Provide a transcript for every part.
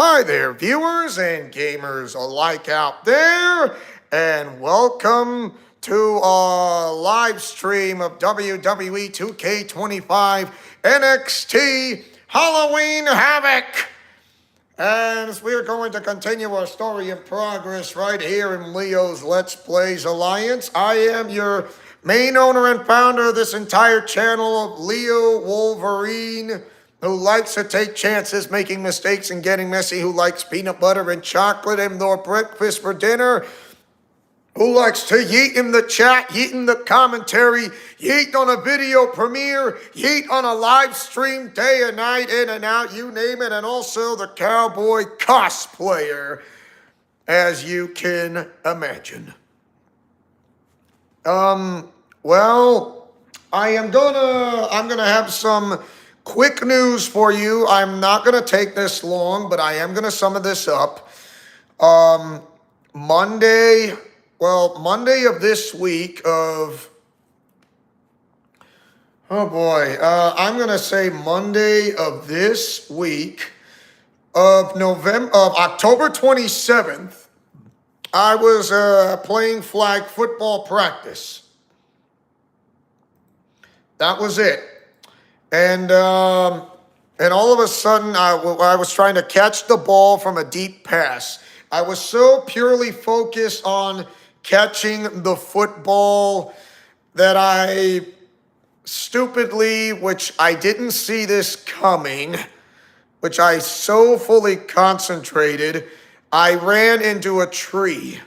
Hi there, viewers and gamers alike out there, and welcome to our live stream of WWE 2K25 NXT Halloween Havoc. And we're going to continue our story in progress right here in Leo's Let's Plays Alliance. I am your main owner and founder of this entire channel of Leo Wolverine, who likes to take chances, making mistakes and getting messy, who likes peanut butter and chocolate and or breakfast for dinner, who likes to yeet in the chat, yeet in the commentary, yeet on a video premiere, yeet on a live stream day and night, in and out, you name it, and also the cowboy cosplayer, as you can imagine. Well, I'm gonna have some quick news for you. I'm not going to take this long, but I am going to sum this up. Monday of this week of, I'm going to say Monday of this week of October 27th, I was playing flag football practice. That was it. And all of a sudden, I was trying to catch the ball from a deep pass. I was so purely focused on catching the football that I stupidly, which I didn't see this coming, which I so fully concentrated, I ran into a tree.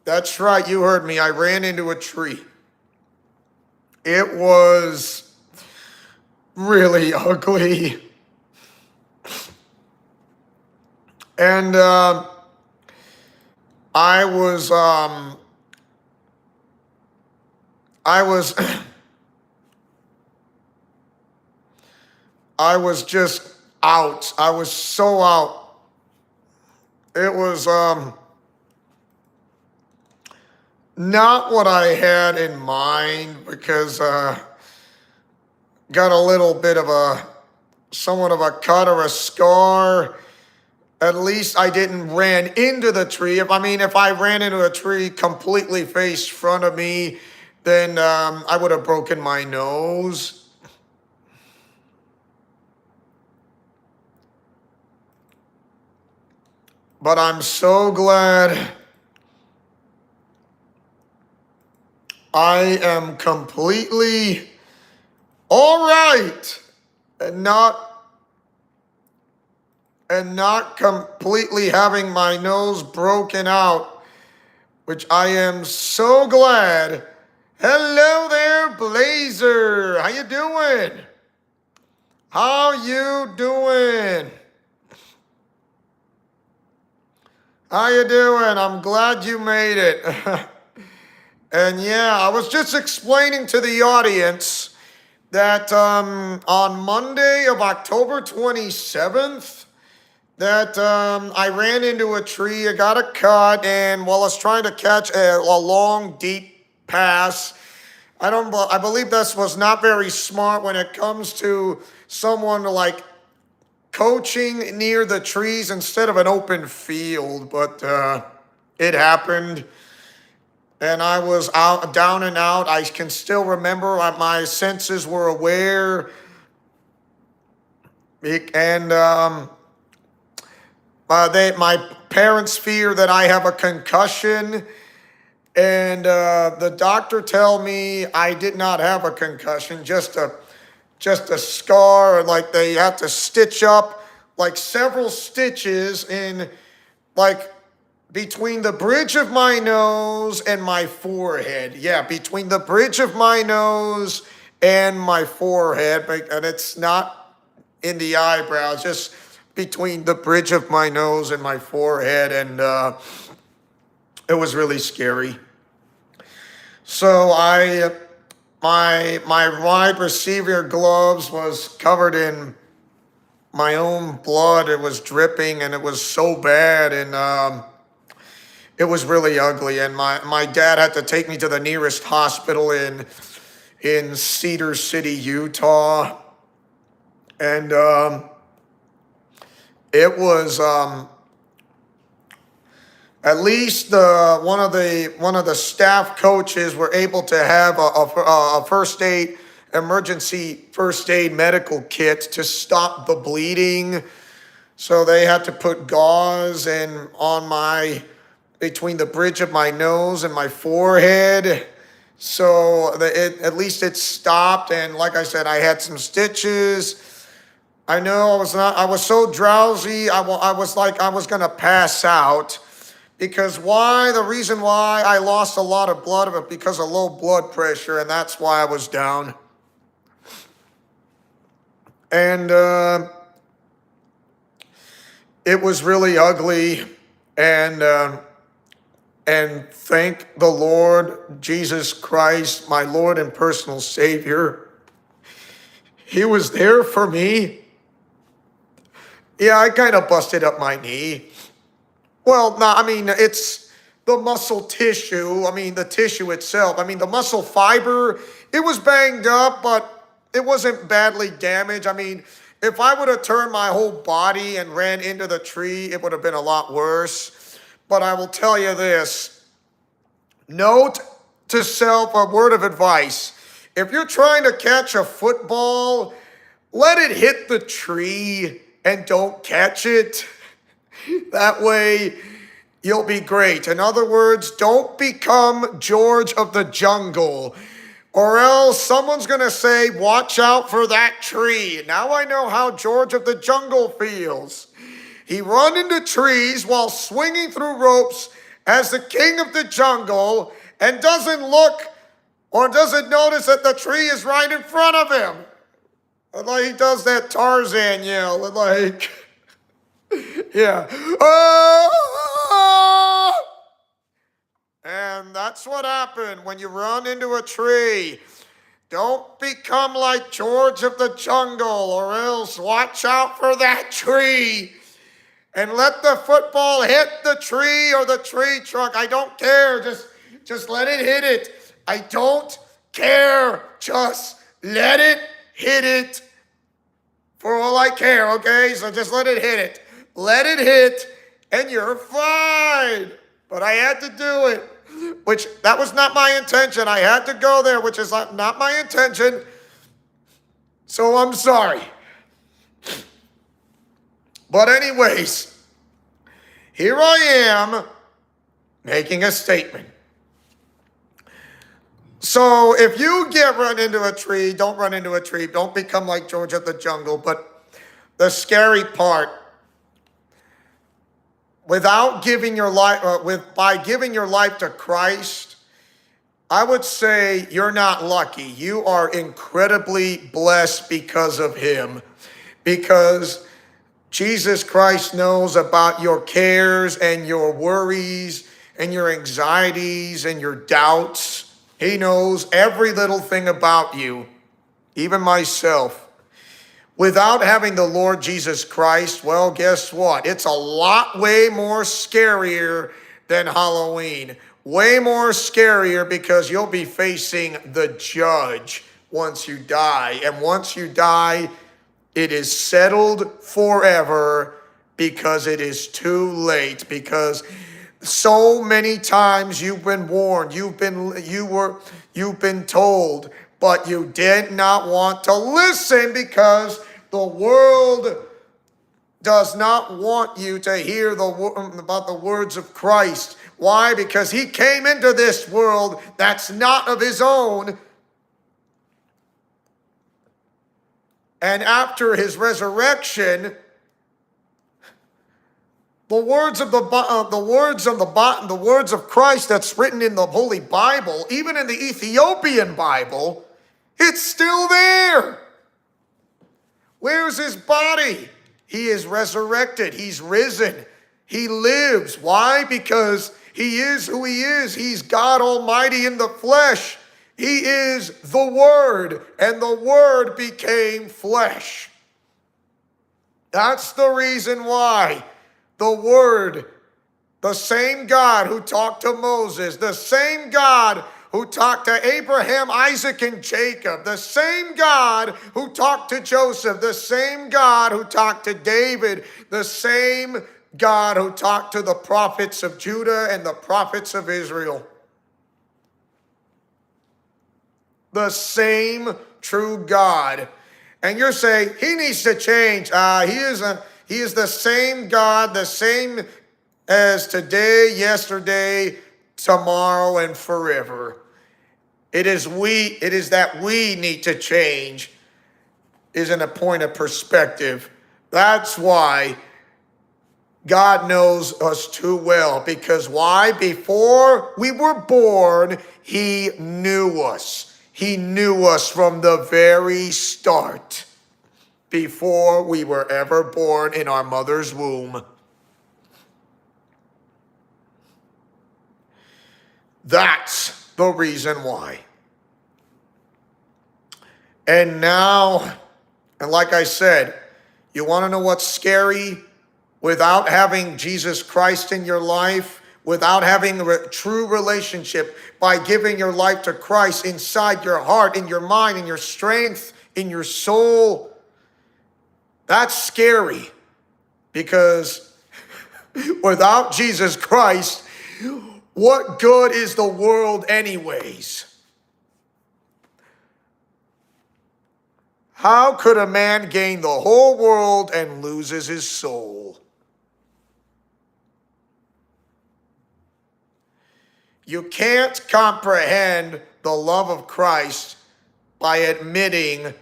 That's right, you heard me. I ran into a tree. It was really ugly. And I was just out. I was so out. It was not what I had in mind, because got a little bit of somewhat of a cut or a scar. At least I didn't ran into the tree. If I ran into a tree completely face front of me, then I would have broken my nose. But I'm so glad I am completely all right and not completely having my nose broken out, which I am so glad. Hello there, Blazer. How you doing? How you doing? How you doing? I'm glad you made it. And yeah, I was just explaining to the audience that on Monday of October 27th, that I ran into a tree, I got a cut, and while I was trying to catch a long, deep pass, I believe this was not very smart when it comes to someone like coaching near the trees instead of an open field, but it happened. And I was down and out. I can still remember my senses were aware. And my parents fear that I have a concussion. And the doctor tell me I did not have a concussion, just a scar. Like they have to stitch up like several stitches in like between the bridge of my nose and my forehead. Yeah, between the bridge of my nose and my forehead. And it's not in the eyebrows, just between the bridge of my nose and my forehead. And it was really scary. So my wide receiver gloves was covered in my own blood. It was dripping, and it was so bad. And it was really ugly, and my dad had to take me to the nearest hospital in Cedar City, Utah. And it was at least one of the staff coaches were able to have a emergency first aid medical kit to stop the bleeding. So they had to put gauze between the bridge of my nose and my forehead. So at least it stopped. And like I said, I had some stitches. I know I was so drowsy. I was like I was going to pass out. Because the reason why I lost a lot of blood of it because of low blood pressure, and that's why I was down. And it was really ugly, and thank the Lord Jesus Christ, my Lord and personal Savior. He was there for me. Yeah, I kind of busted up my knee. Well, no, I mean, it's the muscle tissue. I mean, the tissue itself. I mean, the muscle fiber, it was banged up, but it wasn't badly damaged. I mean, if I would have turned my whole body and ran into the tree, it would have been a lot worse. But I will tell you this. Note to self, a word of advice. If you're trying to catch a football, let it hit the tree and don't catch it. That way, you'll be great. In other words, don't become George of the Jungle, or else someone's going to say, watch out for that tree. Now I know how George of the Jungle feels. He run into trees while swinging through ropes as the king of the jungle and doesn't look or doesn't notice that the tree is right in front of him. And like he does that Tarzan yell, and like... Yeah. Oh! And that's what happened when you run into a tree. Don't become like George of the Jungle, or else watch out for that tree. And let the football hit the tree or the tree trunk. I don't care. Just let it hit it. I don't care. Just let it hit it. For all I care, okay? So just let it hit it. Let it hit, and you're fine. But I had to do it, which that was not my intention. I had to go there, which is not my intention. So I'm sorry. But anyways, here I am making a statement. So if you get run into a tree, don't run into a tree. Don't become like George of the Jungle. But the scary part, by giving your life to Christ, I would say you're not lucky. You are incredibly blessed because of him. Because Jesus Christ knows about your cares and your worries and your anxieties and your doubts. He knows every little thing about you, even myself. Without having the Lord Jesus Christ, well, guess what? It's way more scarier than Halloween. Way more scarier because you'll be facing the judge once you die. And once you die, it is settled forever because it is too late. Because so many times you've been warned, you've been told, but you did not want to listen because the world does not want you to hear about the words of Christ. Why? Because he came into this world that's not of his own. And after his resurrection, the words of Christ that's written in the Holy Bible, even in the Ethiopian Bible, it's still there. Where's his body? He is resurrected. He's risen. He lives. Why? Because he is who he is. He's God Almighty in the flesh. He is the Word, and the Word became flesh. That's the reason why the Word, the same God who talked to Moses, the same God who talked to Abraham, Isaac, and Jacob, the same God who talked to Joseph, the same God who talked to David, the same God who talked to the prophets of Judah and the prophets of Israel. The same true God. And you're saying, he needs to change. He is the same God, the same as today, yesterday, tomorrow, and forever. It is that we need to change, isn't a point of perspective. That's why God knows us too well. Because why? Before we were born, he knew us. He knew us from the very start, before we were ever born in our mother's womb. That's the reason why. And now, and like I said, you want to know what's scary? Without having Jesus Christ in your life, without having a true relationship, by giving your life to Christ inside your heart, in your mind, in your strength, in your soul, that's scary. Because without Jesus Christ, what good is the world anyways? How could a man gain the whole world and loses his soul? You can't comprehend the love of Christ by admitting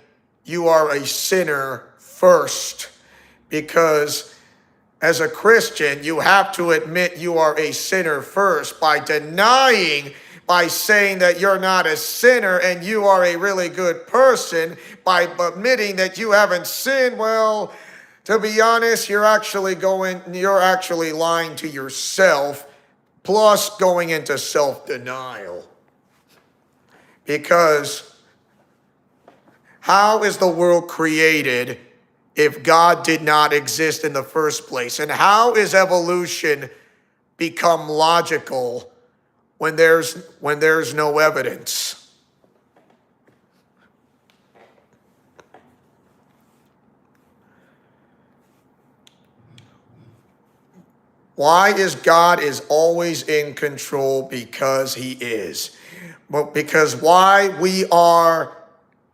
you are a sinner first. Because as a Christian, you have to admit you are a sinner first by denying, by saying that you're not a sinner and you are a really good person, by admitting that you haven't sinned. Well, to be honest, you're actually lying to yourself, plus going into self-denial. Because how is the world created if God did not exist in the first place? And how is evolution become logical when there's no evidence? Why is God is always in control? Because he is. But because why? We are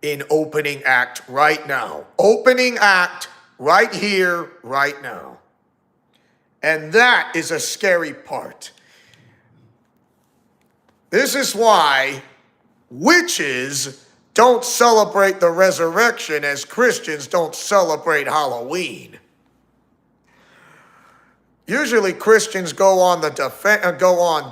in opening act right now. Opening act right here, right now. And that is a scary part. This is why witches don't celebrate the resurrection as Christians don't celebrate Halloween. Usually Christians go on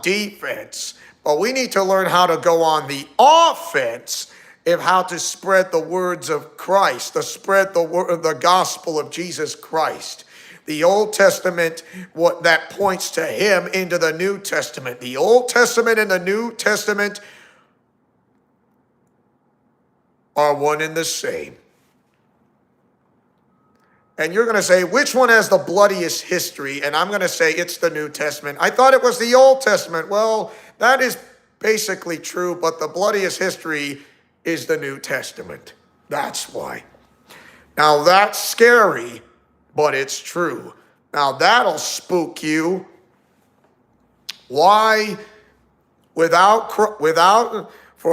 defense, but we need to learn how to go on the offense of how to spread the words of Christ, to spread the gospel of Jesus Christ. The Old Testament, what that points to him, into the New Testament. The Old Testament and the New Testament are one and the same. And you're going to say, which one has the bloodiest history? And I'm going to say it's the New Testament. I thought it was the Old Testament. Well, that is basically true, but the bloodiest history is the New Testament. That's why. Now that's scary, but it's true. Now that'll spook you. Why? For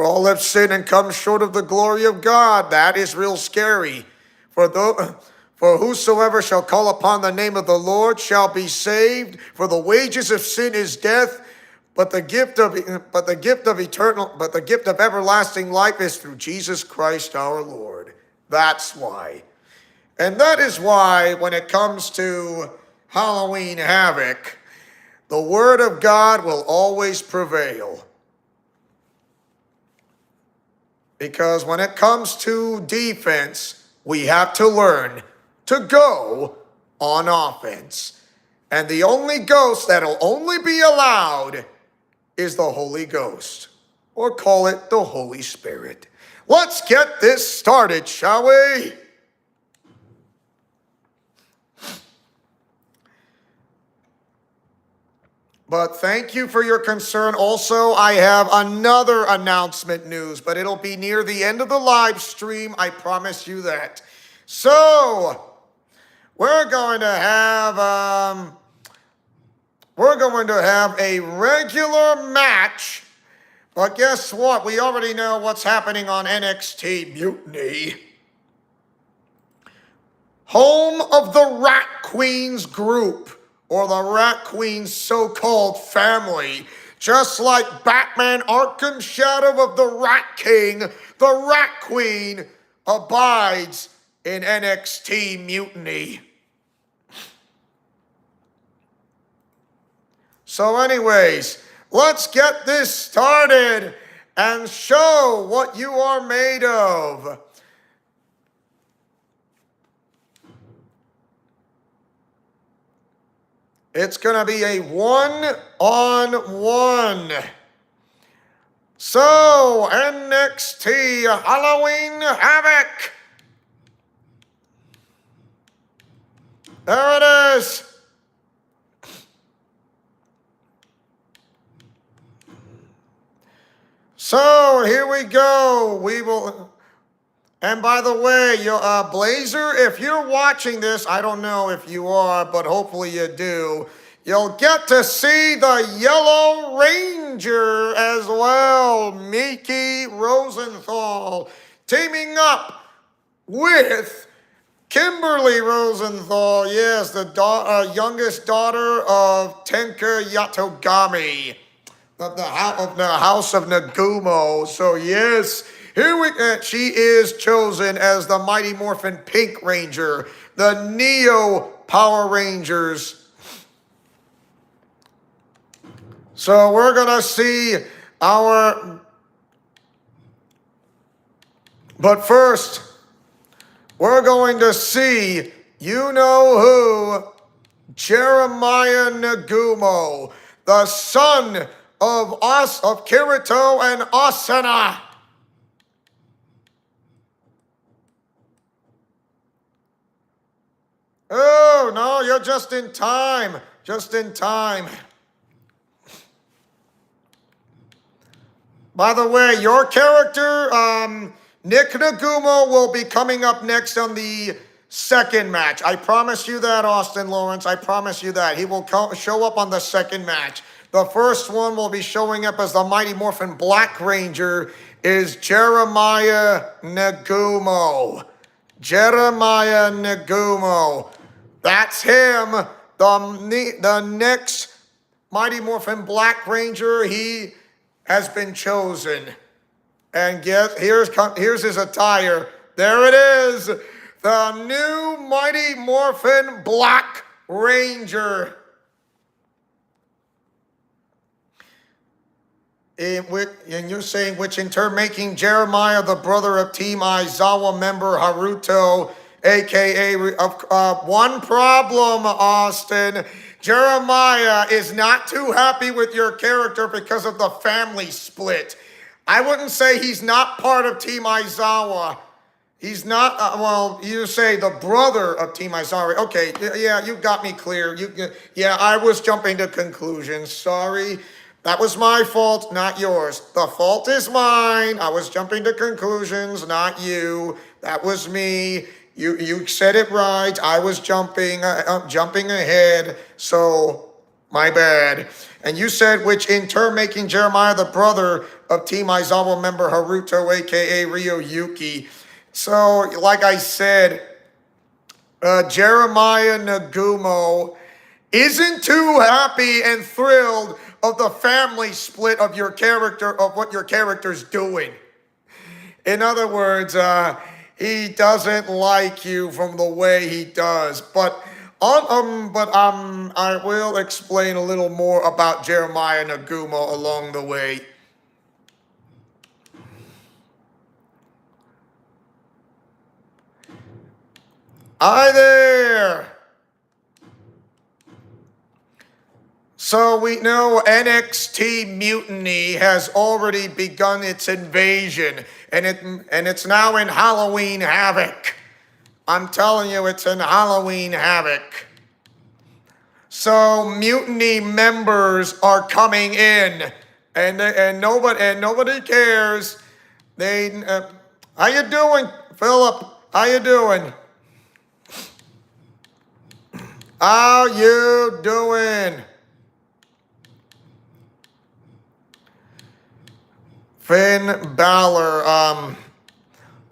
all have sinned and come short of the glory of God. That is real scary. For whosoever shall call upon the name of the Lord shall be saved. For the wages of sin is death, but the gift of everlasting life is through Jesus Christ our Lord. That's why. And that is why when it comes to Halloween Havoc, the word of God will always prevail. Because when it comes to defense, we have to learn to go on offense. And the only ghost that'll only be allowed is the Holy Ghost, or call it the Holy Spirit. Let's get this started, shall we? But thank you for your concern. Also, I have another announcement news, but it'll be near the end of the live stream. I promise you that. So, we're going to have a regular match. But guess what? We already know what's happening on NXT Mutiny. Home of the Rat Queens group, or the Rat Queen's so-called family. Just like Batman Arkham Shadow of the Rat King, the Rat Queen abides in NXT Mutiny. So anyways, let's get this started and show what you are made of. It's going to be a one-on-one. So, NXT Halloween Havoc. There it is. So, here we go. We will... And by the way, Blazer, if you're watching this, I don't know if you are, but hopefully you do, you'll get to see the Yellow Ranger as well, Miki Rosenthal, teaming up with Kimberly Rosenthal, yes, the youngest daughter of Tenka Yatogami, of the House of Nagumo. So yes, she is chosen as the Mighty Morphin Pink Ranger, the Neo Power Rangers. So we're going to see but first, we're going to see, you know who, Jeremiah Nagumo, the son of Kirito and Asuna. Oh, no, you're just in time. Just in time. By the way, your character, Nick Nagumo, will be coming up next on the second match. I promise you that, Austin Lawrence. I promise you that. He will show up on the second match. The first one will be showing up as the Mighty Morphin Black Ranger is Jeremiah Nagumo. Jeremiah Nagumo. That's him. The next Mighty Morphin Black Ranger, he has been chosen. And here's his attire. There it is. The new Mighty Morphin Black Ranger. And you're saying, which in turn making Jeremiah the brother of Team Aizawa member Haruto, a.k.a. one problem, Austin. Jeremiah is not too happy with your character because of the family split. I wouldn't say he's not part of Team Aizawa. He's not, you say the brother of Team Aizawa. Okay, yeah, you got me clear. Yeah, I was jumping to conclusions. Sorry. That was my fault, not yours. The fault is mine. I was jumping to conclusions, not you. That was me. You said it right. I was jumping ahead. So, my bad. And you said, which in turn making Jeremiah the brother of Team Aizawa member Haruto, a.k.a. Ryo Yuki. So, like I said, Jeremiah Nagumo isn't too happy and thrilled of the family split of your character, of what your character's doing. In other words, he doesn't like you from the way he does. But I will explain a little more about Jeremiah Nagumo along the way. Hi there. So we know NXT Mutiny has already begun its invasion, and it's now in Halloween Havoc. I'm telling you, it's in Halloween Havoc. So mutiny members are coming in, and nobody cares. How you doing, Philip? How you doing? How you doing? Finn Balor.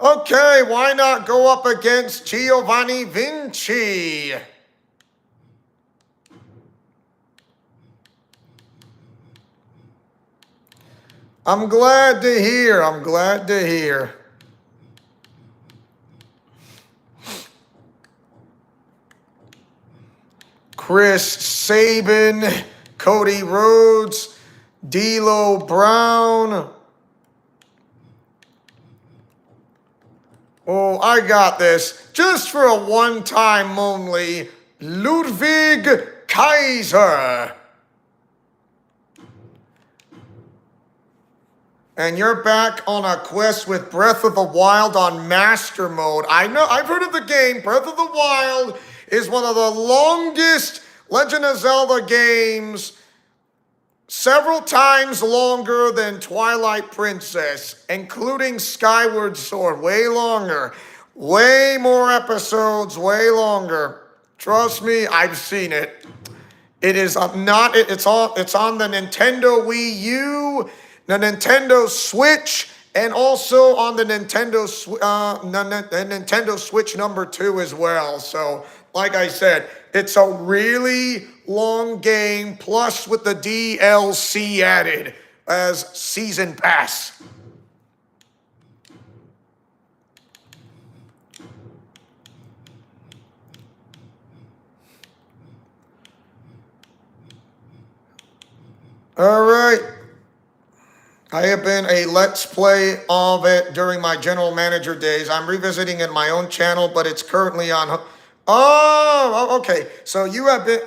Okay, why not go up against Giovanni Vinci? I'm glad to hear. I'm glad to hear. Chris Sabin, Cody Rhodes, D'Lo Brown. Oh, I got this. Just for a one-time only, Ludwig Kaiser. And you're back on a quest with Breath of the Wild on Master Mode. I know, I've heard of the game. Breath of the Wild is one of the longest Legend of Zelda games, several times longer than Twilight Princess, including Skyward Sword. Way longer. Way more episodes, way longer. Trust me, I've seen it. It is not, it's on the Nintendo Wii U, the Nintendo Switch, and also on the Nintendo Switch number 2 as well. So, like I said, it's a really long game, plus with the DLC added as Season Pass. All right. I have been a Let's Play of it during my general manager days. I'm revisiting it in my own channel, but it's currently on. Oh, okay. So you have been,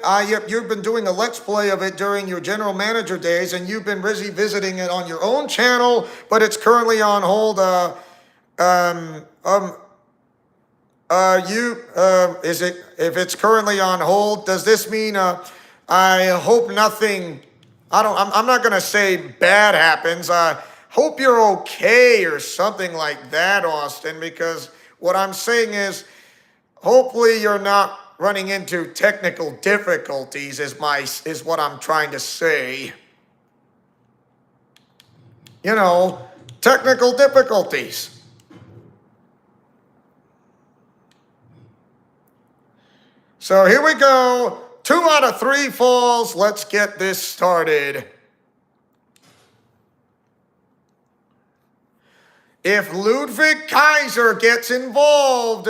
you've been doing a Let's Play of it during your general manager days, and you've been revisiting it on your own channel, but it's currently on hold. Is it? If it's currently on hold, does this mean? I hope nothing. I'm not gonna say bad happens. Hope you're okay or something like that, Austin, because what I'm saying is, hopefully you're not running into technical difficulties is what I'm trying to say. You know, technical difficulties. So here we go. 2 out of 3 falls. Let's get this started. If Ludwig Kaiser gets involved,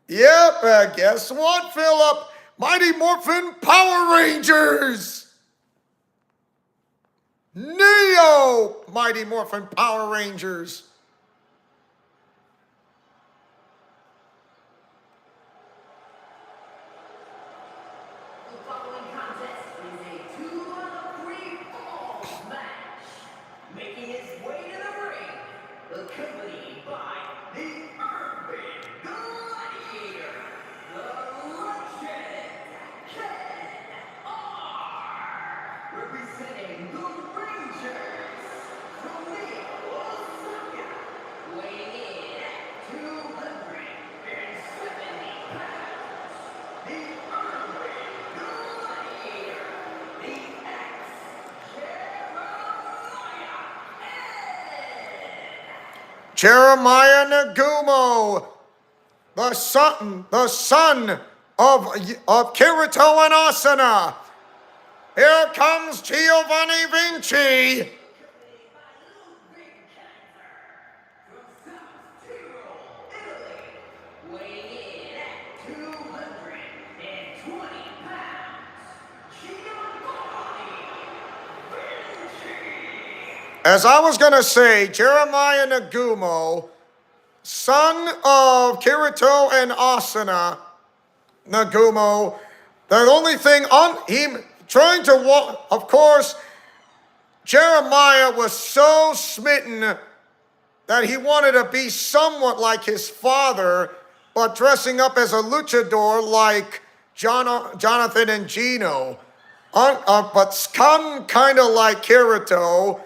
yep, guess what, Philip? Mighty Morphin Power Rangers! Neo Mighty Morphin Power Rangers! Jeremiah Nagumo, the son of Kirito and Asuna. Here comes Giovanni Vinci. As I was going to say, Jeremiah Nagumo, son of Kirito and Asuna, Nagumo, the only thing on him trying to walk, of course, Jeremiah was so smitten that he wanted to be somewhat like his father, but dressing up as a luchador like Johnathan and Geno. But kind of like Kirito,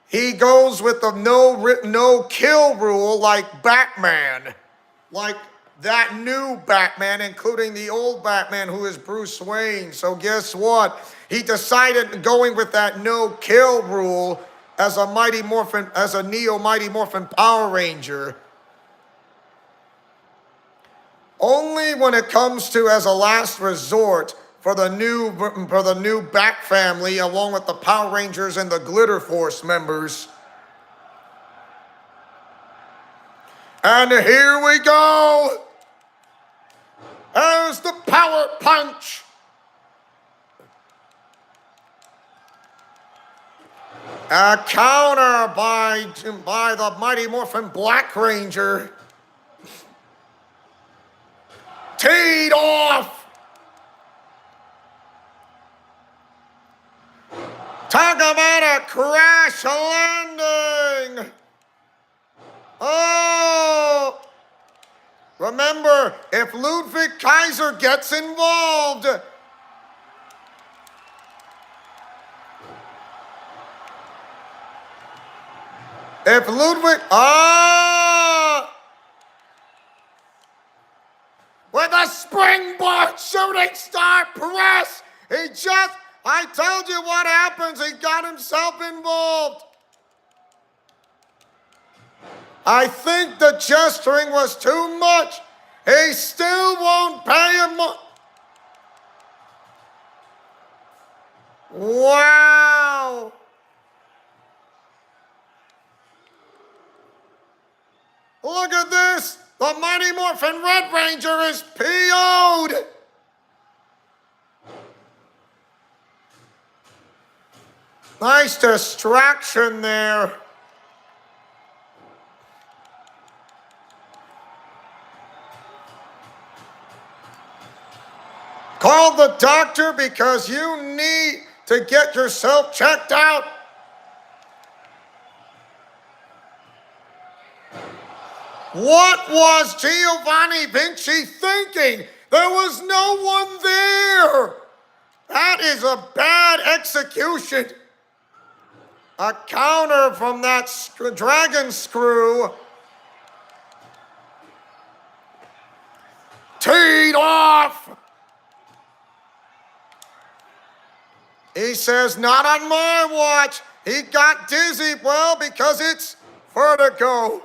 he goes with the no kill rule like Batman. Like that new Batman, including the old Batman who is Bruce Wayne. So guess what? He decided going with that no kill rule as a Neo Mighty Morphin Power Ranger. Only when it comes to as a last resort for the new Bat family, along with the Power Rangers and the Glitter Force members. And here we go. There's the power punch. A counter by the Mighty Morphin Black Ranger. Teed off. Talk about a crash landing. Oh. Remember, if Ludwig Kaiser gets involved, with a springboard shooting star press, I told you what happens, he got himself involved. I think the gesturing was too much. He still won't pay him. Wow. Look at this. The Mighty Morphin Red Ranger is PO'd. Nice distraction there. Call the doctor because you need to get yourself checked out. What was Giovanni Vinci thinking? There was no one there. That is a bad execution. A counter from that dragon screw. Teed off. He says, not on my watch. He got dizzy, well, because it's vertigo.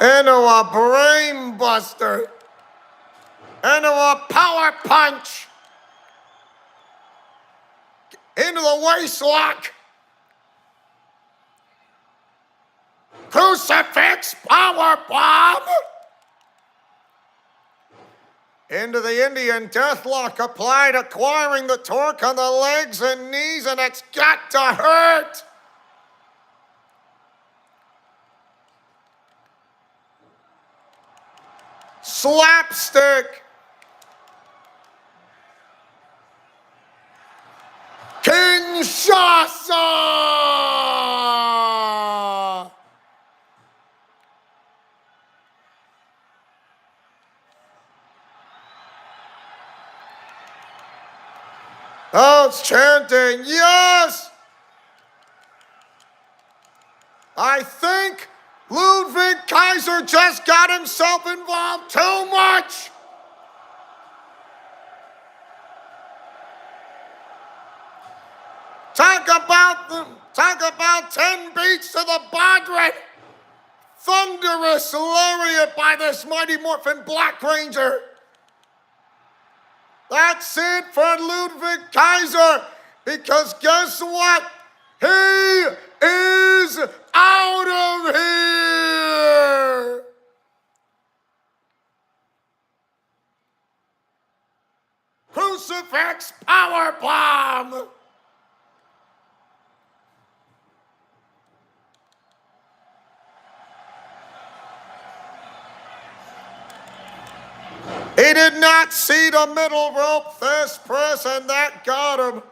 Into a brain buster. Into a power punch. Into the waist lock. Crucifix power bomb. Into the Indian deathlock applied, acquiring the torque on the legs and knees, and it's got to hurt. Slapstick. Kinshasa. Oh, it's chanting, yes! I think Ludwig Kaiser just got himself involved too much. Talk about 10 beats to the Badred. Thunderous lariat by this Mighty Morphin Black Ranger. That's it for Ludwig Kaiser, because guess what? He is out of here. Crucifix power bomb. He did not see the middle rope fist press, and that got him.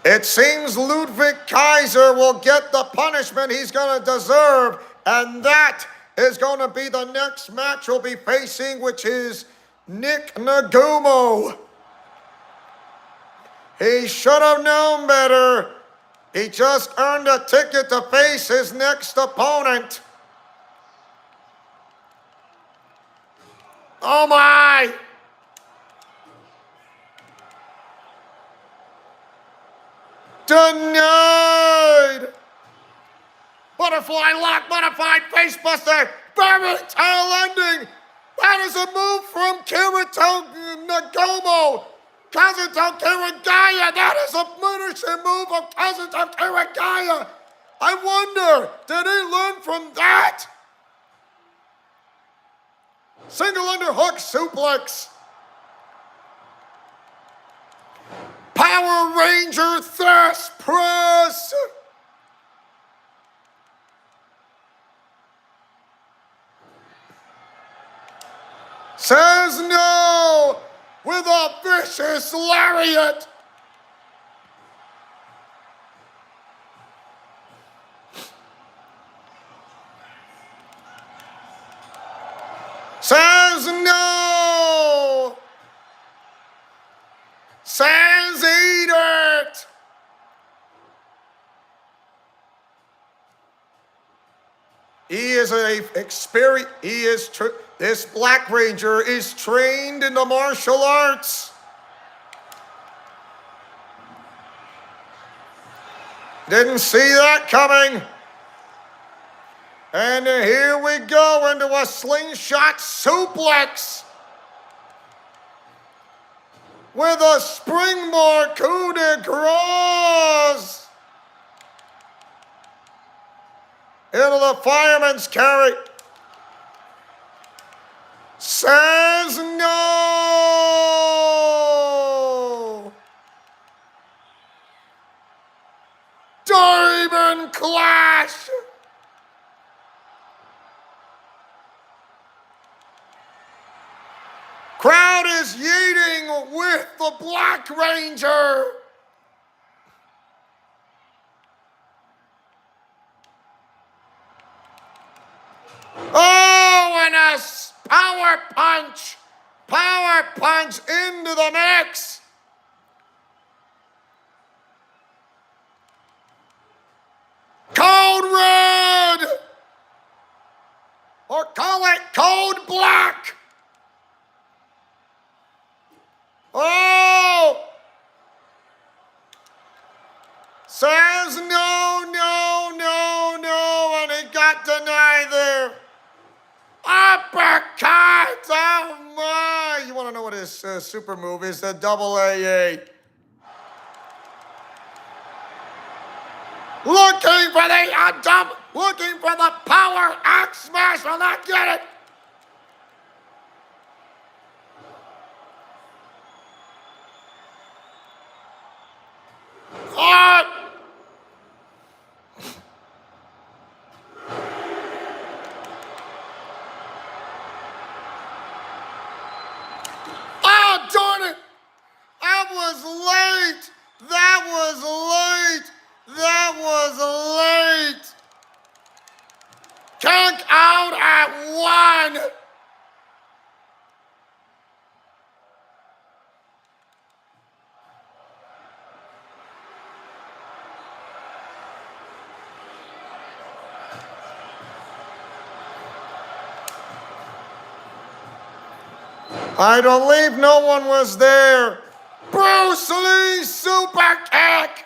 It seems Ludwig Kaiser will get the punishment he's going to deserve, and that is going to be the next match he'll be facing, which is Nick Nagumo. He should have known better. He just earned a ticket to face his next opponent. Oh my! Denied! Butterfly lock, modified facebuster, fairy tail ending. That is a move from Kirito Nagumo. Kazuto Kirigaya, that is a finishing move of Kazuto Kirigaya. I wonder, did he learn from that? Single underhook suplex. Power Ranger Thirst Press. Says no with a vicious lariat. Says no. Says eat it. He is this Black Ranger is trained in the martial arts. Didn't see that coming. And here we go into a slingshot suplex with a springboard coup de grace into the fireman's carry. Says no. Diamond Clash. Crowd is yeeting with the Black Ranger. Oh, and a power punch into the mix. Code Red, or call it Code Black. Oh! Says no, no, no, no, and he got denied there. Uppercut! Oh my! You want to know what his super move is? The double AA. Looking for the looking for the power axe smash. Will not get it. Oh, darn it! That was late! That was late! That was late! Kick out at one! I believe no one was there. Bruce Lee super kick.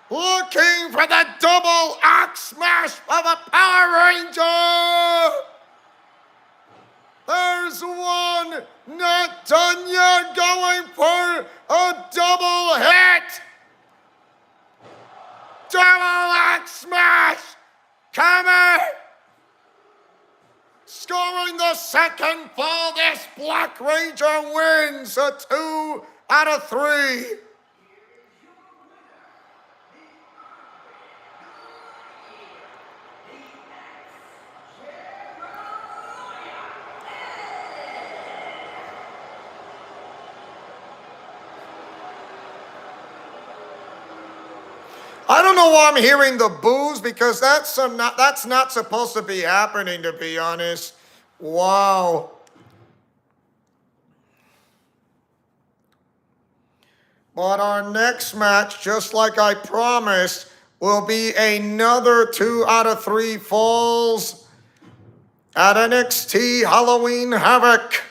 Looking for the double axe smash of a Power Ranger. There's one. Not done yet. Going for a double hit. Double axe smash. Coming. Scoring the second fall, this Black Ranger wins a 2 out of 3. don't know why I'm hearing the boos, because that's not supposed to be happening, to be honest. Wow. But our next match, just like I promised, will be another 2 out of 3 falls at NXT Halloween Havoc.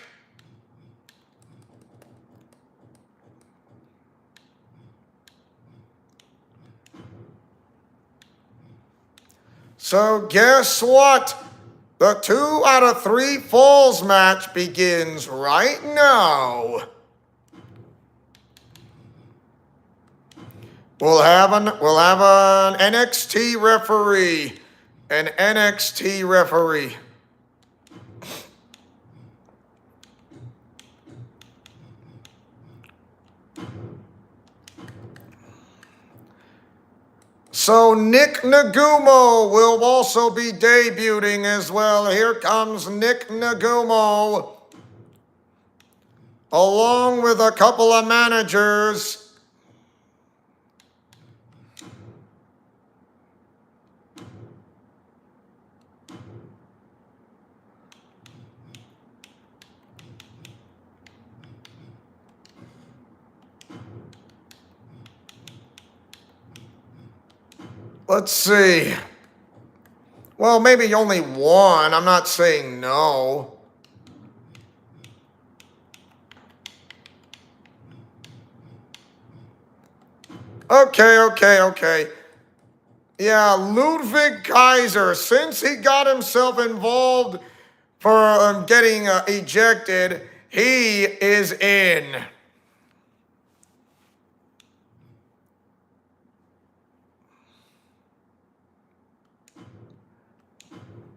So guess what? The 2 out of 3 falls match begins right now. We'll have an NXT referee. An NXT referee. So Nick Nagumo will also be debuting as well. Here comes Nick Nagumo, along with a couple of managers. Let's see. Well, maybe only one. I'm not saying no. Okay. Yeah, Ludwig Kaiser, since he got himself involved for getting ejected, he is in.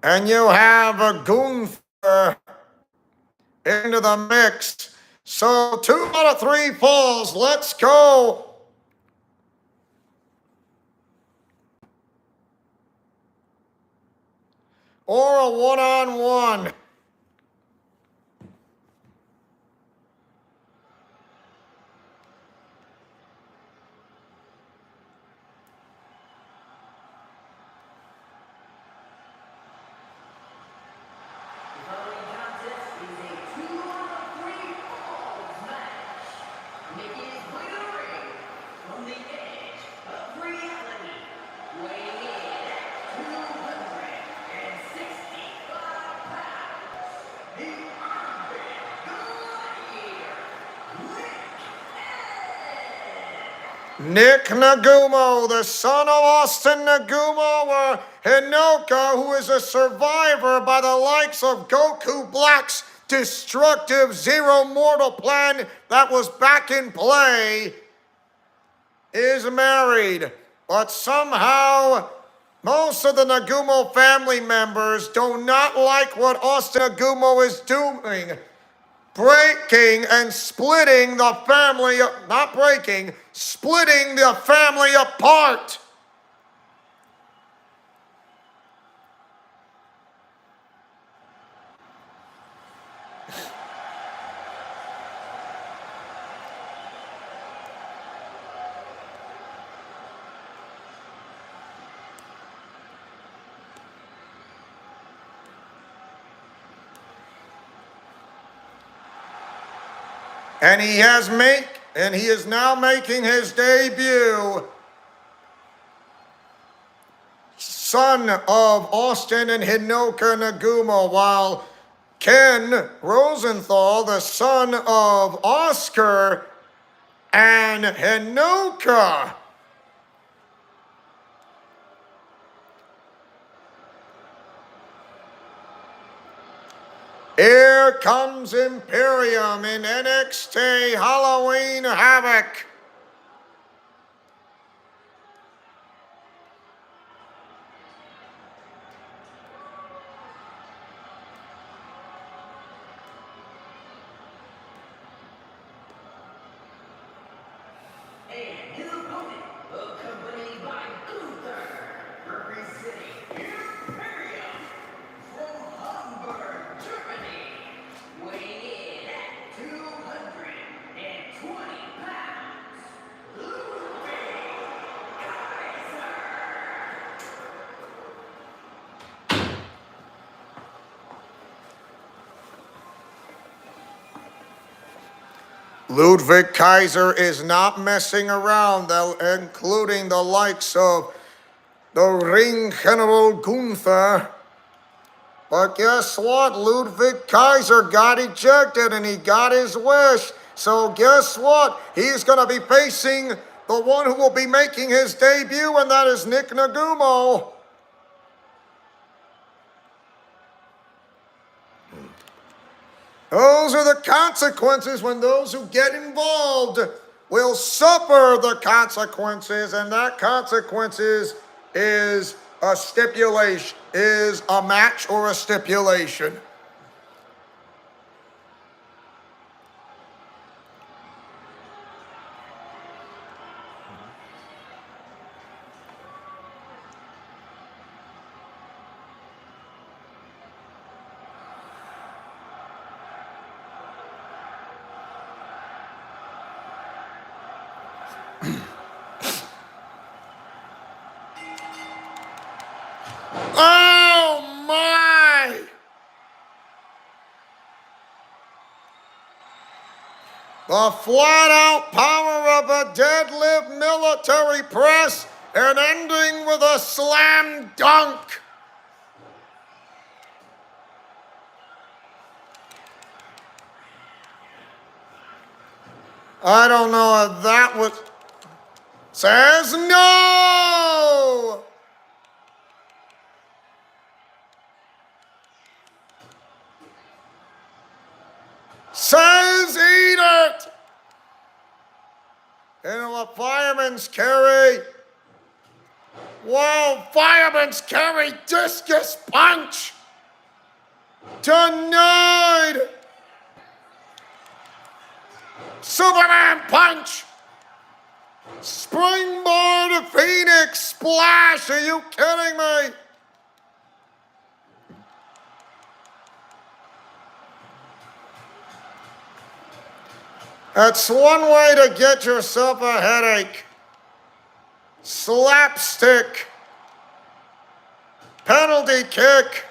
And you have a Gunther into the mix. So 2 out of 3 falls. Let's go. Or a one-on-one. Nick Nagumo, the son of Austin Nagumo, or Hinoka, who is a survivor by the likes of Goku Black's destructive Zero Mortal plan that was back in play, is married. But somehow, most of the Nagumo family members do not like what Austin Nagumo is doing. Breaking and splitting the family, not breaking, splitting the family apart. And he is now making his debut. Son of Austin and Hinoka Nagumo, while Ken Rosenthal, the son of Oscar and Hinoka. Here comes Imperium in NXT Halloween Havoc. And his opponent, accompanied by Gunther, representing Imperium from Hamburg, Germany, weighing in at 220 pounds, Ludwig Kaiser. Ludwig Kaiser is not messing around, including the likes of the Ring General Gunther. But guess what? Ludwig Kaiser got ejected and he got his wish. So guess what? He's going to be facing the one who will be making his debut, and that is Nick Nagumo. Those are the consequences when those who get involved will suffer the consequences, and that consequences is a stipulation, is a match or a stipulation. Oh my! The flat-out power of a deadlift military press and ending with a slam dunk. I don't know if that was... Says no! Says eat it! Into a fireman's carry. Whoa, fireman's carry, discus punch! Denied! Superman punch! Springboard Phoenix splash! Are you kidding me? That's one way to get yourself a headache. Slapstick. Penalty kick.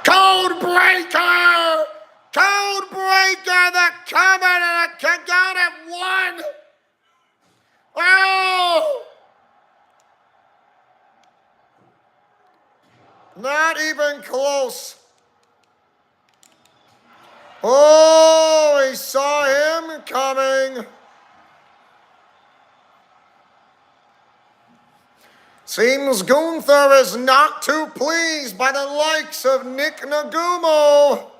Code breaker! Code breaker, the coming and a kick out at one. Oh! Not even close. Oh, he saw him coming. Seems Gunther is not too pleased by the likes of Nick Nagumo.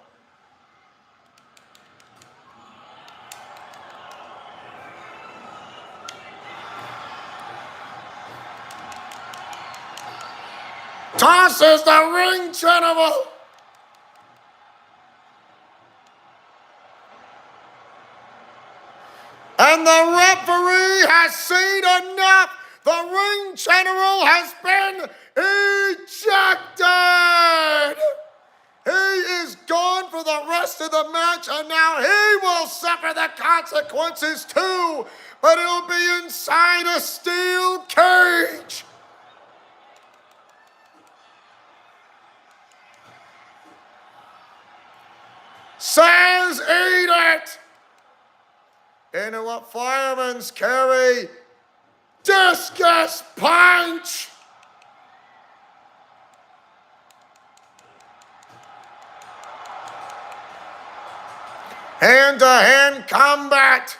Tosses the ring general. And the referee has seen enough. The ring general has been ejected. He is gone for the rest of the match, and now he will suffer the consequences too. But it'll be inside a steel cage. Says eat it. Into a fireman's carry. Discus punch. Hand-to-hand combat.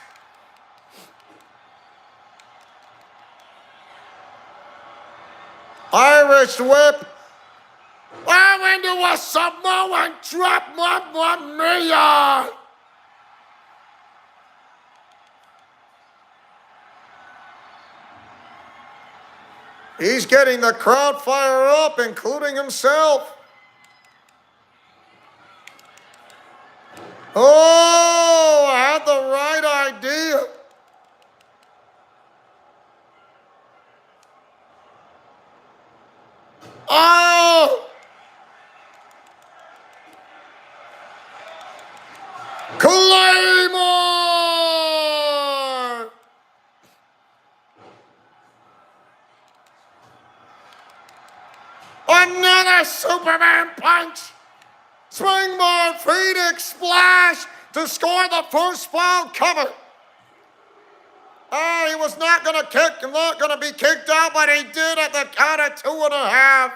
Irish whip. Oh, into a Samoan drop, Mamma Mia! He's getting the crowd fired up, including himself. Oh, I had the right idea. Oh! Claymore! Another Superman punch! a Phoenix Splash to score the first fall cover. Oh, he was not going to be kicked out, but he did at the count of 2.5.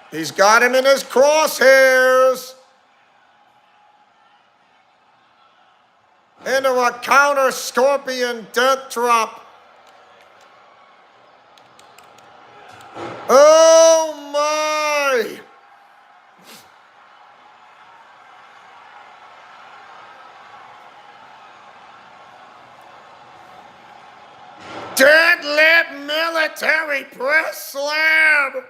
He's got him in his crosshairs. Into a counter Scorpion death drop. Oh my! Deadlift military press slam.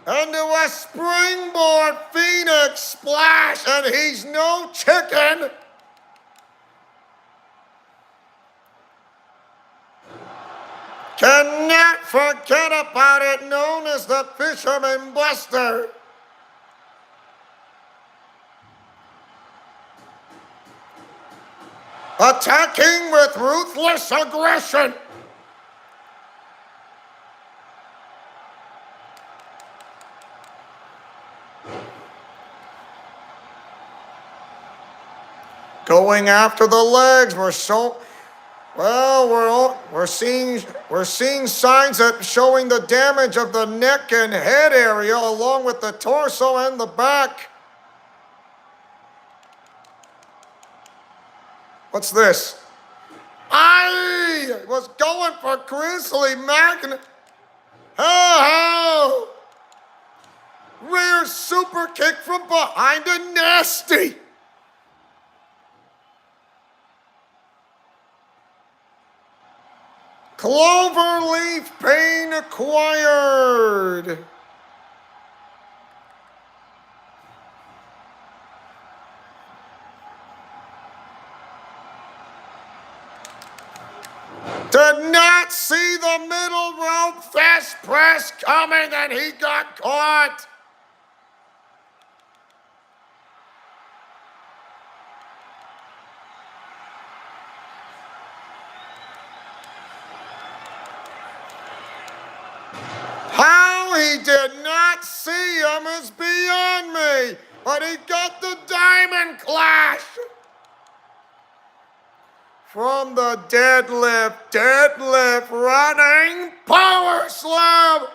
Into a springboard Phoenix Splash, and he's no chicken. Cannot forget about it, known as the Fisherman Buster. Attacking with ruthless aggression. Going after the legs. We're seeing signs that showing the damage of the neck and head area along with the torso and the back. What's this? I was going for Grizzly Magnet. Oh, rear super kick from behind a nasty. Cloverleaf pain acquired. Did not see the middle rope fast press coming, and he got caught. How he did not see him is beyond me, but he got the diamond clash. From the deadlift running power slam.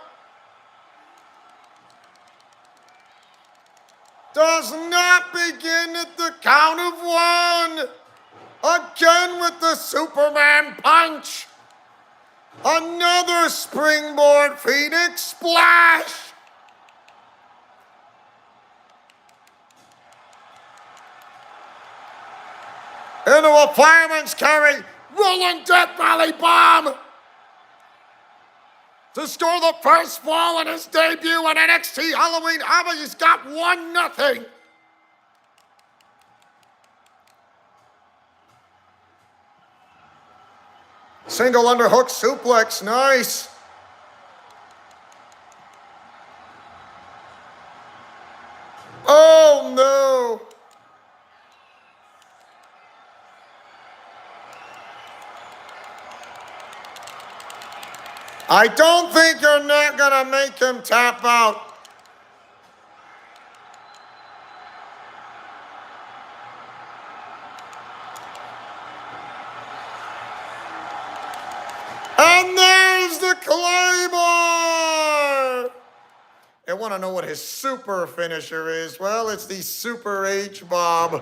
Does not begin at the count of 1. Again with the Superman punch. Another springboard Phoenix Splash. Into a fireman's carry, rolling Death Valley bomb to score the first fall in his debut on NXT Halloween Havoc. He's got 1-0. Single underhook suplex, nice. Oh no. I don't think you're not gonna make him tap out. And there's the Claymore! I want to know what his super finisher is. Well, it's the Super H-Bomb.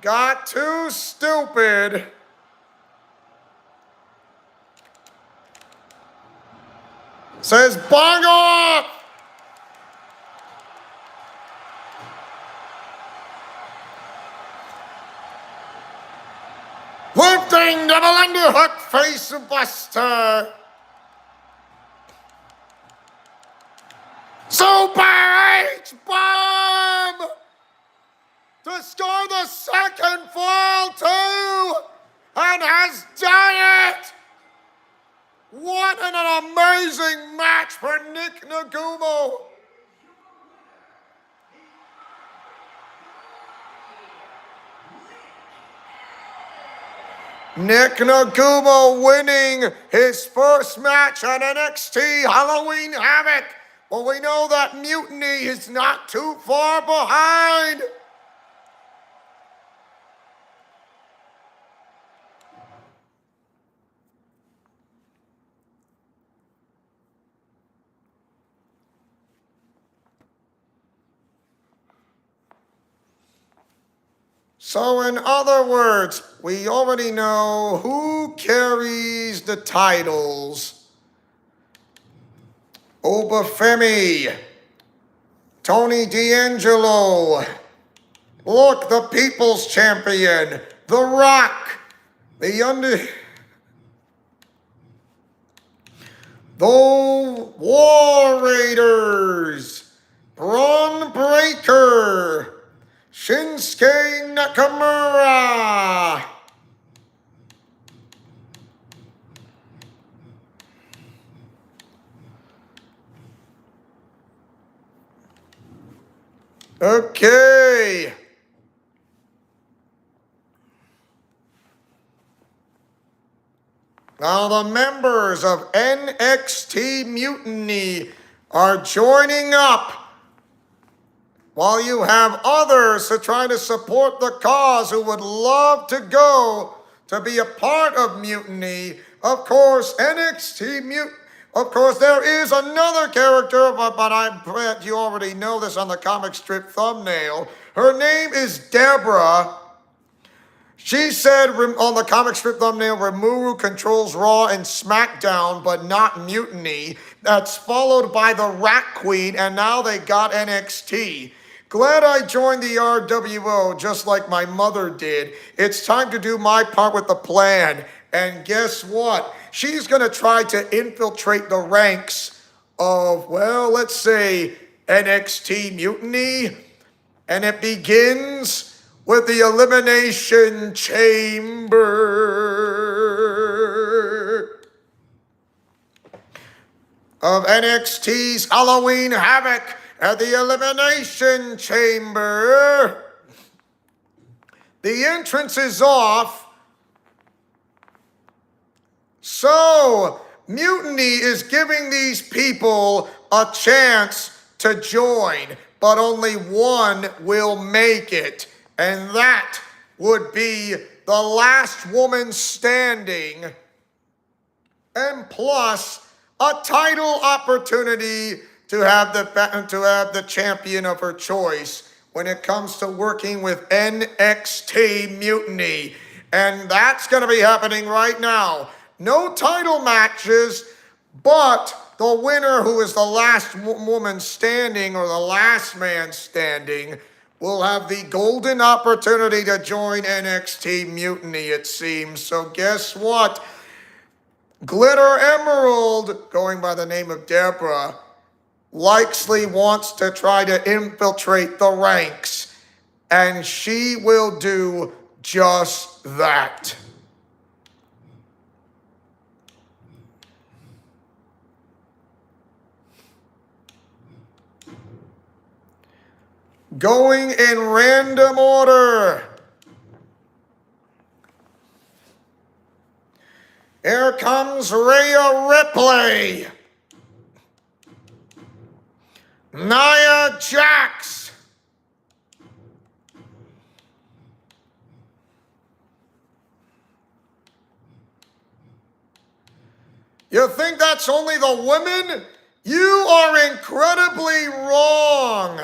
Got too stupid. Says bung off. Lifting double underhook face buster. Super H-Bomb to score the second fall too, and has done it. amazing match for Nick Nagumo. Nick Nagumo winning his first match at NXT Halloween Havoc. Well, we know that Mutiny is not too far behind. So in other words, we already know who carries the titles. Obafemi, Tony D'Angelo, look, the People's Champion, The Rock, the War Raiders, Braun Breaker, Shinsuke Nakamura. Okay. Now the members of NXT Mutiny are joining up, while you have others to try to support the cause who would love to go to be a part of Mutiny. Of course, NXT Mutiny. Of course, there is another character, but I bet you already know this on the comic strip thumbnail. Her name is Deborah. She said on the comic strip thumbnail, Rimuru controls Raw and SmackDown, but not Mutiny. That's followed by the Rat Queen, and now they got NXT. Glad I joined the RWO just like my mother did. It's time to do my part with the plan. And guess what? She's going to try to infiltrate the ranks of, well, let's say NXT Mutiny. And it begins with the Elimination Chamber of NXT's Halloween Havoc. At the Elimination Chamber, the entrance is off. So, Mutiny is giving these people a chance to join, but only one will make it. And that would be the last woman standing. And plus, a title opportunity to have the champion of her choice when it comes to working with NXT Mutiny. And that's going to be happening right now. No title matches, but the winner, who is the last woman standing or the last man standing, will have the golden opportunity to join NXT Mutiny, it seems. So guess what? Glitter Emerald, going by the name of Deborah, likely wants to try to infiltrate the ranks, and she will do just that. Going in random order. Here comes Rhea Ripley, Nia Jax, you think that's only the women? You are incredibly wrong.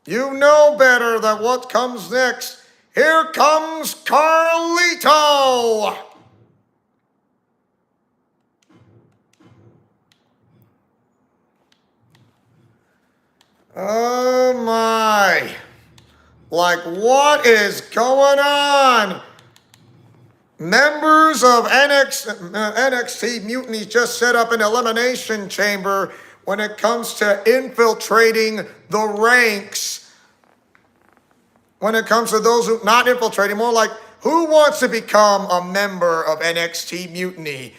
You know better than what comes next. Here comes Carlito. Oh my. Like, what is going on? Members of NXT Mutiny just set up an elimination chamber when it comes to infiltrating the ranks when it comes to those who not infiltrating, more like who wants to become a member of NXT Mutiny?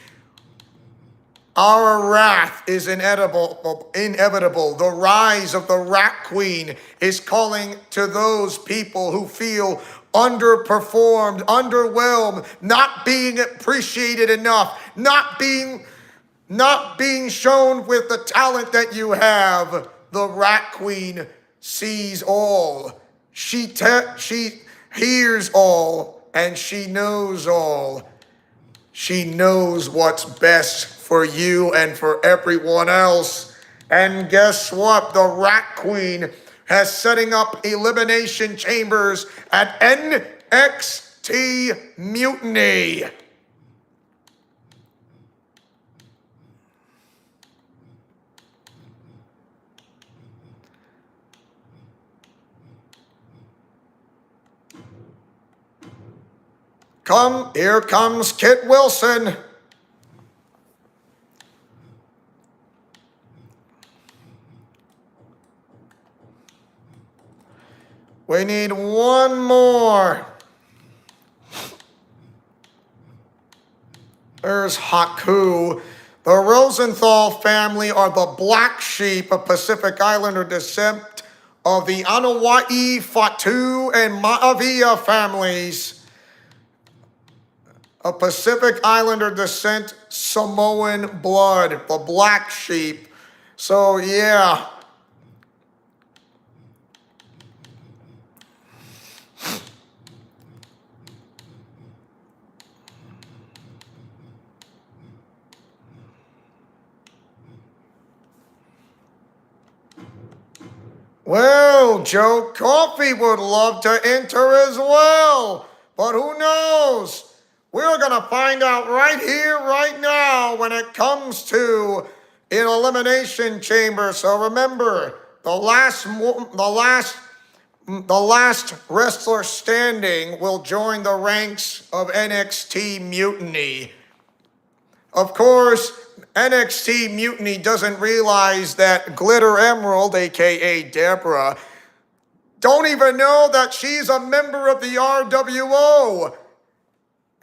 Our wrath is inevitable. The rise of the Rat Queen is calling to those people who feel underperformed, underwhelmed, not being appreciated enough, not being shown with the talent that you have. The Rat Queen sees all. She hears all, and she knows all. She knows what's best for you and for everyone else. And guess what? The Rat Queen has setting up elimination chambers at NXT Mutiny. Here comes Kit Wilson. We need one more. There's Haku. The Rosenthal family are the black sheep of Pacific Islander descent of the Anawa'i, Fatu, and Ma'avia families. A Pacific Islander descent, Samoan blood, the black sheep. So yeah. Well, Joe Coffey would love to enter as well, but who knows? We're going to find out right here, right now, when it comes to an elimination chamber. So remember, the last wrestler standing will join the ranks of NXT Mutiny. Of course, NXT Mutiny doesn't realize that Glitter Emerald, aka Deborah, don't even know that she's a member of the RWO.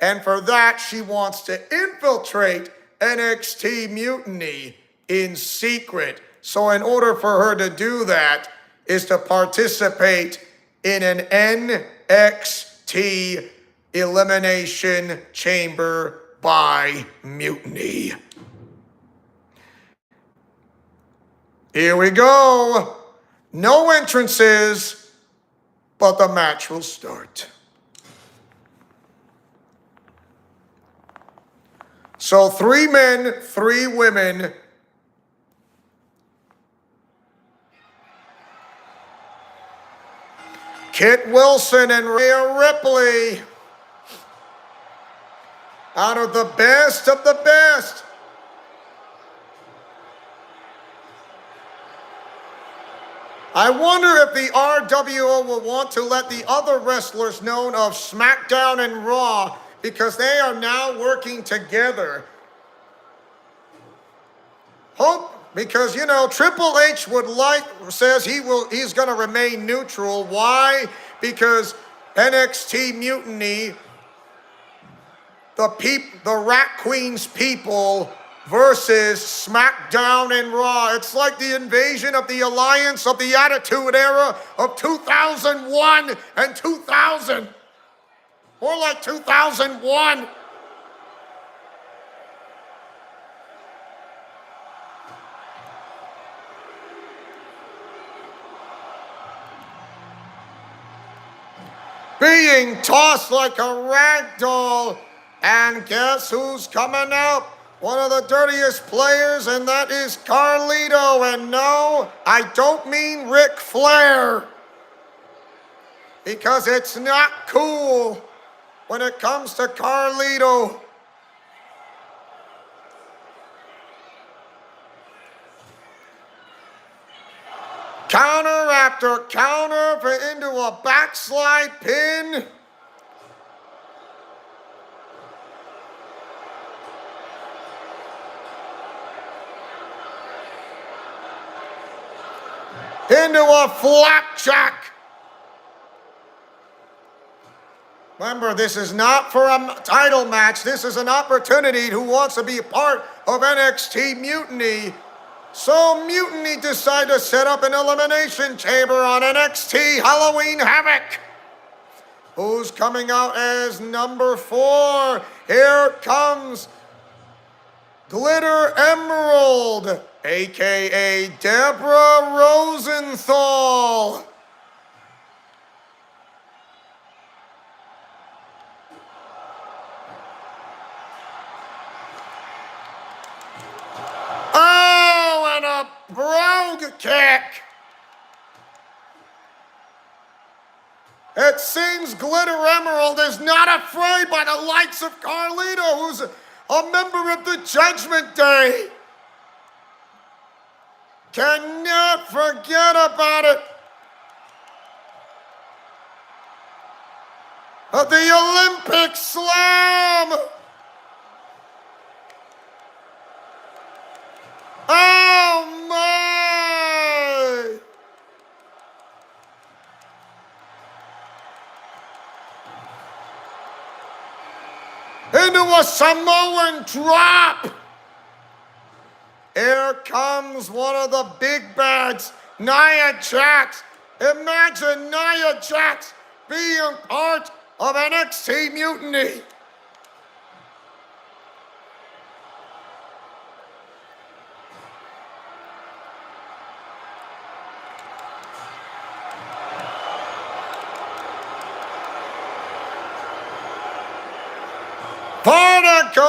And for that, she wants to infiltrate NXT Mutiny in secret. So in order for her to do that is to participate in an NXT elimination chamber by Mutiny. Here we go. No entrances, but the match will start. So 3 men, 3 women. Kit Wilson and Rhea Ripley. Out of the best of the best. I wonder if the RWO will want to let the other wrestlers known of SmackDown and Raw, because they are now working together. Because you know, Triple H says he's gonna remain neutral. Why? Because NXT Mutiny, the Rat Queen's people versus SmackDown and Raw. It's like the invasion of the Alliance of the Attitude Era of 2001 and 2000. More like 2001. Being tossed like a rag doll. And guess who's coming out? One of the dirtiest players, and that is Carlito. And no, I don't mean Ric Flair. Because it's not cool when it comes to Carlito. Counter after counter into a backslide pin. Into a flapjack. Remember, this is not for a title match. This is an opportunity who wants to be a part of NXT Mutiny. So Mutiny decided to set up an elimination chamber on NXT Halloween Havoc. Who's coming out as number 4? Here comes Glitter Emerald, a.k.a. Deborah Rosenthal. Oh, and a brogue kick. It seems Glitter Emerald is not afraid by the likes of Carlito, who's a member of the Judgment Day. Cannot forget about it. The Olympic Slam. Oh my! Into a Samoan drop. Here comes one of the big bads, Nia Jax. Imagine Nia Jax being part of NXT Mutiny. Particle!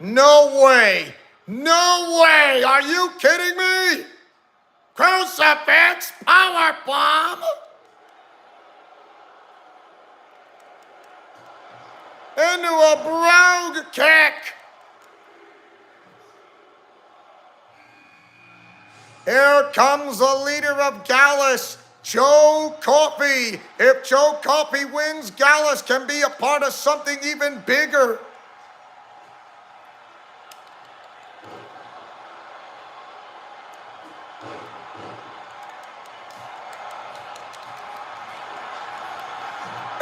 No way! No way! Are you kidding me? Crucifix powerbomb! Into a brogue kick! Here comes the leader of Gallus, Joe Coffey. If Joe Coffey wins, Gallus can be a part of something even bigger.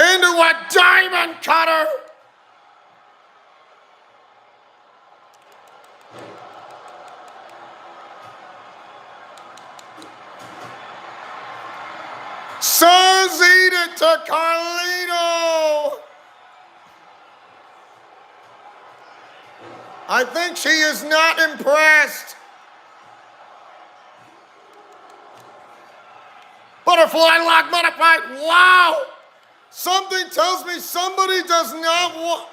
Into a diamond cutter. Says eat it to Carlito. I think she is not impressed. Butterfly lock modified. Wow. Something tells me somebody does not want.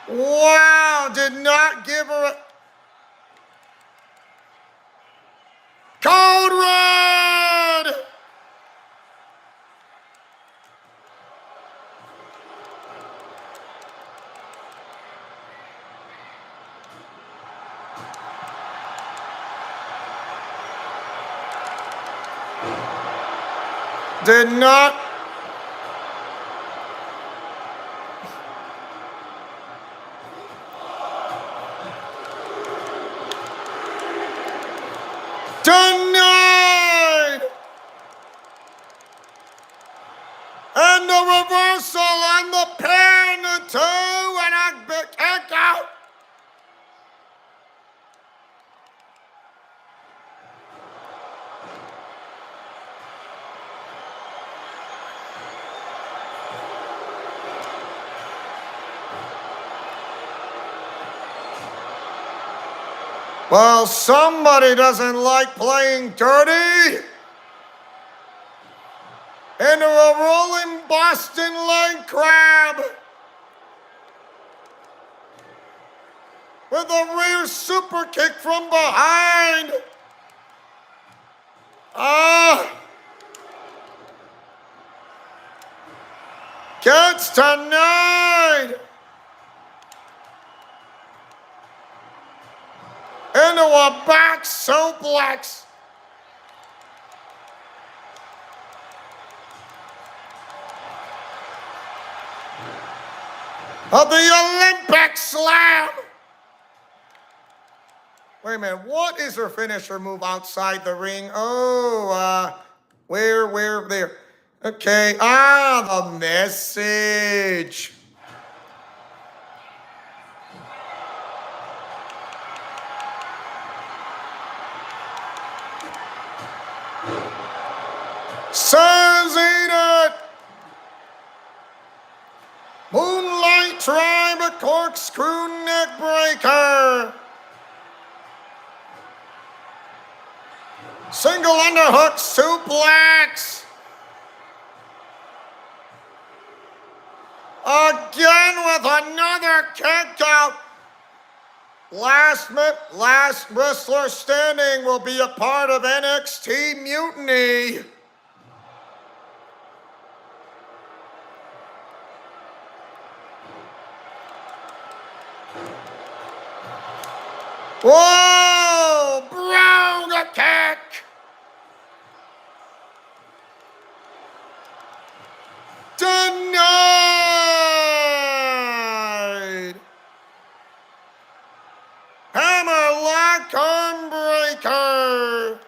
Wow, did not give her a. Code Red! Did not. Denied! And the reversal on the pin, the 2, and a big kick out. Well, somebody doesn't like playing dirty. Into a rolling Boston leg crab. With a rear super kick from behind. Gets denied. Into a back suplex. Of the Olympic Slam. Wait a minute, what is her finisher move outside the ring? Oh, where, there. Okay, the message. Says eat it. Moonlight Tribe, a corkscrew neck breaker. Single underhook suplex. Again with another kick out. Last wrestler standing will be a part of NXT Mutiny. Whoa! Brogue kick! Denied! Hammerlock arm breaker!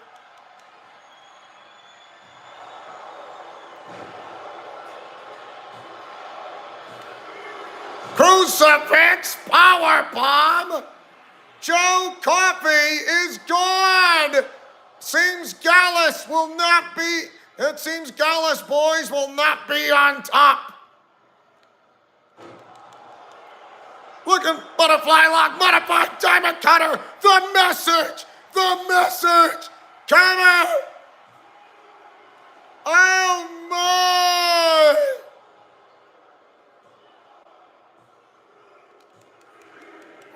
Crucifix powerbomb! Joe Coffey is gone! Seems Gallus boys will not be on top. Looking butterfly lock, modified diamond cutter, the message, come out. Oh my!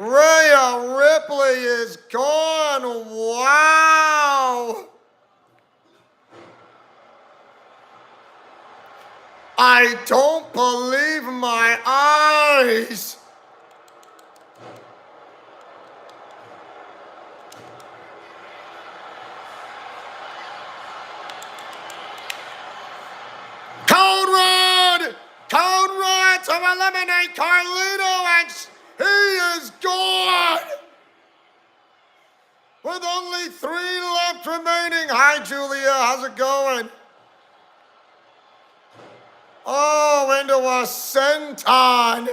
Rhea Ripley is gone. Wow. I don't believe my eyes. Code Red to eliminate Carlito, and he is gone! With only 3 left remaining. Hi, Julia. How's it going? Oh, into a senton.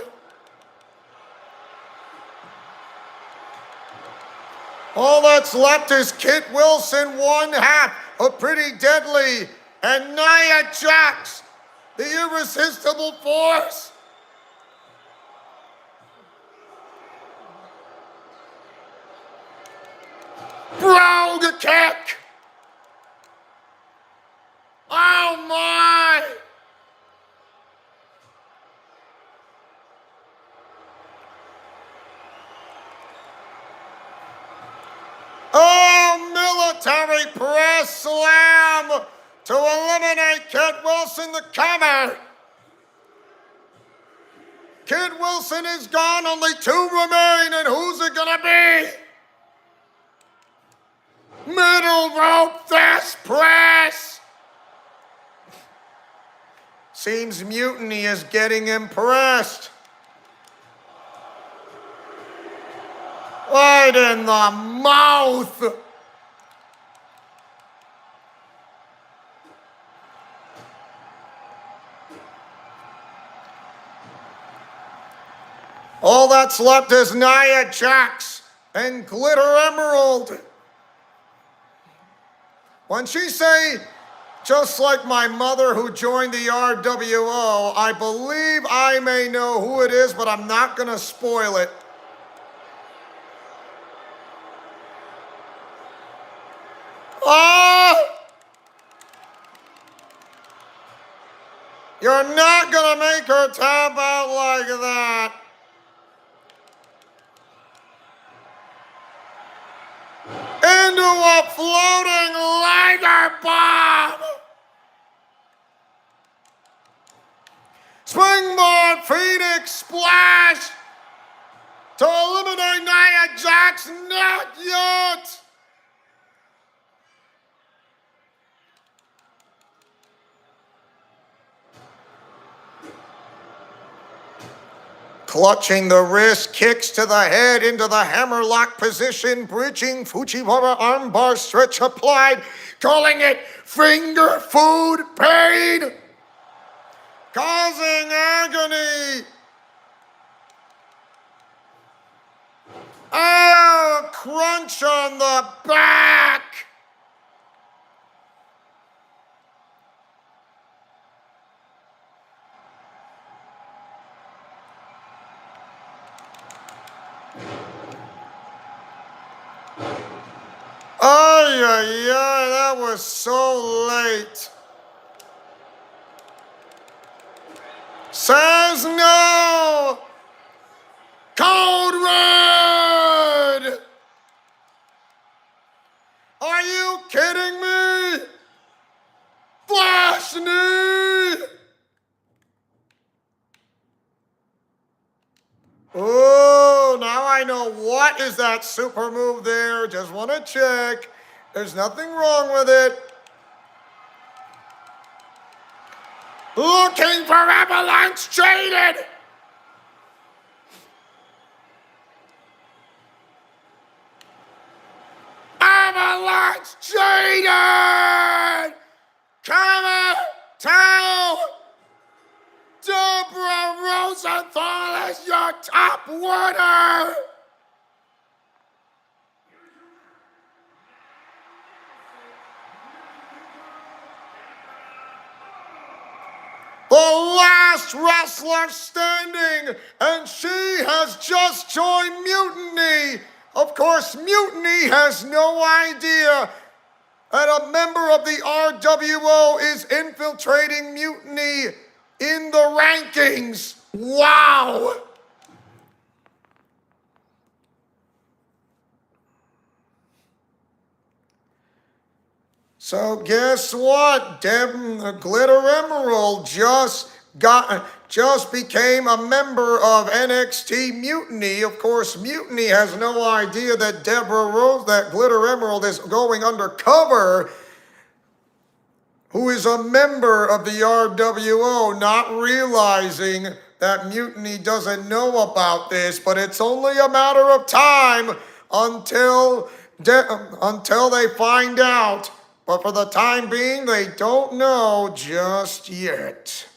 All that's left is Kit Wilson, one half of Pretty Deadly, and Nia Jax, the irresistible force. Brogue kick! Oh my! Oh, military press slam to eliminate Kit Wilson, the cover. Kit Wilson is gone, only 2 remain, and who's it gonna be? Middle rope fast press. Seems Mutiny is getting impressed. Right in the mouth. All that's left is Nia Jax and Glitter Emerald. When she say, just like my mother who joined the RWO, I believe I may know who it is, but I'm not going to spoil it. Oh! You're not going to make her tap out like that. Into a floating Liger bomb! Springboard Phoenix splash to eliminate Nia Jax, not yet! clutching the wrist, kicks to the head into the hammerlock position, bridging Fujiwara armbar stretch applied, calling it finger food pain, causing agony. Oh, crunch on the back. Ay, ay, ay, that was so late. Says no. Code red. Are you kidding me? Flash knee. Oh, now I know what is that super move there. Just want to check. There's nothing wrong with it. Looking for Avalanche Jaded. Avalanche Jaded. Coming to Deborah Rosenthal is your top winner. The last wrestler standing, and she has just joined Mutiny. Of course, Mutiny has no idea that a member of the RWO is infiltrating Mutiny in the rankings. Wow! So guess what? The Glitter Emerald just became a member of NXT Mutiny. Of course, Mutiny has no idea that that Glitter Emerald is going undercover, who is a member of the RWO, not realizing that Mutiny doesn't know about this, but it's only a matter of time until they find out. But for the time being, they don't know just yet.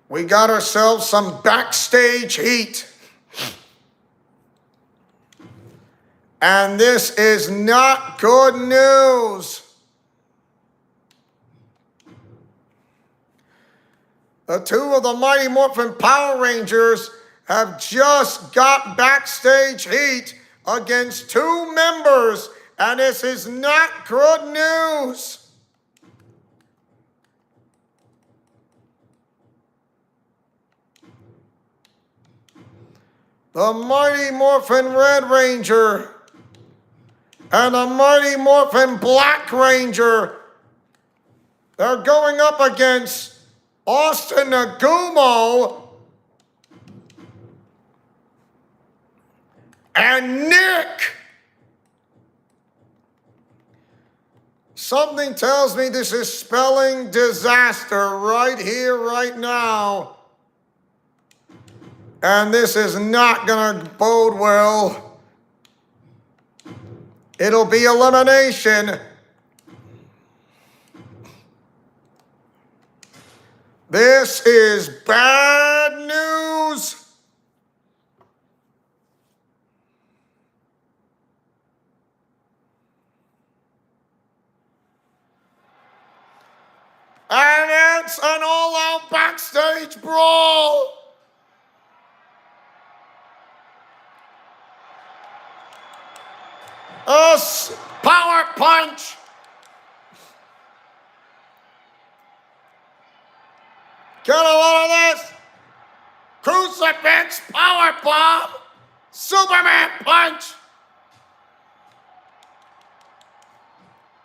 We got ourselves some backstage heat. And this is not good news. The two of the Mighty Morphin Power Rangers have just got backstage heat against two members, and this is not good news. The Mighty Morphin Red Ranger and the Mighty Morphin Black Ranger, they're going up against Austin Nagumo and Nick. Something tells me this is spelling disaster right here, right now. And this is not going to bode well. It'll be elimination. This is bad news. And it's an all-out backstage brawl. A power punch. Get a load of this. Crucifix power bomb. Superman punch.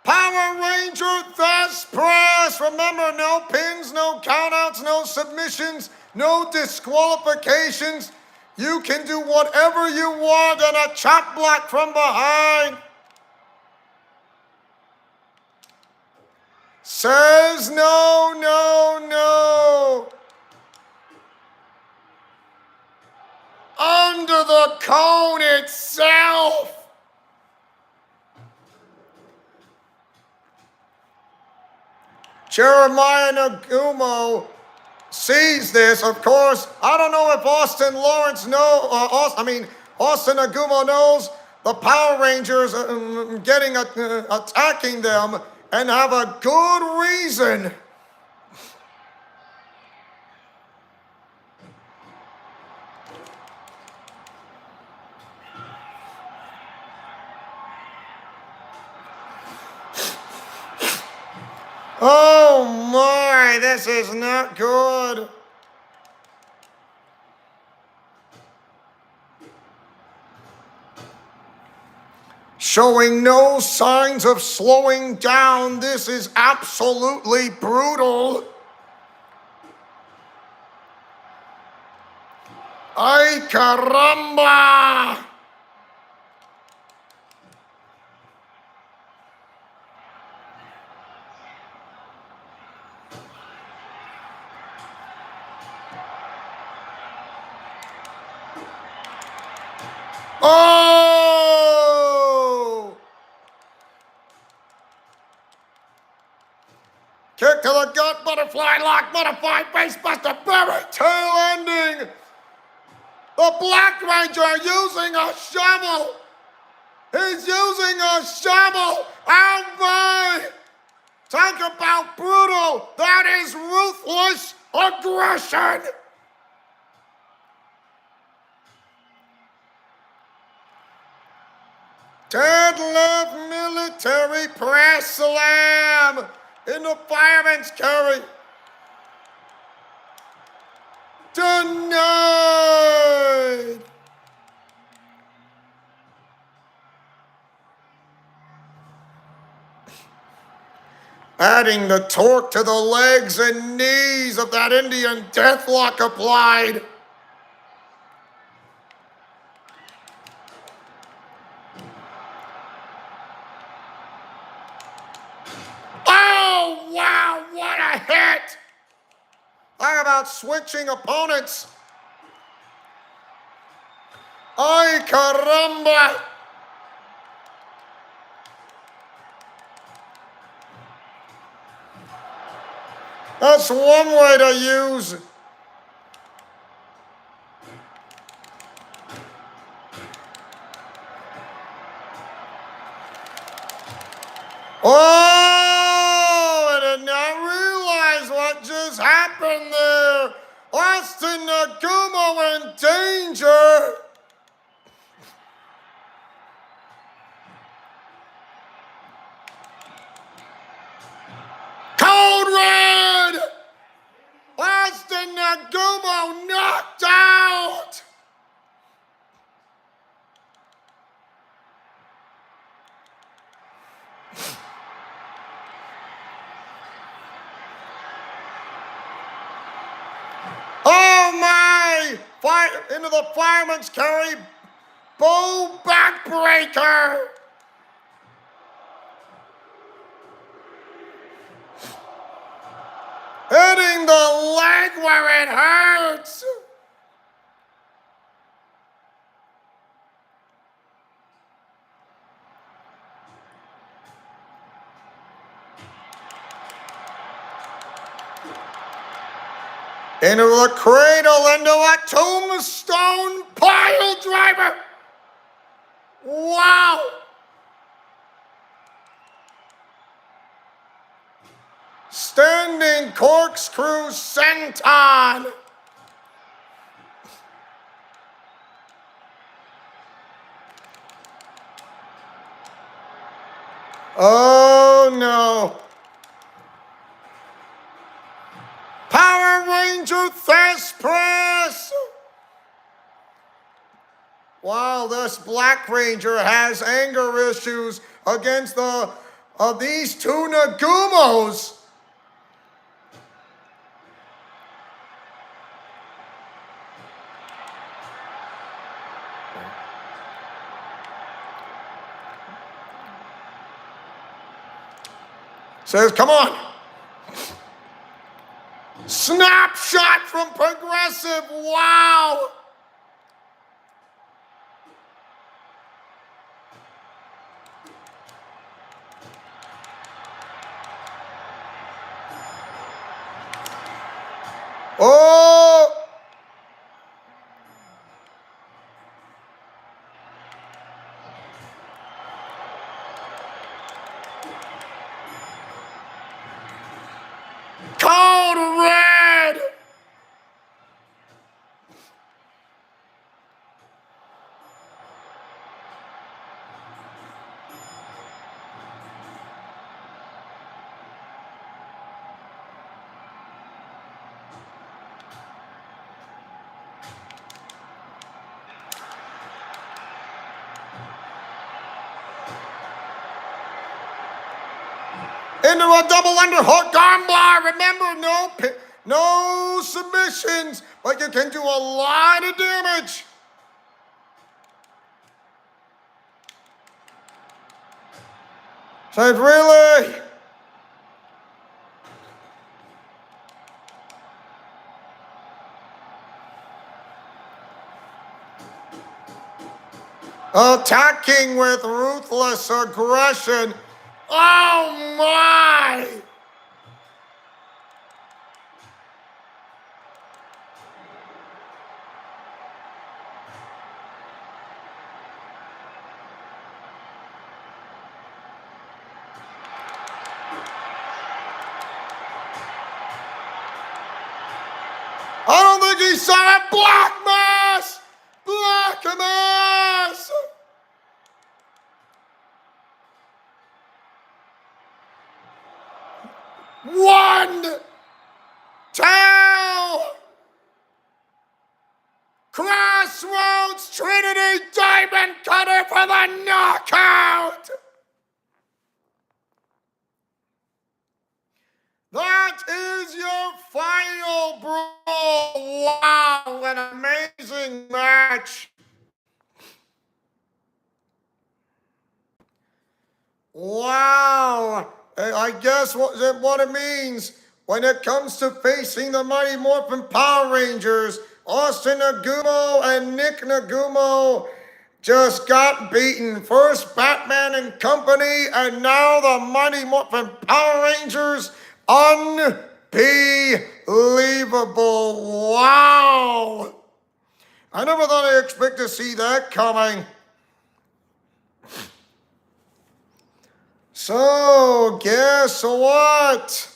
Power Ranger Thess Press. Remember, no pins, no countouts, no submissions, no disqualifications. You can do whatever you want on a chop block from behind. Says no, no, no. Under the cone itself. Jeremiah Nagumo sees this, of course. I don't know if Austin Nagumo knows the Power Rangers attacking them and have a good reason. Oh my, this is not good. Showing no signs of slowing down. This is absolutely brutal. Ay caramba! Oh! Kick to the gut, butterfly lock, butterfly basebuster, berry tail ending. The Black Ranger using a shovel. He's using a shovel. Oh my! Talk about brutal. That is ruthless aggression. Deadlift military press slam in the fireman's carry. Denied. Adding the torque to the legs and knees of that Indian deathlock applied. Oh, wow, what a hit! How about switching opponents? Ay, caramba! That's one way to use. Oh, I did not realize what just happened there. Austin Nagumo in danger. Code red. Austin Nagumo knocked out. Oh my! Into the fireman's carry. Bow backbreaker. Hitting the leg where it hurts. Into the cradle, into a tombstone pile driver. Wow. Standing corkscrew senton. Oh no. Power Ranger Thess Press. Wow, this Black Ranger has anger issues against these two Nagumos. Says, come on. Snapshot from Progressive. Wow. Oh. Code red. Into a double underhook armbar. Remember, no submissions, but you can do a lot of damage. Said, really? Attacking with ruthless aggression. Oh my! I don't think he saw it. Black Mass! Black Mass! One, two, Crossroads Trinity Diamond Cutter for the knockout. That is your final brawl. Wow, an amazing match. Wow. I guess what it means when it comes to facing the Mighty Morphin Power Rangers, Austin Nagumo and Nick Nagumo just got beaten. First Batman and Company, and now the Mighty Morphin Power Rangers. Unbelievable. Wow. I never thought I'd expect to see that coming. So, guess what?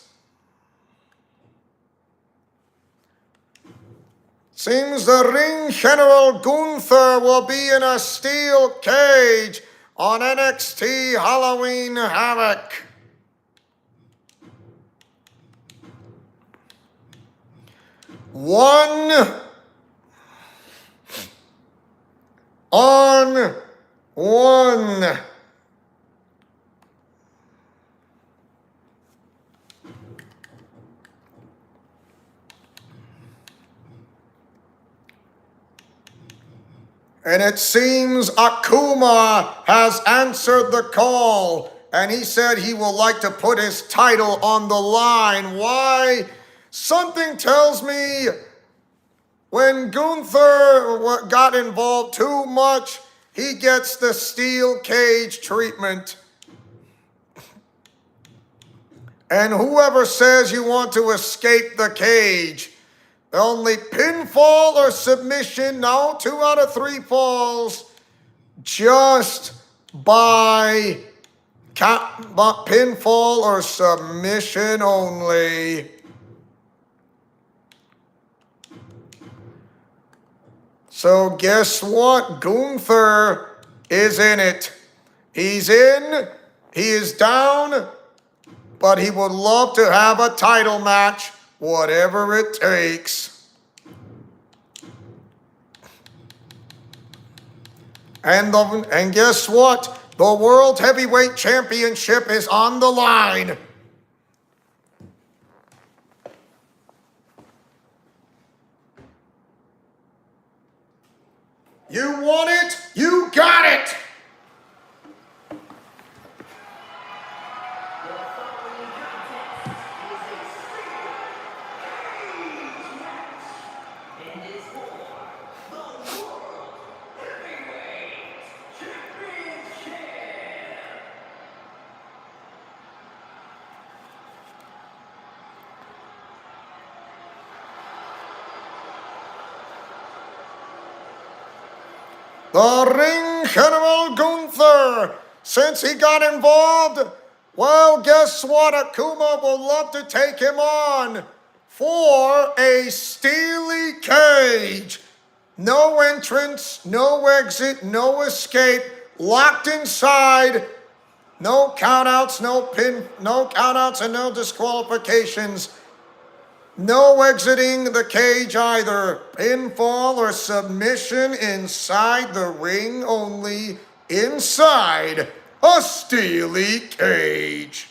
Seems the ring general Gunther will be in a steel cage on NXT Halloween Havoc. One on one. And it seems Akuma has answered the call, and he said he will like to put his title on the line. Why? Something tells me when Gunther got involved too much, he gets the steel cage treatment. And whoever says you want to escape the cage, only pinfall or submission, no, 2 out of 3 falls, just by pinfall or submission only. So guess what? Gunther is in it. He's in, he is down, but he would love to have a title match. Whatever it takes. And guess what? The World Heavyweight Championship is on the line. You want it? You got it! The following The Ring General Gunther, since he got involved, well, guess what? Akuma will love to take him on for a steely cage. No entrance, no exit, no escape, locked inside. No countouts, no countouts and no disqualifications. No exiting the cage either. Pinfall or submission inside the ring, only inside a steely cage.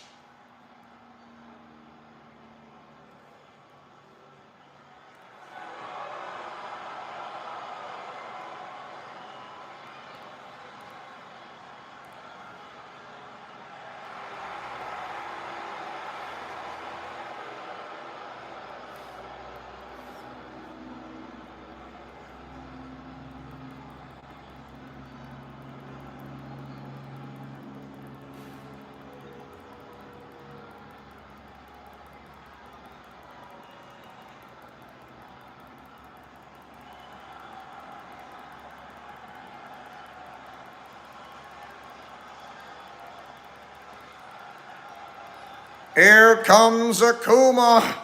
Here comes Akuma,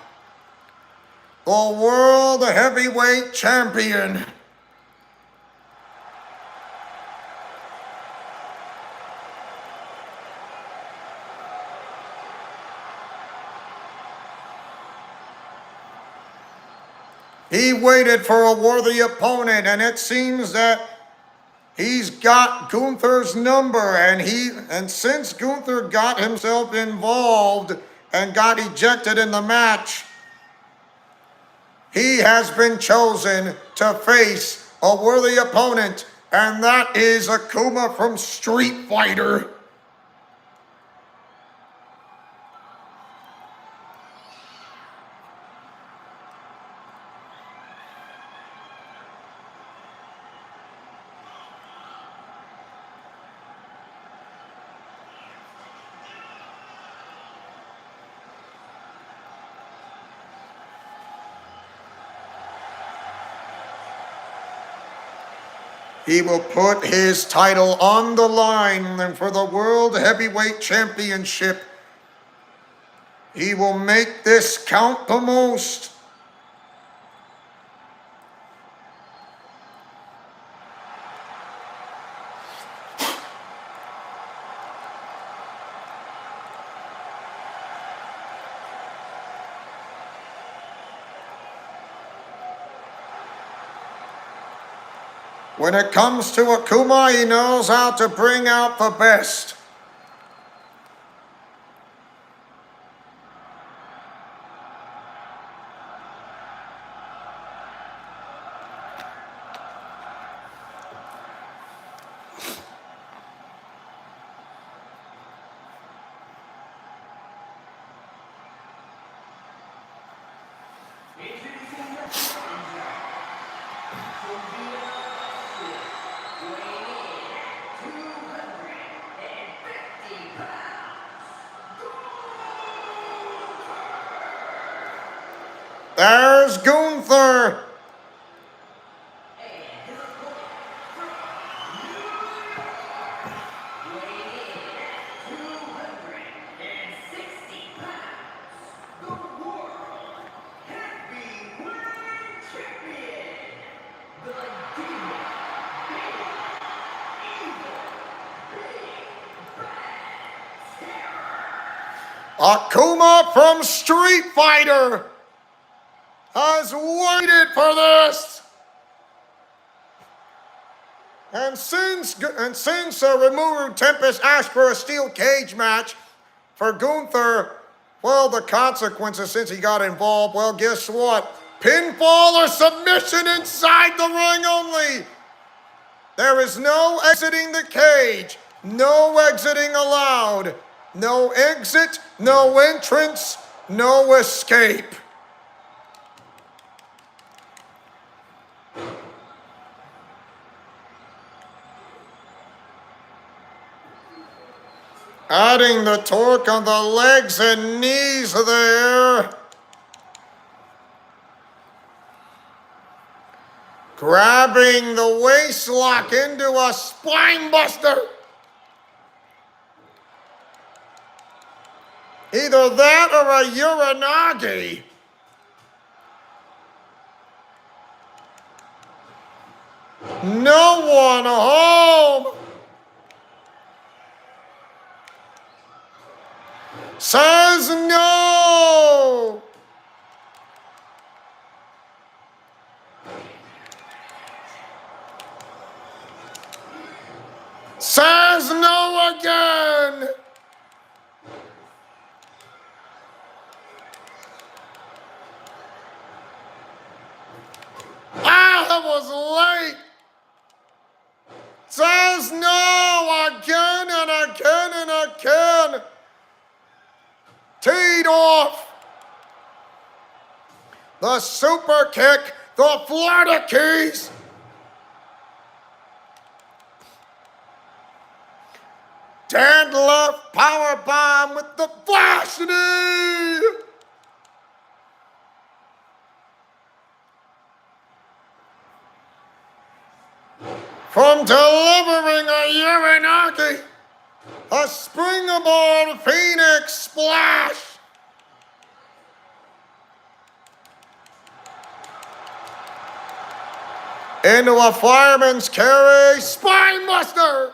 the World Heavyweight Champion. He waited for a worthy opponent, and it seems that he's got Gunther's number, and since Gunther got himself involved and got ejected in the match, he has been chosen to face a worthy opponent, and that is Akuma from Street Fighter. He will put his title on the line for the World Heavyweight Championship. He will make this count the most. When it comes to Akuma, he knows how to bring out the best. There's Gunther. Akuma from Street Fighter has waited for this. And since Rimuru Tempest asked for a steel cage match for Gunther, well, the consequences since he got involved, well, guess what? Pinfall or submission inside the ring only. There is no exiting the cage, no exiting allowed, no exit, no entrance, no escape. Adding the torque on the legs and knees there. Grabbing the waist lock into a spine buster. Either that or a uranagi. No one home. Says no. Says no again. That was late. Says no again and again and again. Teed off. The super kick, the Florida Keys. Deadlift power bomb with the flash knee. From delivering a uranagi, a springboard Phoenix splash. Into a fireman's carry, spine buster.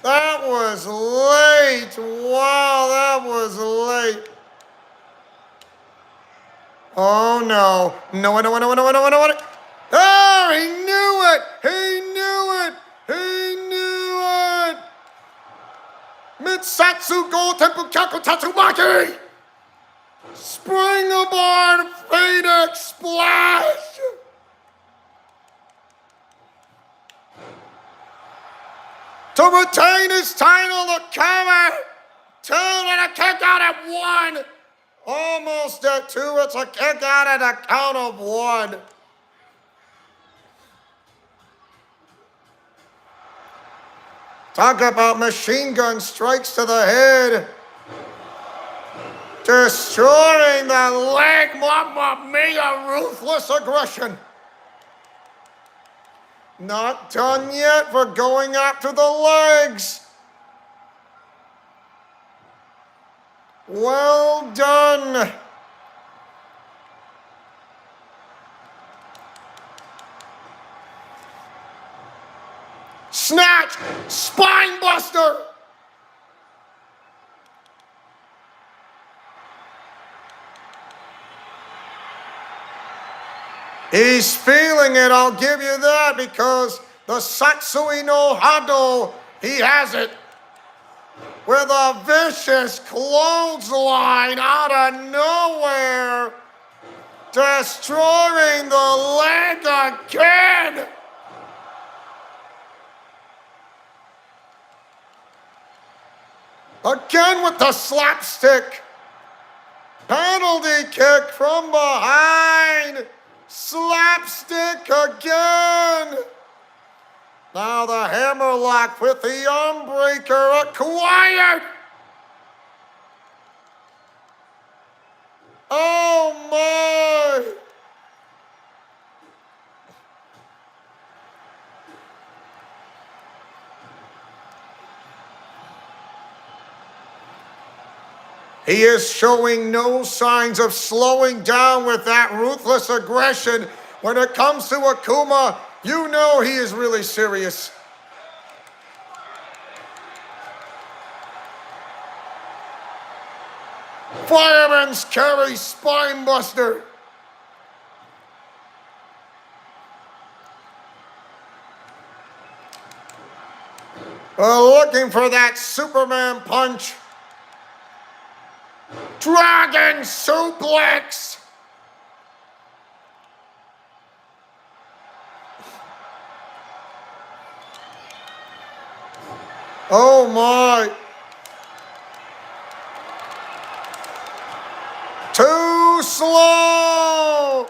That was late. Wow, that was late. Oh no. No. Oh, he knew it. He knew it. He knew it. Mitsatsu go Tempu Kyaku Tatsumaki. Springboard Phoenix splash. To retain his title, the cover. 2 and a kick out at 1. Almost at 2. It's a kick out at a count of 1. Talk about machine gun strikes to the head. Destroying the leg, Mamma Mia, ruthless aggression. Not done yet for going after the legs. Well done. Snatch, spine buster. He's feeling it, I'll give you that, because the Satsui no Hado, he has it. With a vicious clothesline out of nowhere, destroying the leg again. Again with the slapstick. Penalty kick from behind. Slapstick again. Now the hammerlock with the Unbreaker acquired. Oh my. He is showing no signs of slowing down with that ruthless aggression. When it comes to Akuma, you know he is really serious. Fireman's carry spine buster. Looking for that Superman punch. Dragon suplex. Oh my. Too slow.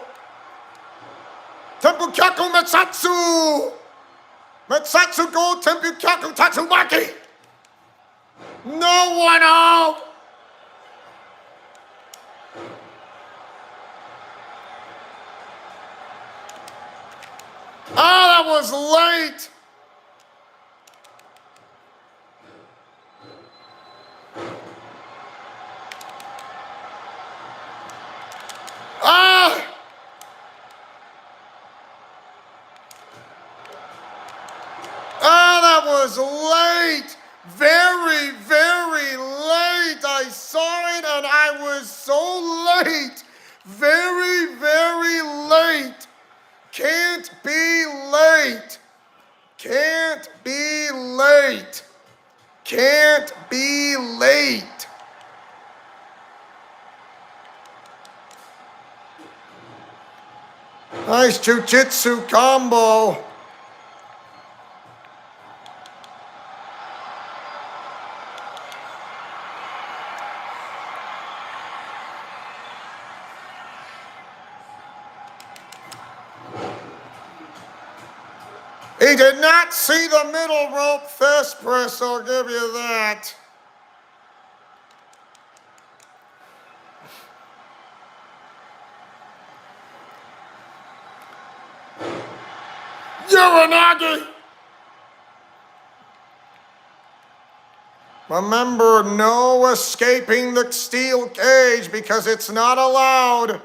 Kyaku Metsatsu! Metsatsu go Tempu Kyaku Tatsumaki! No one out! Oh, that was late! Ah! Oh, that was late! Very, very late! I saw it and I was so late! Very, very late! Can't be late! Can't be late! Can't be late! Nice jujitsu combo. He did not see the middle rope fist press, I'll give you that. Uranagi! Remember, no escaping the steel cage because it's not allowed.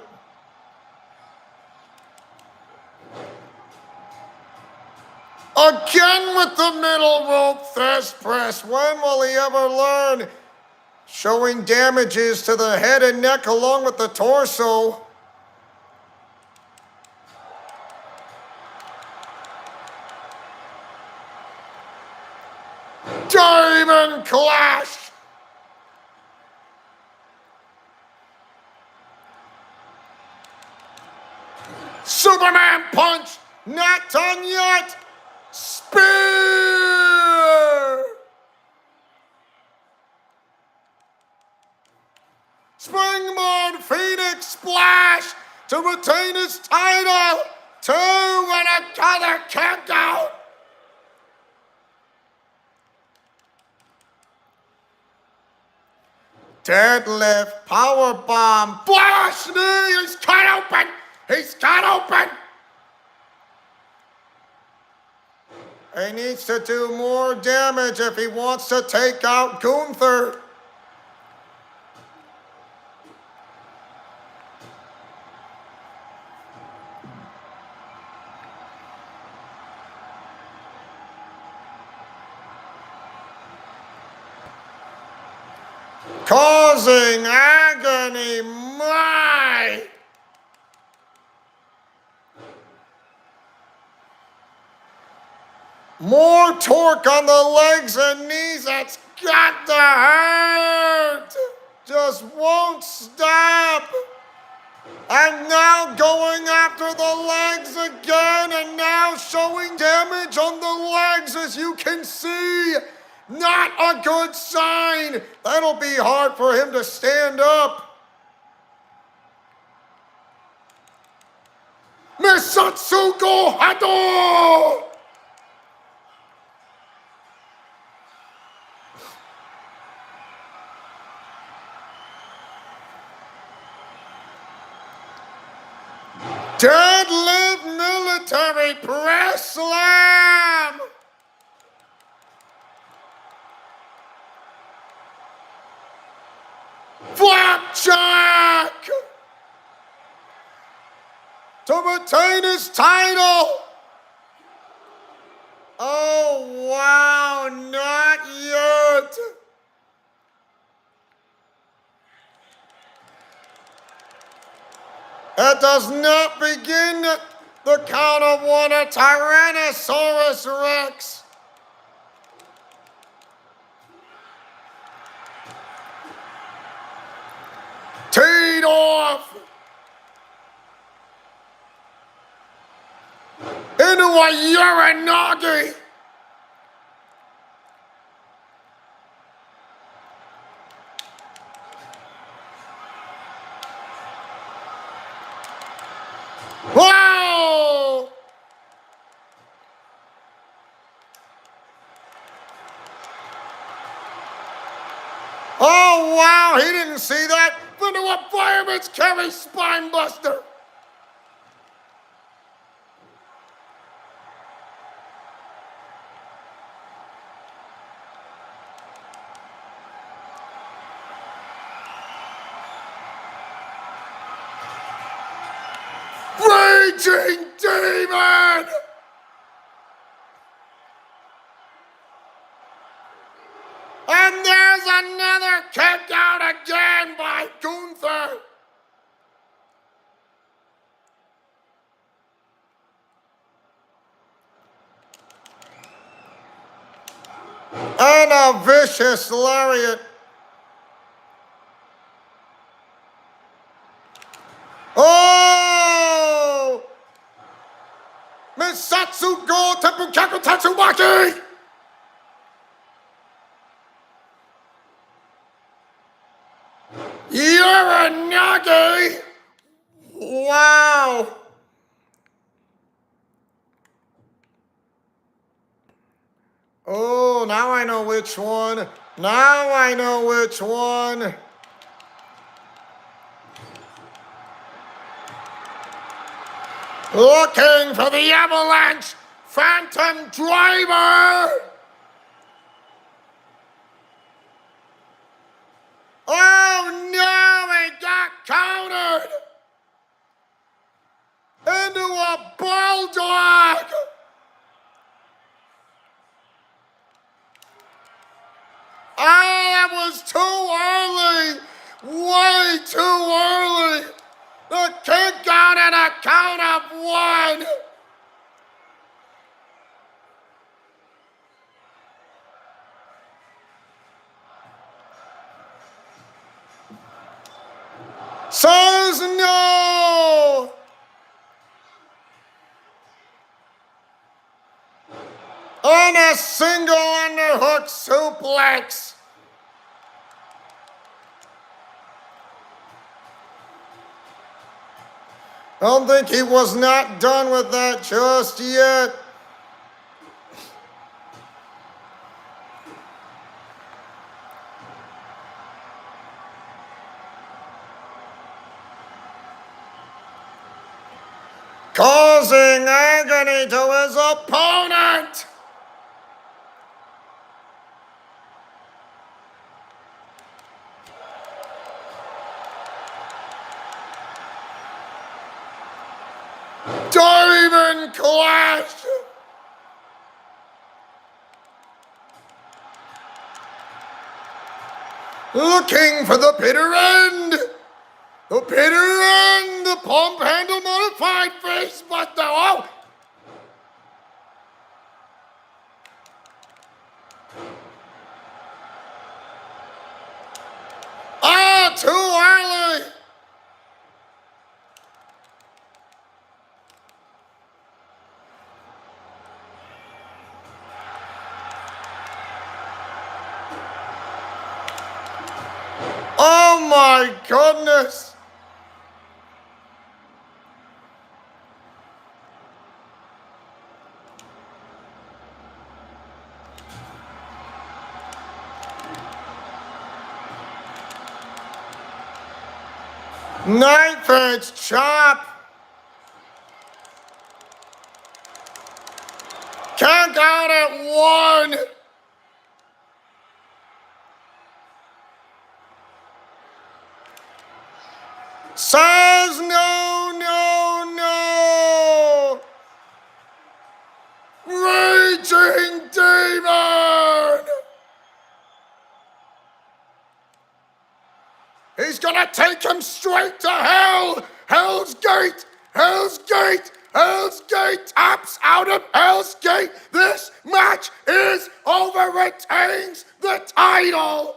Again with the middle rope fist press. When will he ever learn? Showing damages to the head and neck along with the torso. Diamond Clash! Superman punch! Not done yet! Spear! Springboard Phoenix Splash to retain his title! 2 and another countdown! Deadlift, powerbomb, flash knee, he's cut open! He's cut open! He needs to do more damage if he wants to take out Gunther. Causing agony, my! More torque on the legs and knees, that's got to hurt! Just won't stop! And now going after the legs again, and now showing damage on the legs, as you can see. Not a good sign. That'll be hard for him to stand up. Misatsugo Hado! Deadlift military press slam! Flapjack! To retain his title! Oh, wow, not yet! That does not begin the count of one, a Tyrannosaurus Rex. Teed off. Into a Uranagi. Wow! Oh, wow, he didn't see that. Into a fireman's carry spine buster. Raging Demon! And there's another kick out again by Gunther. And a vicious lariat. Oh! Misatsu Go Teppukaku Tatsumaki! Uranage! Wow! Oh, now I know which one. Now I know which one. Looking for the Avalanche Phantom Driver. Oh no, he got countered into a bulldog. Oh, that was too early. Way too early. The kick out at a count of 1. Says no. On a single underhook suplex. Don't think he was not done with that just yet. Causing agony to his opponent. Diamond Clash! Looking for the bitter end! The bitter end! The pump handle modified face buster! Oh! Ah, too early! Oh my goodness! Knife edge chop! Count out at 1! Says no, no, no! Raging Demon! He's gonna take him straight to hell! Hell's Gate! Hell's Gate! Hell's Gate taps out of Hell's Gate! This match is over! Retains the title!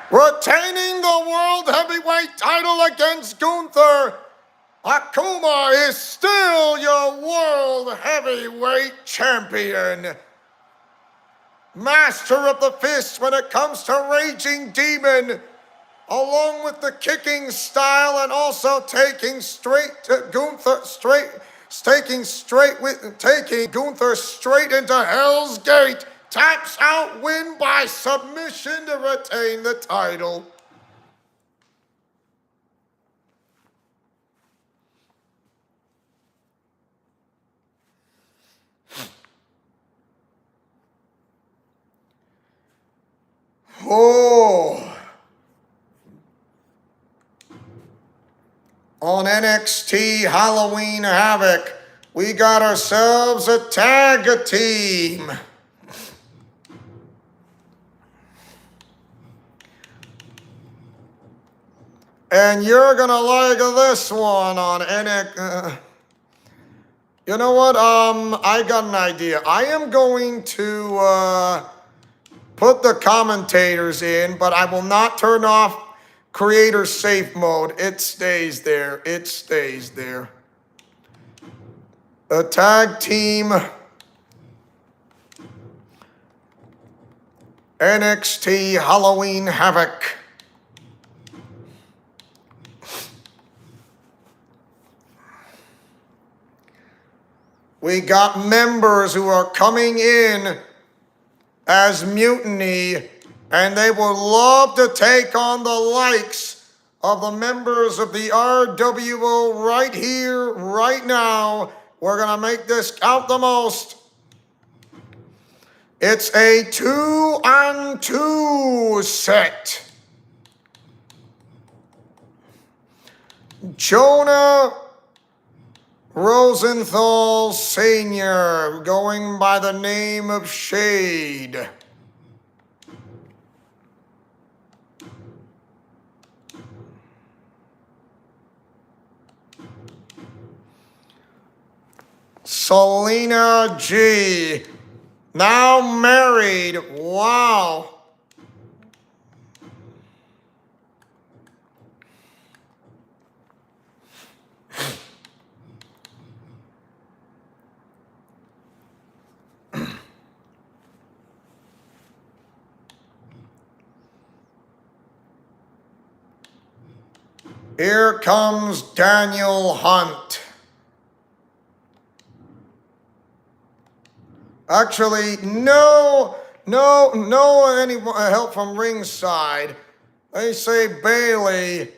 Retaining the World Heavyweight title against Gunther, Akuma is still your World World Heavyweight Champion, master of the fist when it comes to Raging Demon, along with the kicking style and also taking Gunther straight into Hell's Gate. Taps out, win by submission to retain the title. Oh. On NXT Halloween Havoc, we got ourselves a tag team. And you're gonna like this one on NXT. You know what? I got an idea. I am going to put the commentators in, but I will not turn off creator safe mode. It stays there. It stays there. A tag team. NXT Halloween Havoc. We got members who are coming in as Mutiny, and they would love to take on the likes of the members of the RWO right here, right now. We're going to make this count the most. It's a 2-on-2 set. Jonah Rosenthal Sr., going by the name of Shade. Selena G., now married. Wow. Here comes Daniel Hunt. Actually, no any help from ringside. They say Bailey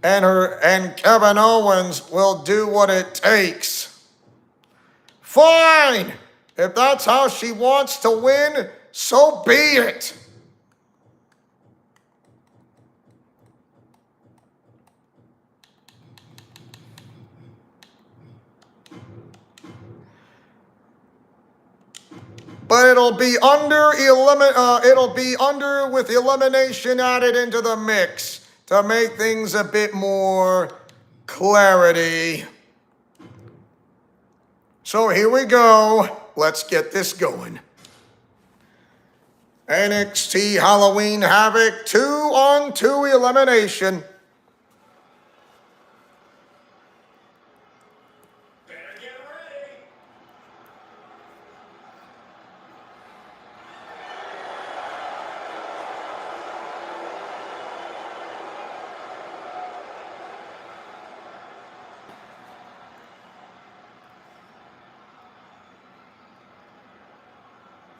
and Kevin Owens will do what it takes. Fine! If that's how she wants to win, so be it. But it'll be under with elimination added into the mix to make things a bit more clarity. So here we go. Let's get this going. NXT Halloween Havoc 2-on-2 elimination.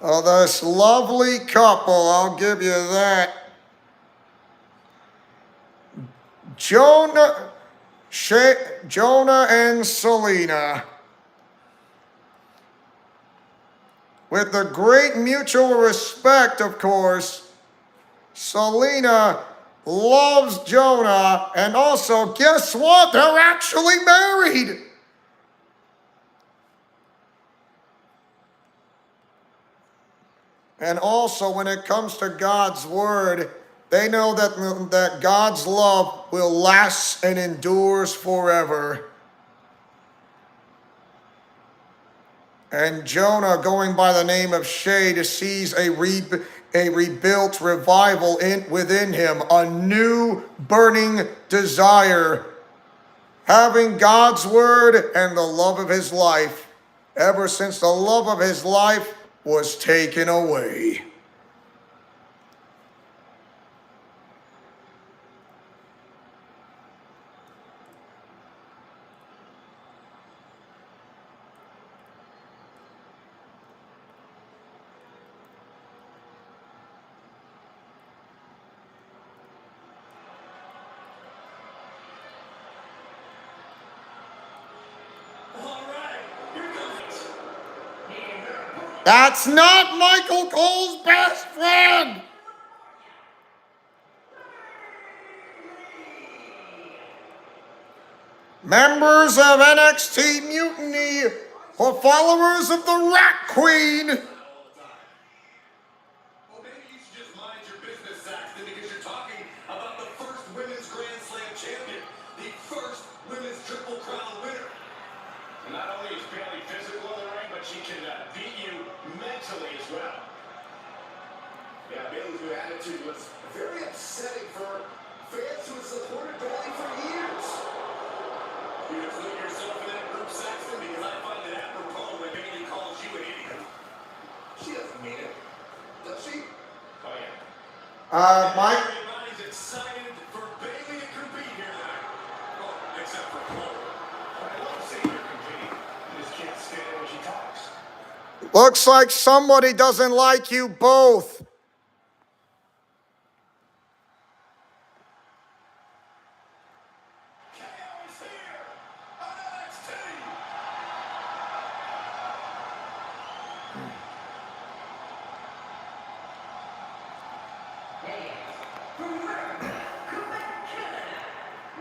Oh, this lovely couple, I'll give you that. Jonah and Selena. With the great mutual respect, of course. Selena loves Jonah, and also, guess what? They're actually married. And also, when it comes to God's word, they know that God's love will last and endures forever. And Jonah, going by the name of Shade, sees a rebuilt revival within him, a new burning desire, having God's word and the love of his life. ever since the love of his life was taken away. That's not Michael Cole's best friend! Members of NXT Mutiny or followers of the Rat Queen. Well, maybe you should just mind your business, Saxton, because you're talking about the first women's Grand Slam champion, the first women's Triple Crown winner. And not only is Bayley physical in the ring, but she can beat you mentally as well. Yeah, Bayley's new attitude was very upsetting for fans who have supported Bayley for years. You include yourself in that group, Saxton, because I find it apropos when Bayley calls you an idiot. She doesn't mean it, does she? Oh, yeah. Mike? Everybody's excited for Bayley to compete here tonight. Well, except for Cole. I love seeing her compete. I just can't stand it when she talks. Looks like somebody doesn't like you both. KO's here on NXT. From America, Quebec, Canada,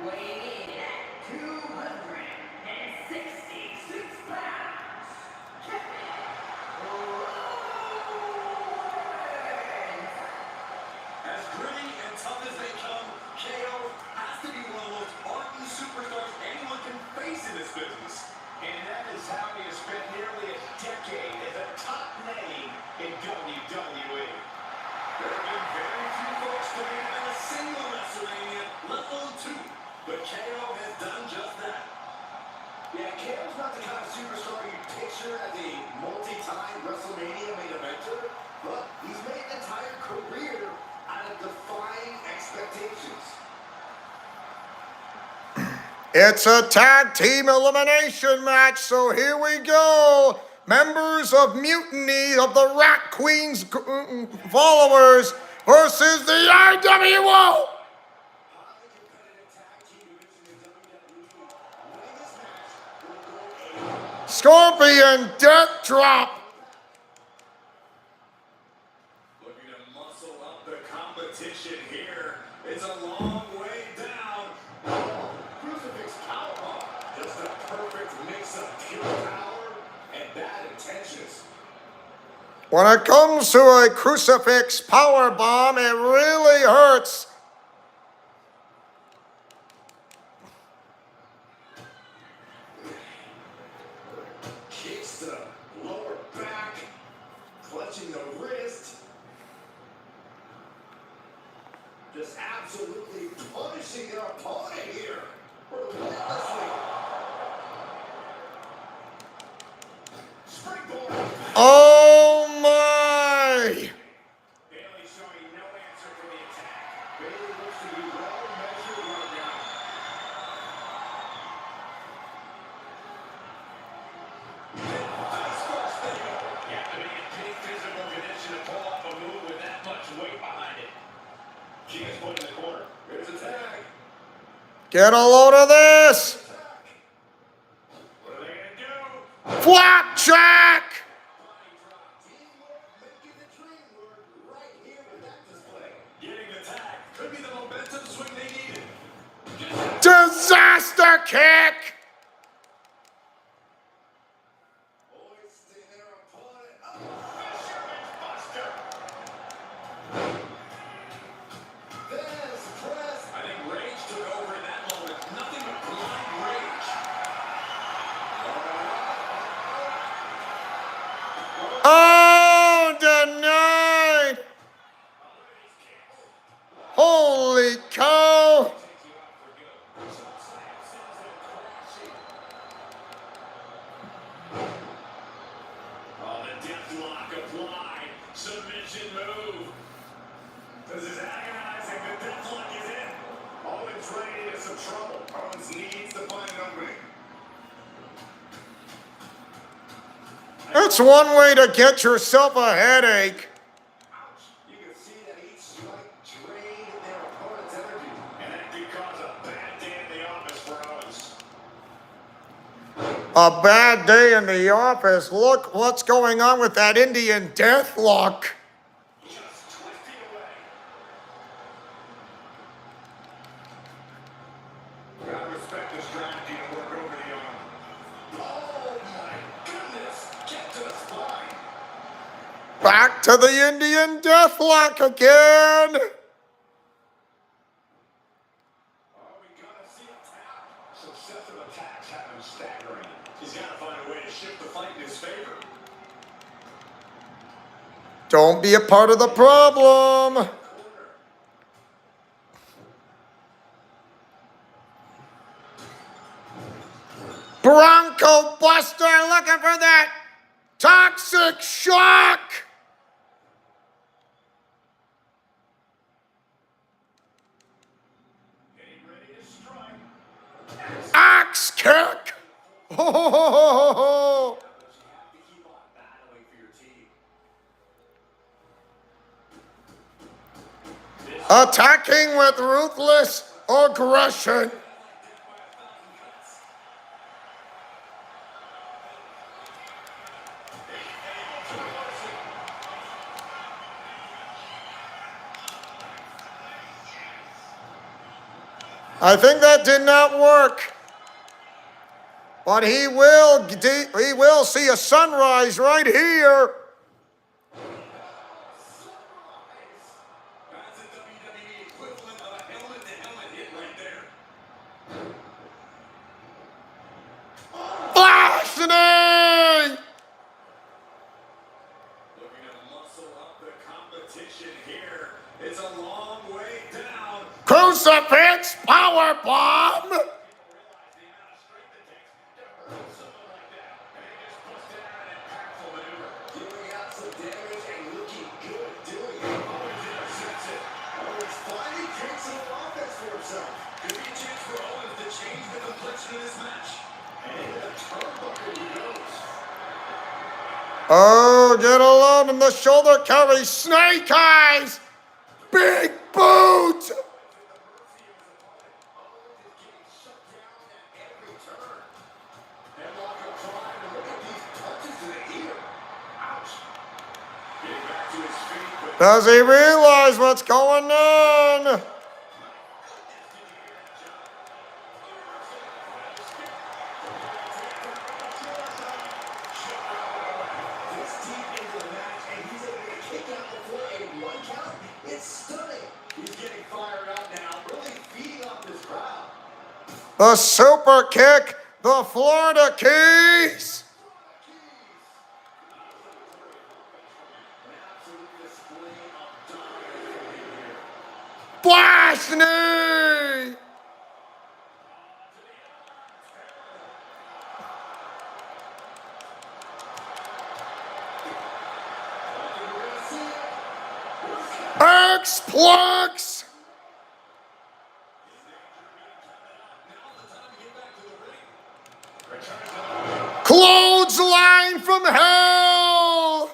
weighing in at 266 pounds, Kevin Owens. As gritty and tough as they come, KO has to be one of the most ardent superstars anyone can face in this business. And that is how he has spent nearly a decade as a top name in WWE. There have been very few folks to be in a single WrestleMania, let alone two. But KO has done just that. Yeah, KO's not the kind of superstar you picture as a multi-time WrestleMania main eventer, but he's made an entire career out of defying expectations. It's a tag team elimination match, so here we go. Members of Mutiny of the Rat Queen's followers versus the IWO. Highly competitive tag team division in WWE. Winning this match will go a Scorpion Death Drop. looking to muscle up the competition here. It's a long way down. Oh, crucifix powerbomb. Just a perfect mix of pure power and bad intentions. When it comes to a crucifix power bomb, it really hurts. Kicks the lower back, clutching the wrist. Just absolutely punishing their opponent here. Relentlessly. Springboard. Oh my! Bayley showing no answer for the attack. Bayley looks to be well measured right now. Face first there. You have to be in peak physical condition to pull off a move with that much weight behind it. She gets put in the corner. Here's a tag. Get a load of this! What are they gonna do? Flapjack! Body drop. Teamwork making the dream work right here with that display. Getting the tag. Could be the momentum swing they needed. Disaster kick! Hoisting their opponent up. Fisherman's Buster. There's press. I think Rage took over in that moment. Nothing but blind rage. Oh, denied! Holy cow! Deathlock applied. Submission move. This is agonizing. The deathlock is in. Owens running into some trouble. Owens needs to find an opening. That's one way to get yourself a headache. Ouch. You can see that each strike drained their opponent's energy. And that could cause a bad day in the office for Owens. A bad day in the office. Look what's going on with that Indian Deathlock. Just twisting away. Gotta respect the strategy to work over the arm. Oh my goodness! Get to the spine. Back to the Indian Deathlock again. Oh, we gotta see a tap. Successive attacks have him staggering. He's gotta find a way to shift the fight in his favor. Don't be a part of the problem. Bronco Buster looking for that toxic shock. Getting ready to strike. Axe kick. Oh, But you have to keep on battling for your team. attacking with ruthless aggression. I think that did not work. But he will see a sunrise right here. That's a WWE equivalent of a helmet-to-helmet hit right there. Flash knee! Looking to muscle up the competition here. It's a long way down. Crucifix power bomb! People realize the amount of strength it takes to hurt someone like that. And he just busted out an impactful maneuver. Doing out some damage and looking good doing it. Owens intercepts it. Owens finally takes some offense for himself. Could be a chance for Owens to change the complexion of this match. And into the turnbuckle he goes. Oh, get alone in the shoulder carry. Snake eyes! Big boot! Does he realize what's going on? The super kick, the Florida Keys. Flash knee. X-Plex. Clothesline from hell!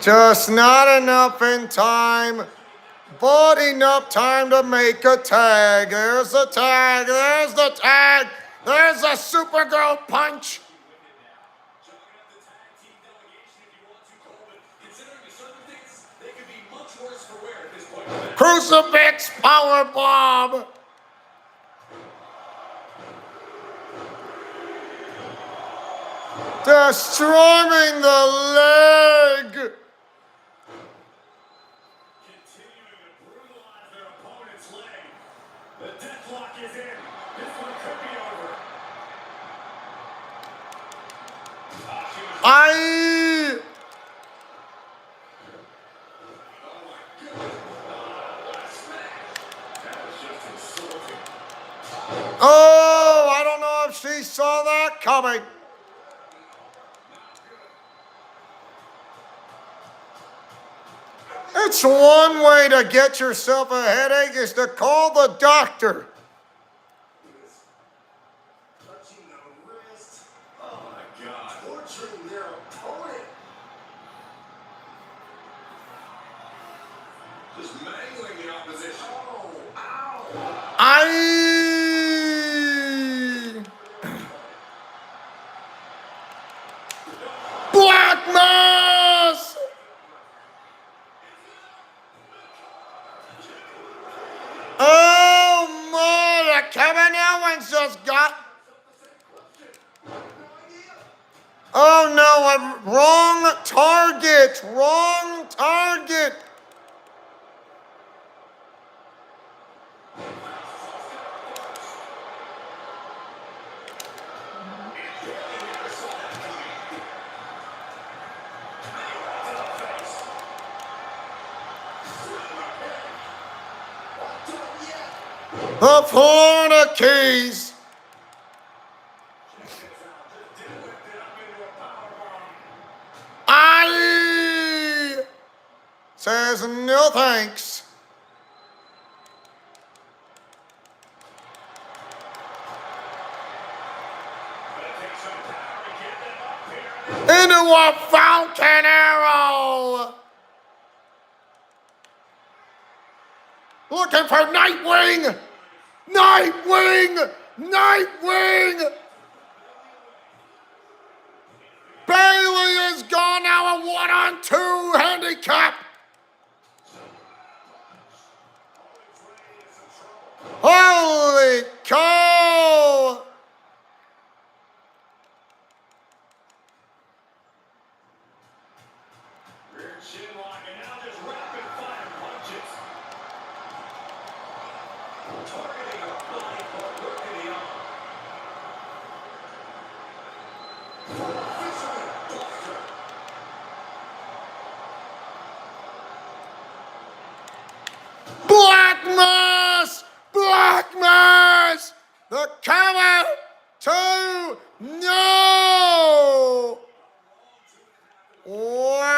Just not enough in time, but enough time to make a tag. There's the tag, there's the tag, there's a Supergirl punch. Crucifix power bomb. Destroying the leg. Continuing to brutalize their opponent's leg. The deathlock is in. This one could be over. that coming. It's one way to get yourself a headache is to call the doctor. Touching the wrist. Oh my God. Torturing their opponent. Just mangling the opposition. Oh, ow. Black Mass! Oh my, Kevin Owens just got. Oh no, wrong target, wrong target. The Florida Keys. I says no thanks. Into a Falcon Arrow. Looking for Nightwing. Nightwing! Nightwing! Bailey is gone now, a 1-on-2 handicap. Holy cow! Rear chin lock and now just rapid fire punches. Targeting a body part, working the arm. Fisherman buster. Black Mass! Black Mass! The cover! 2! No! Wow!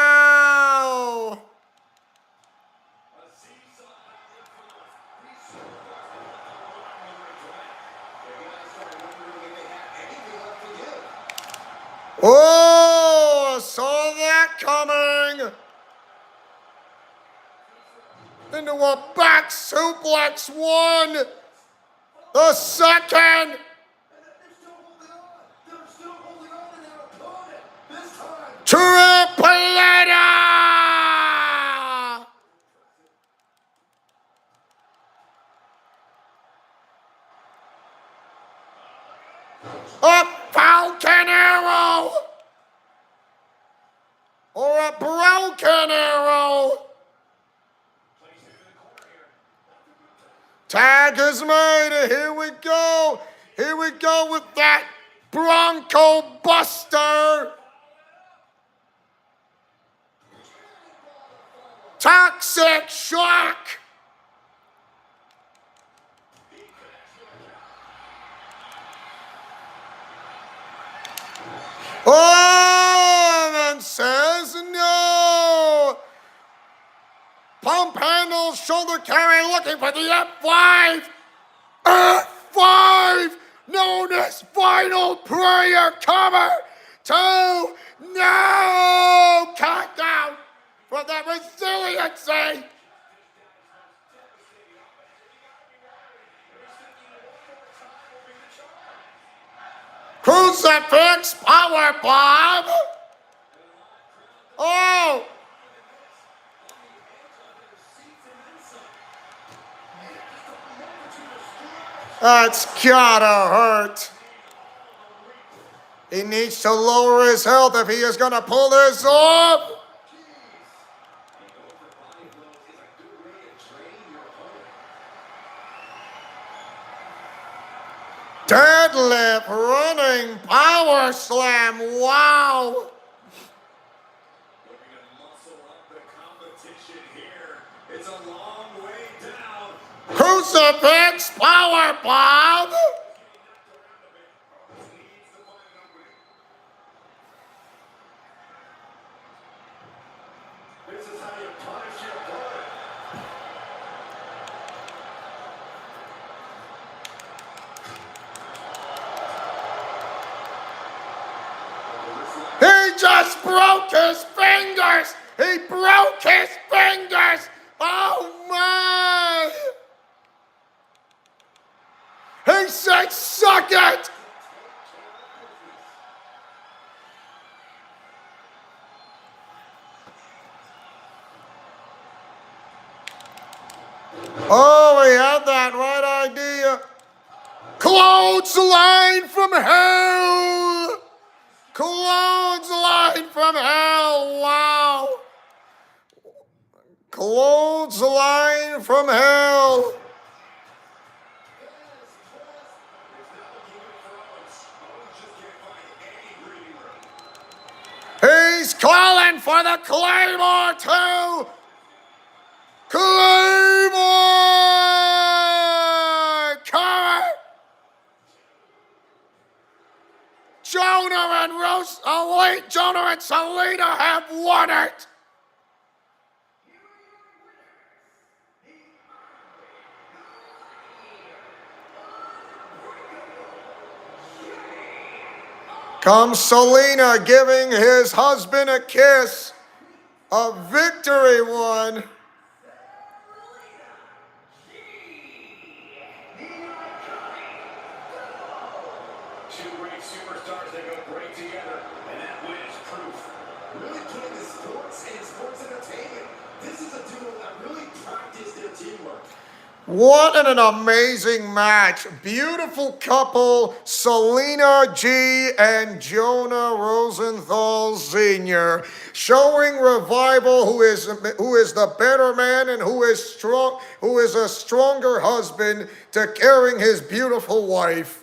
Oh, I saw that coming. Into a back suplex 1. The second. Tripletta. A Falcon Arrow. Or a Broken Arrow. Tag is made. Here we go. Here we go with that Bronco Buster. Toxic Shock. Oh, and says no. Pump handle, shoulder carry, looking for the F5. F5, known as final prayer cover. 2, no, countdown for the resiliency. Crucifix power bomb. Oh. That's gotta hurt. He needs to lower his health if he is gonna pull this off. Deadlift, running power slam, wow. Looking to muscle up the competition here. It's a long way down. Crucifix power bomb. This is how you punish your opponent. He just broke his fingers. He broke his fingers. Oh my. He said, suck it. Oh, he had that right idea. Clothesline from hell. Clothesline from hell. Wow. Clothesline from hell. He's calling for the Claymore too. Claymore! Cover! Jonah and Jonah and Selena have won it. Comes Selena giving his husband a kiss. A victory one. Two great superstars that go great together, and that win is proof. Really putting the sports and sports entertainment. This is a duo that really practiced their teamwork. What an amazing match. Beautiful couple, Selena G and Jonah Rosenthal Sr. Showing Revival who is the better man and who is a stronger husband to carrying his beautiful wife.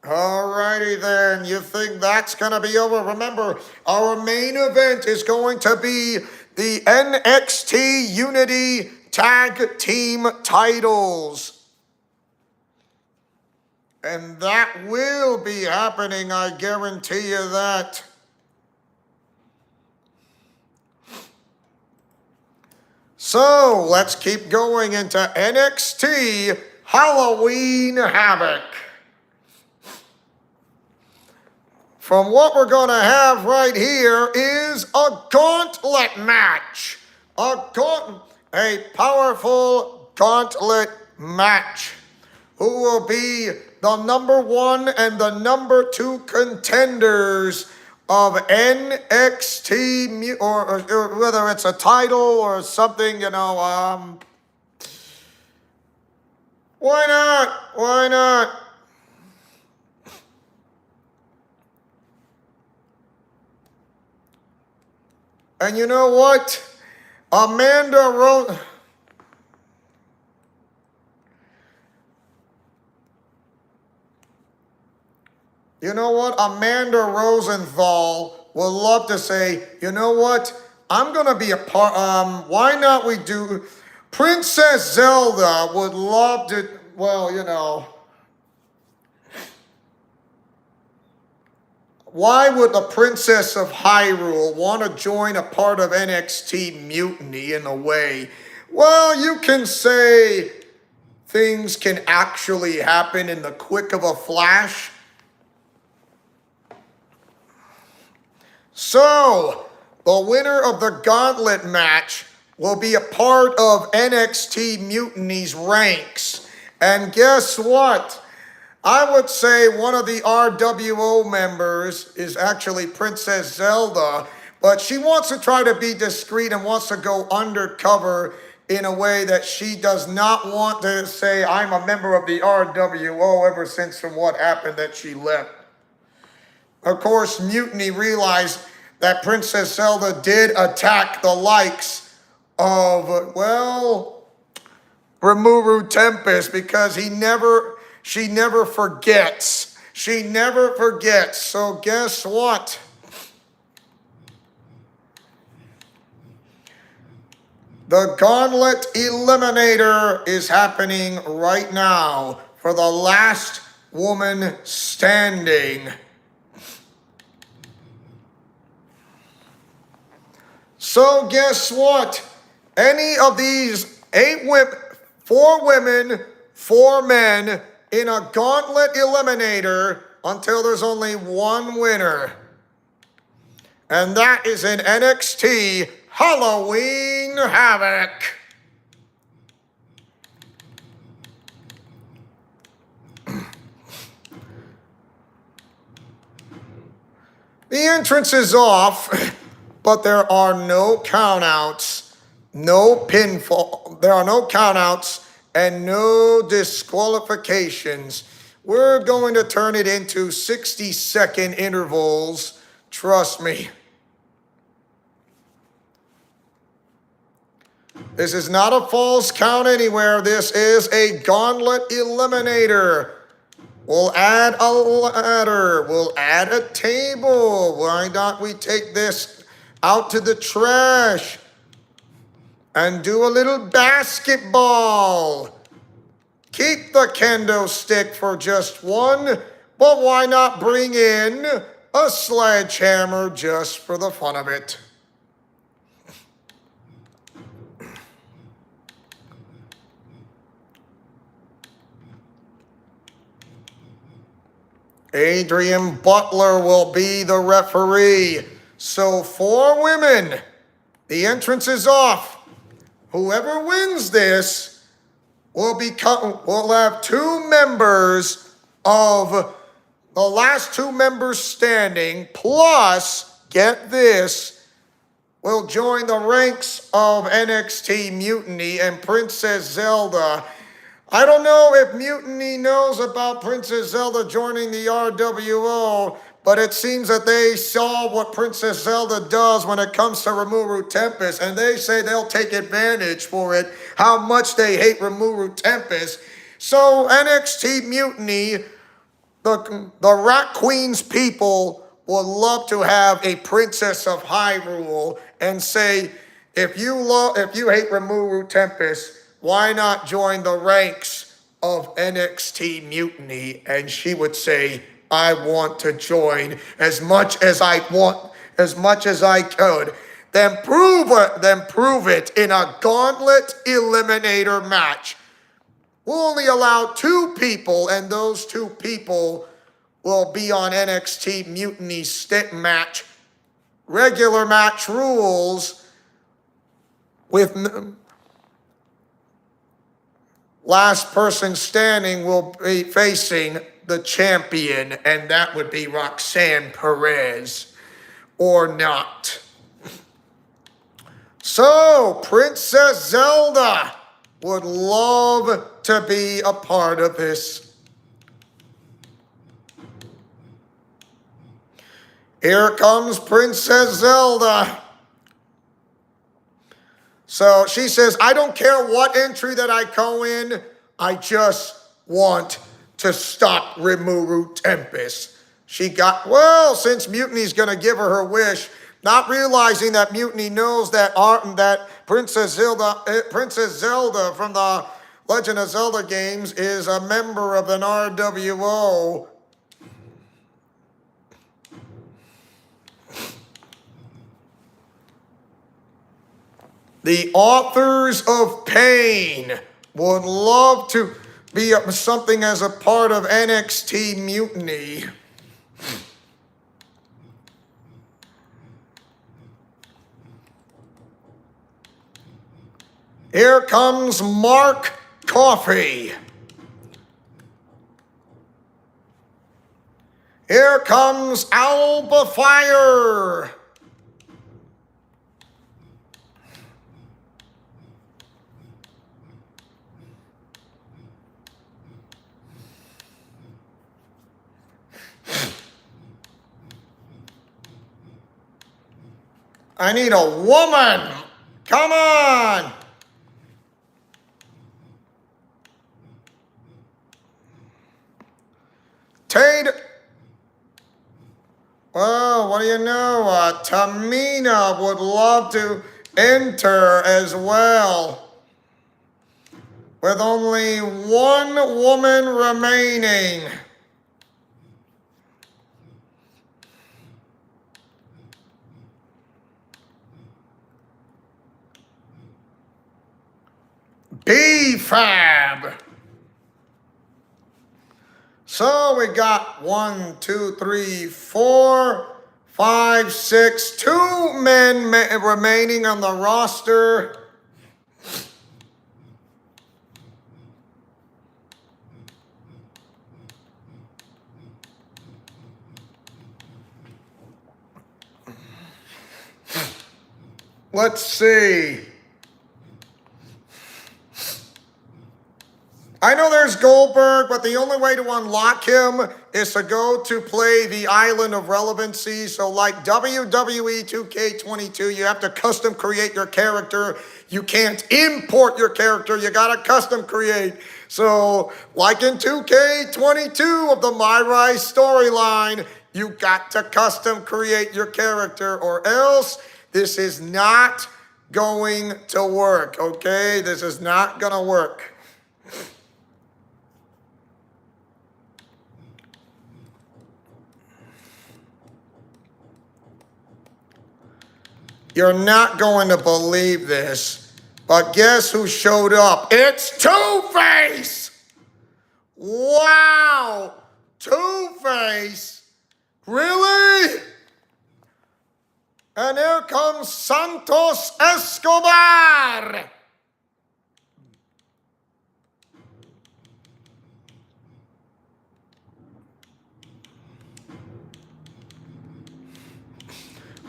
Alrighty then, you think that's going to be over? Remember, our main event is going to be the NXT Unity Tag Team titles. And that will be happening, I guarantee you that. So, let's keep going into NXT Halloween Havoc. From what we're going to have right here is a gauntlet match. A powerful gauntlet match. Who will be the number 1 and the number 2 contenders of NXT, or whether it's a title or something, you know, why not? Why not? And you know what? Amanda Rose. You know what? Amanda Rosenthal would love to say, you know what? I'm going to be a part. Why not we do. Princess Zelda would love to. Well, you know. Why would the Princess of Hyrule want to join a part of NXT Mutiny in a way? Well, you can say things can actually happen in the quick of a flash. So, the winner of the gauntlet match will be a part of NXT Mutiny's ranks. And guess what? I would say one of the RWO members is actually Princess Zelda, but she wants to try to be discreet and wants to go undercover in a way that she does not want to say, I'm a member of the RWO ever since from what happened that she left. Of course, Mutiny realized that Princess Zelda did attack the likes of, well, Rimuru Tempest because she never forgets. She never forgets. So guess what? The Gauntlet Eliminator is happening right now for the last woman standing. So guess what? Any of these 8 women, 4 women, 4 men in a gauntlet eliminator until there's only one winner. And that is in NXT Halloween Havoc. The entrance is off, but there are no countouts, no pinfall. There are no countouts and no disqualifications. We're going to turn it into 60-second intervals. Trust me. This is not a false count anywhere. This is a gauntlet eliminator. We'll add a ladder. We'll add a table. Why not we take this out to the trash and do a little basketball? Keep the kendo stick for just one, but why not bring in a sledgehammer just for the fun of it? Adrian Butler will be the referee. So 4 women. The entrance is off. Whoever wins this will have 2 members of the last 2 members standing, plus, get this, will join the ranks of NXT Mutiny and Princess Zelda. I don't know if Mutiny knows about Princess Zelda joining the RWO, but it seems that they saw what Princess Zelda does when it comes to Rimuru Tempest, and they say they'll take advantage for it, how much they hate Rimuru Tempest. So NXT Mutiny, the Rat Queen's people would love to have a Princess of Hyrule and say, if you hate Rimuru Tempest, why not join the ranks of NXT Mutiny? And she would say, I want to join as much as I could. Then prove it in a gauntlet eliminator match. We'll only allow 2 people, and those 2 people will be on NXT Mutiny stick match. Regular match rules with last person standing will be facing the champion, and that would be Roxanne Perez, or not. So, Princess Zelda would love to be a part of this. Here comes Princess Zelda. So she says, I don't care what entry that I go in, I just want to stop Rimuru Tempest. Since Mutiny's going to give her wish, not realizing that Mutiny knows that Princess Zelda from the Legend of Zelda games is a member of an RWO. The Authors of Pain would love to be something as a part of NXT Mutiny. Here comes Mark Coffey. Here comes Alba Fire. I need a woman. Come on. Well, what do you know? Tamina would love to enter as well. With only one woman remaining. B-Fab. So we got 1, 2, 3, 4, 5, 6, 2 men remaining on the roster. Let's see. I know there's Goldberg, but the only way to unlock him is to go to play the Island of Relevancy. So like WWE 2K25, you have to custom create your character. You can't import your character. You got to custom create. So like in 2K22 of the My Rise storyline, you got to custom create your character or else this is not going to work, okay? This is not going to work. You're not going to believe this, but guess who showed up? It's Two-Face! Wow! Two-Face? Really? And here comes Santos Escobar!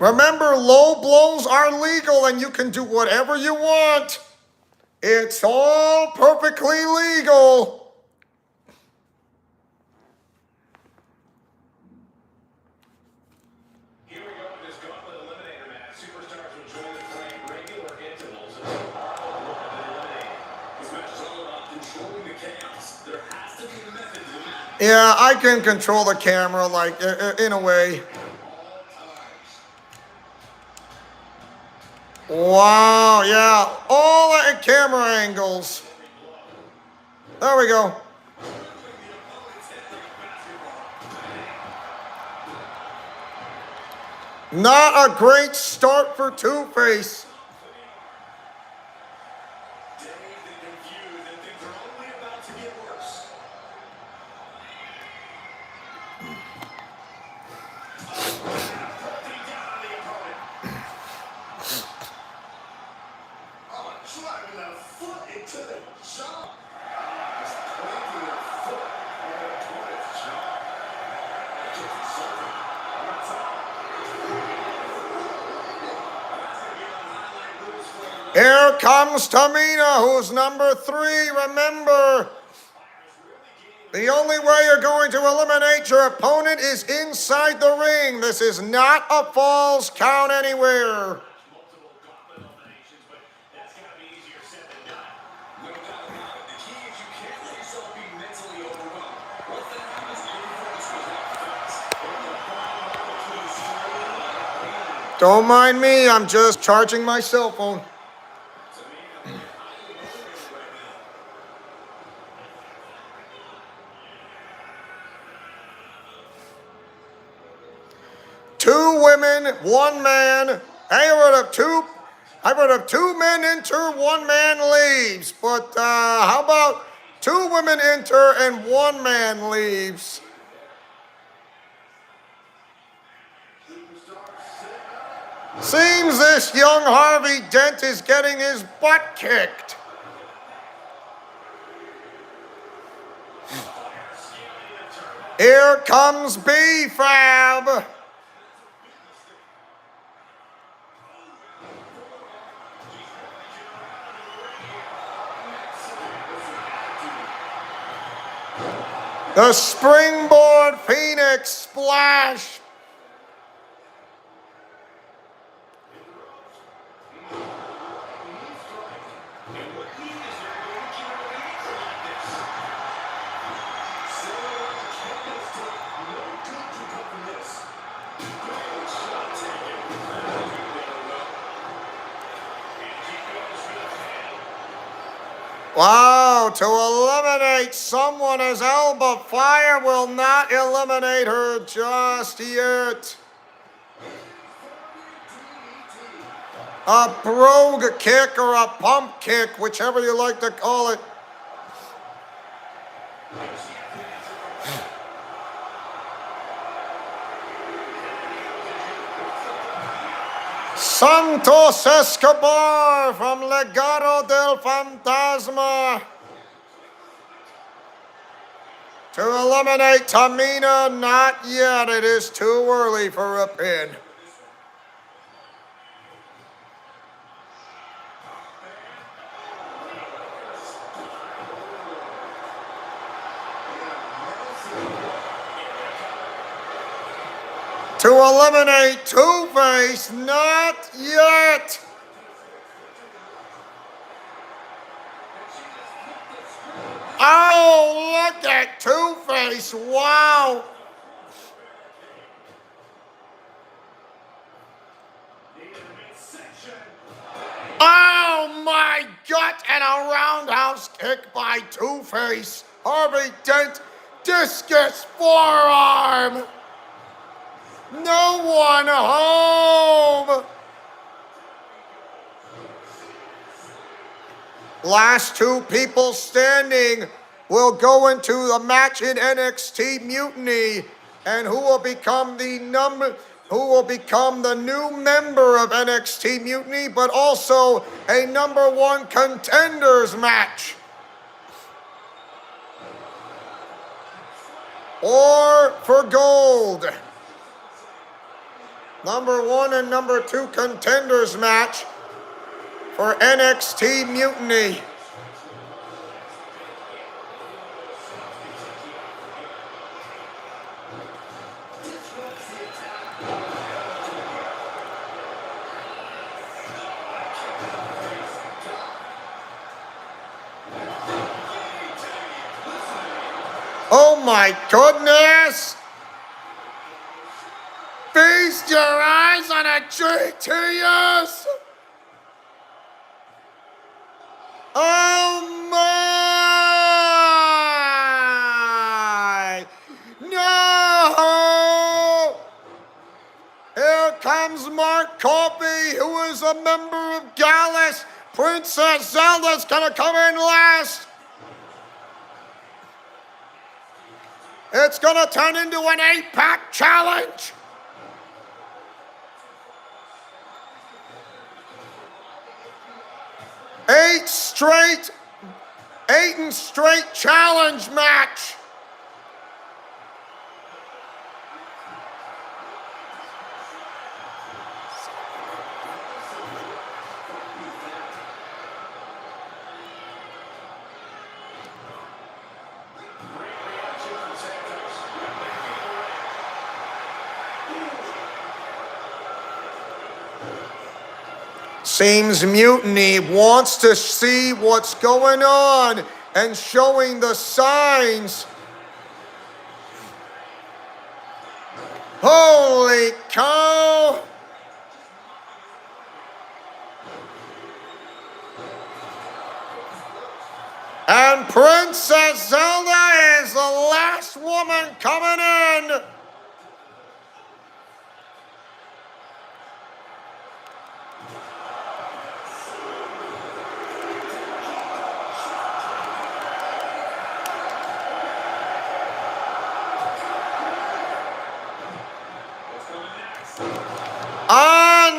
Remember, low blows are legal and you can do whatever you want. It's all perfectly legal. Here we go with this gauntlet eliminator match. Superstars will join the fray at regular intervals until all one have been eliminated. This match is all about controlling the chaos. There has to be a method to it. Yeah, I can control the camera, like, in a way. Wow, yeah, all the camera angles. There we go. Not a great start for Two-Face. Dazed and confused, and things are only about to get worse. Putting down the opponent. Driving a foot into the jaw. Just planting a foot on the opponent's jaw. That's just insulting. That's all. That's going to be on highlight rules for the Here comes Tamina, who's number 3. Remember, the only way you're going to eliminate your opponent is inside the ring. This is not a falls count anywhere. multiple gauntlet eliminations, but that's got to be easier said than done. No doubt about it. The key is you can't let yourself be mentally overwhelmed. Once that happens, your focus goes out fast. There's a fine line between slowing and Don't mind me, I'm just charging my cell phone. Tamina, highly motivated right now. Two women, one man. I heard of 2 men enter, 1 man leaves. But how about 2 women enter and 1 man leaves? Seems this young Harvey Dent is getting his butt kicked. Here comes B-Fab. The springboard Phoenix splash. Wow, to eliminate someone as Elba Fire will not eliminate her just yet. a brogue kick or a pump kick, whichever you like to call it. Santos Escobar from Legado del Fantasma to eliminate Tamina. Not yet. It is too early for a pin. To eliminate Two-Face, not yet. Oh, look at Two-Face, wow. Oh my God, and a roundhouse kick by Two-Face. Harvey Dent, discus forearm. No one home. Last two people standing will go into the match in NXT Mutiny, and who will become the new member of NXT Mutiny, but also a #1 contenders match. Or for gold. #1 and #2 contenders match for NXT Mutiny. Oh my goodness! Feast your eyes on a GTS! Oh my! No! Here comes Mark Coffey, who is a member of Gallus. Princess Zelda's gonna come in last. It's gonna turn into an 8-pack challenge. Eight and straight challenge match. Seems Mutiny wants to see what's going on and showing the signs. Holy cow! And Princess Zelda is the last woman coming in.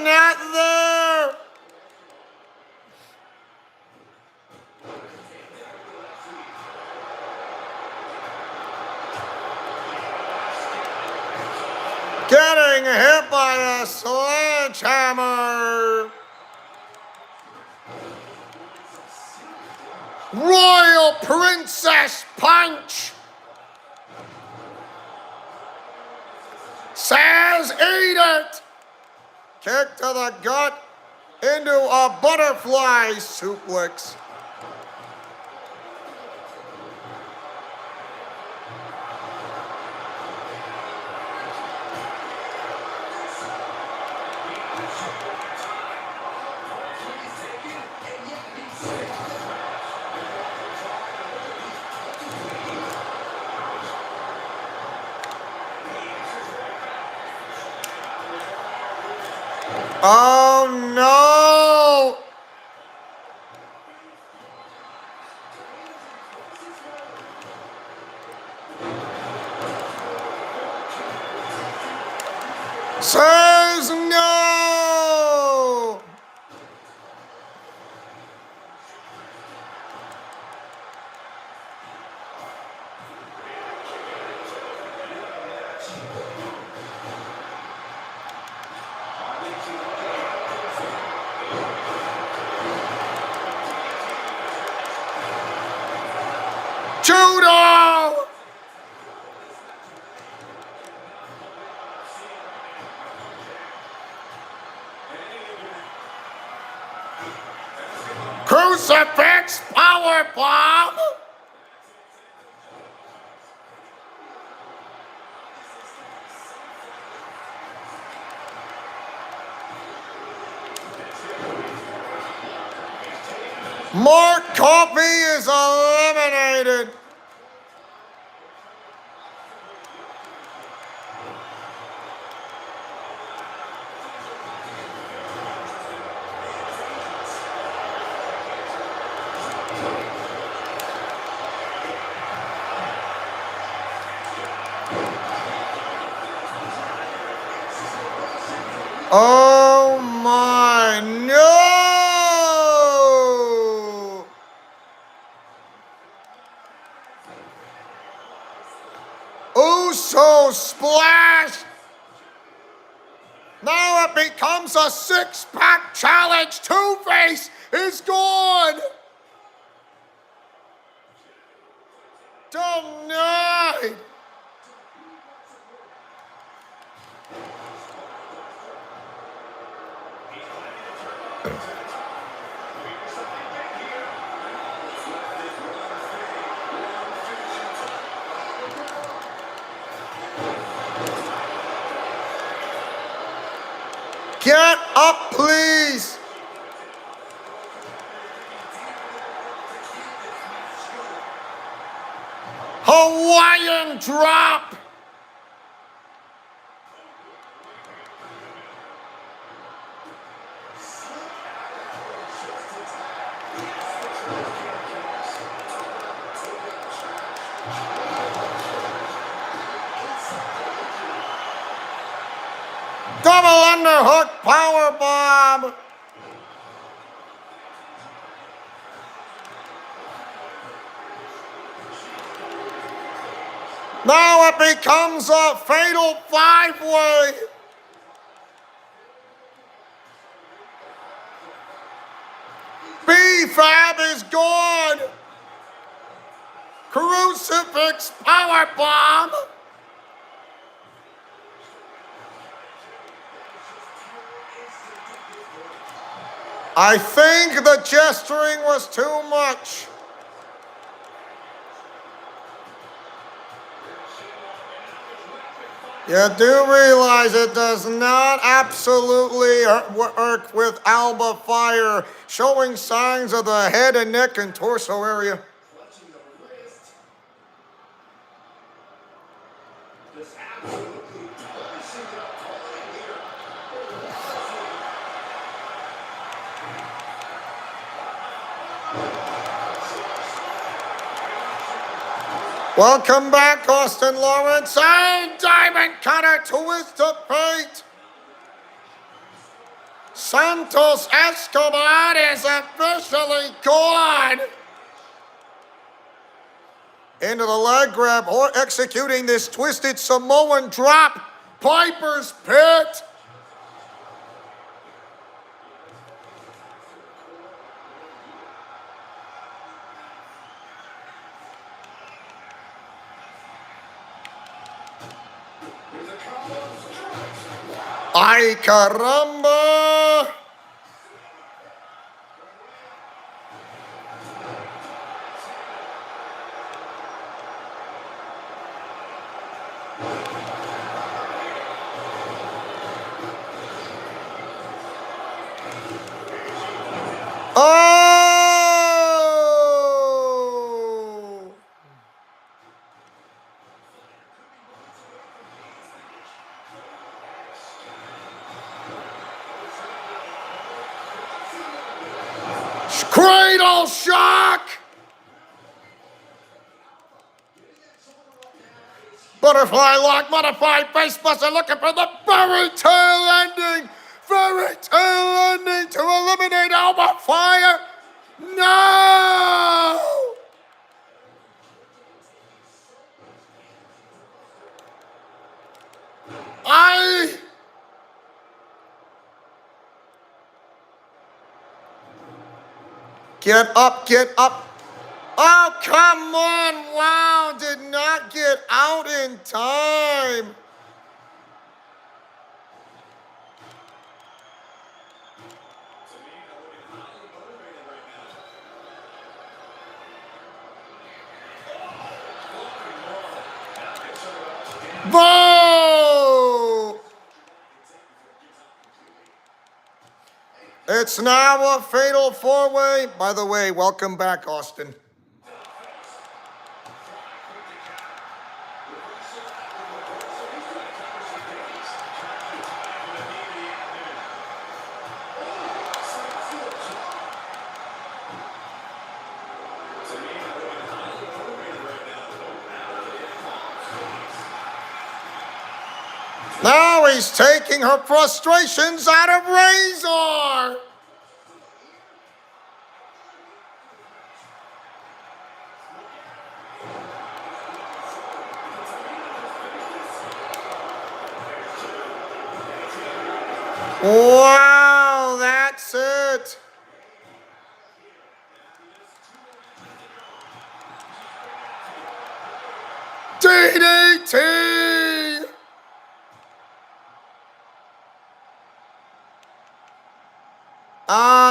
Not there. Getting hit by a sledgehammer. Royal Princess Punch. Says eat it. Kick to the gut into a butterfly suplex. Oh no! Says no! Judo! Crucifix powerbomb! Mark Coffey is eliminated. Oh my, no! Uso splash! Now it becomes a six-pack challenge. Two-Face is gone! Denied! Get up, please! Hawaiian drop! Double underhook powerbomb! Now it becomes a fatal five-way! B-Fab is gone! Crucifix powerbomb! I think the gesturing was too much. You do realize it does not absolutely work with Alba Fire, showing signs of the head and neck and torso area. Welcome back, Austin Lawrence, and Diamond Cutter to his defeat. Santos Escobar is officially gone. Into the leg grab, or executing this twisted Samoan drop. Piper's Pit. ¡Ay, caramba! Oh! Cradle shock. Butterfly lock, modified face buster, looking for the fairy tale ending. Fairy tale ending to eliminate Alba Fire. No! Get up, get up. Oh, come on. Wow, did not get out in time. Whoa! It's now a fatal four-way. By the way, welcome back, Austin. Now he's taking her frustrations out of Razor. Wow, that's it. DDT.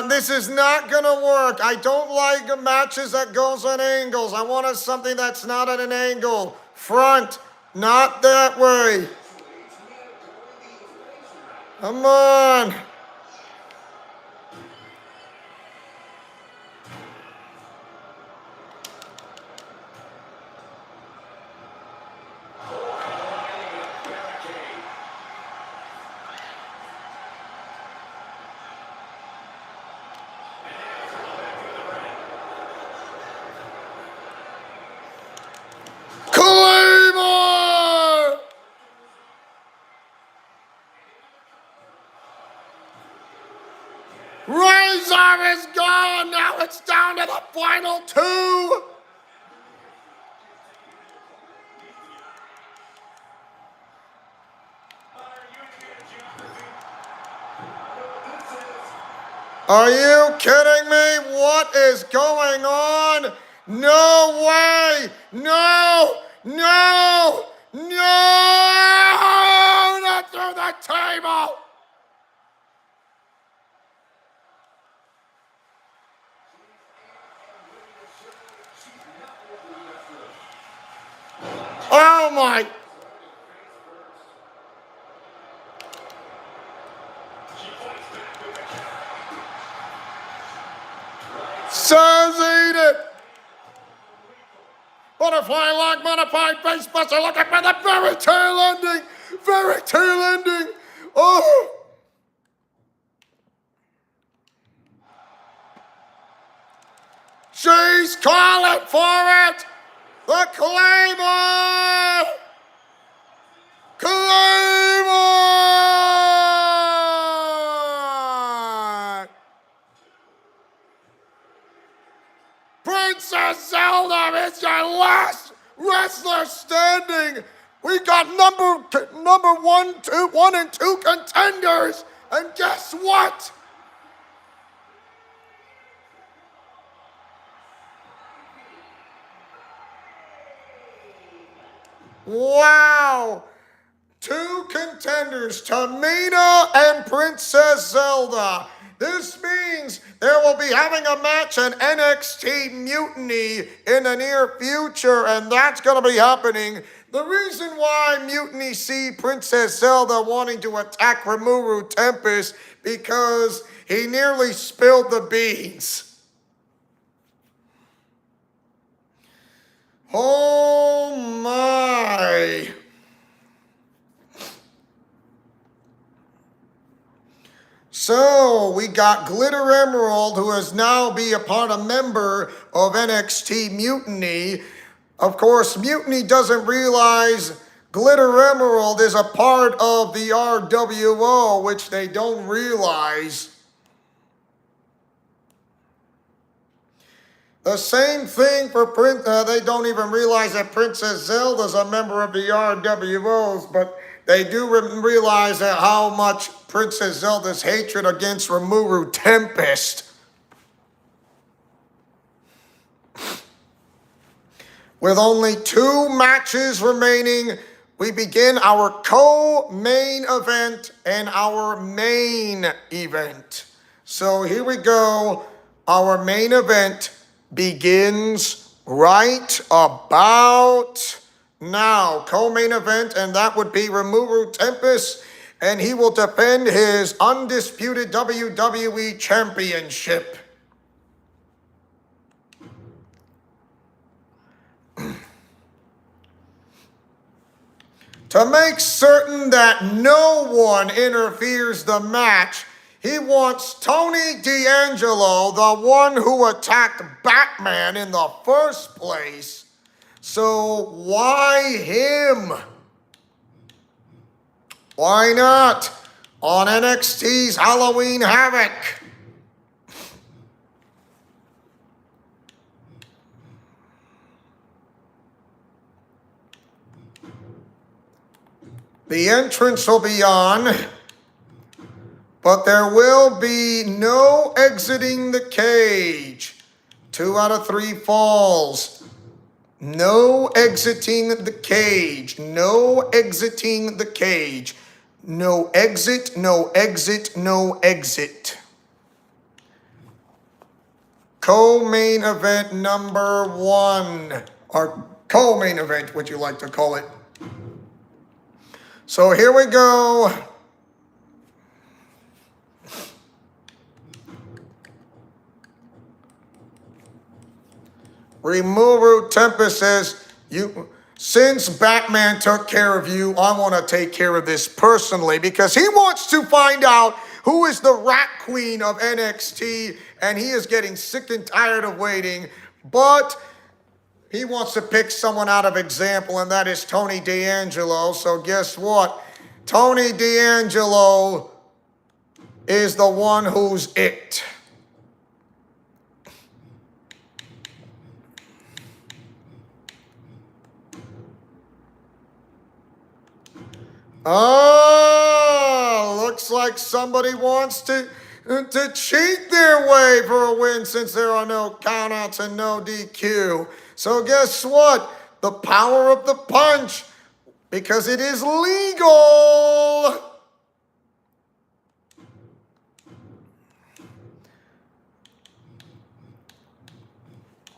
This is not gonna work. I don't like matches that goes on angles. I want something that's not at an angle. Front, not that way. Come on. Razor is gone. Now it's down to the final two. Are you kidding me? What is going on? No way. No. No. No. Not through the table. Oh my. Says eat it. Butterfly lock, modified face buster, looking for the fairy tale ending. Fairy tale ending. Oh. She's calling for it. The Claymore! Claymore! Princess Zelda is your last wrestler standing. We got number one and two contenders. And guess what? Wow! Two contenders, Tamina and Princess Zelda. This means there will be having a match in NXT Mutiny in the near future, and that's going to be happening. The reason why Mutiny see Princess Zelda wanting to attack Rimuru Tempest because he nearly spilled the beans. Oh my. So we got Glitter Emerald, who is now be a part of member of NXT Mutiny. Of course, Mutiny doesn't realize Glitter Emerald is a part of the RWO, which they don't realize. The same thing for they don't even realize that Princess Zelda's a member of the RWOs, but they do realize that how much Princess Zelda's hatred against Rimuru Tempest. With only 2 matches remaining, we begin our co-main event and our main event. So here we go. Our main event begins right about now. Co-main event, and that would be Rimuru Tempest, and he will defend his undisputed WWE Championship. To make certain that no one interferes the match, he wants Tony D'Angelo, the one who attacked Batman in the first place. So why him? Why not on NXT's Halloween Havoc? The entrance will be on, but there will be no exiting the cage. 2 out of 3 falls. No exiting the cage. No exiting the cage. No exit, no exit, no exit. Co-main event number 1. Or co-main event, would you like to call it? So here we go. Rimuru Tempest says, since Batman took care of you, I want to take care of this personally, because he wants to find out who is the Rat Queen of NXT, and he is getting sick and tired of waiting, but he wants to pick someone out of example, and that is Tony D'Angelo. So guess what? Tony D'Angelo is the one who's it. Oh, looks like somebody wants to cheat their way for a win, since there are no countouts and no DQ. So guess what? The power of the punch, because it is legal.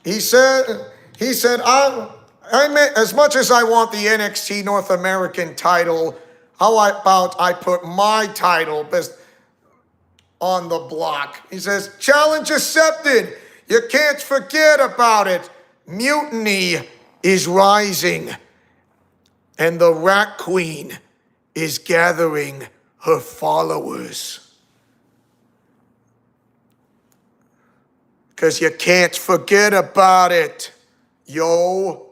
He said, I mean, as much as I want the NXT North American title, how about I put my title on the block? He says, challenge accepted. You can't forget about it. Mutiny is rising, and the Rat Queen is gathering her followers. Because you can't forget about it, yo.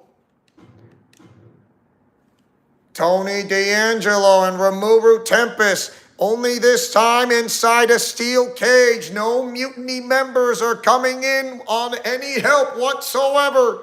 Tony D'Angelo and Rimuru Tempest, only this time inside a steel cage. No Mutiny members are coming in on any help whatsoever.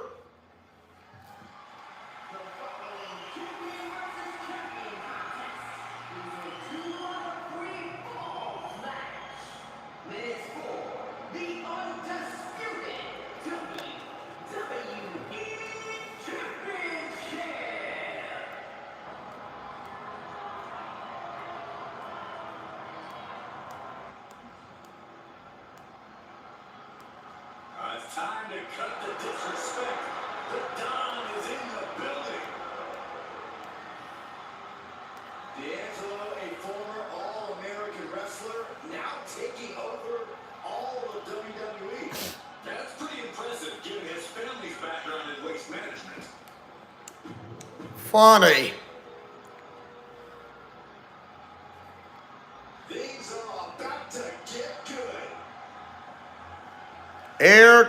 It's time to cut the disrespect. The Don is in the building. D'Angelo, a former All-American wrestler, now taking over all of WWE. That's pretty impressive, given his family's background in waste management. Funny. Things are about to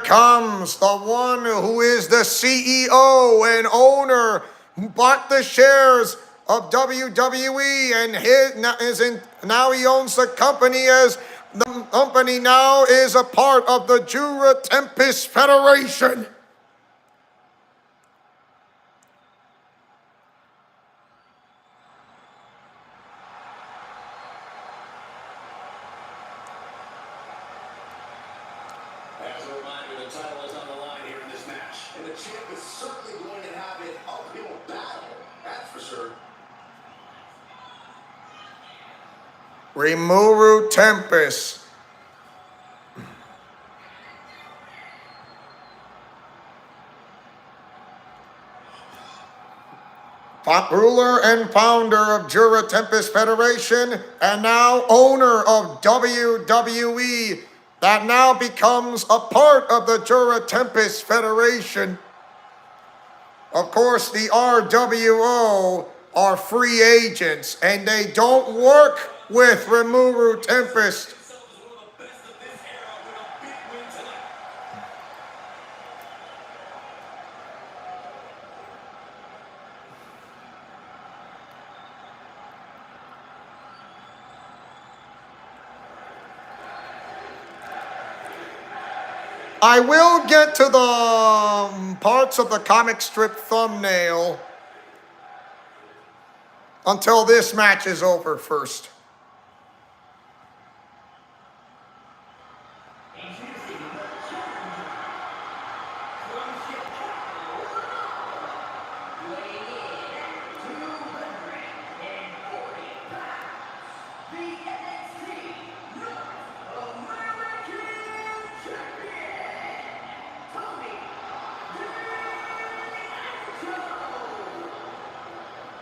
comes the one who is the CEO and owner, who bought the shares of WWE, and now he owns the company, as the company now is a part of the Jura Tempest Federation. As a reminder, the title is on the line here in this match. And the champ is certainly going to have an uphill battle, that's for sure. Rimuru Tempest. Ruler and founder of Jura Tempest Federation, and now owner of WWE, that now becomes a part of the Jura Tempest Federation. Of course, the RWO are free agents, and they don't work with Rimuru Tempest. I will get to the parts of the comic strip thumbnail until this match is over first.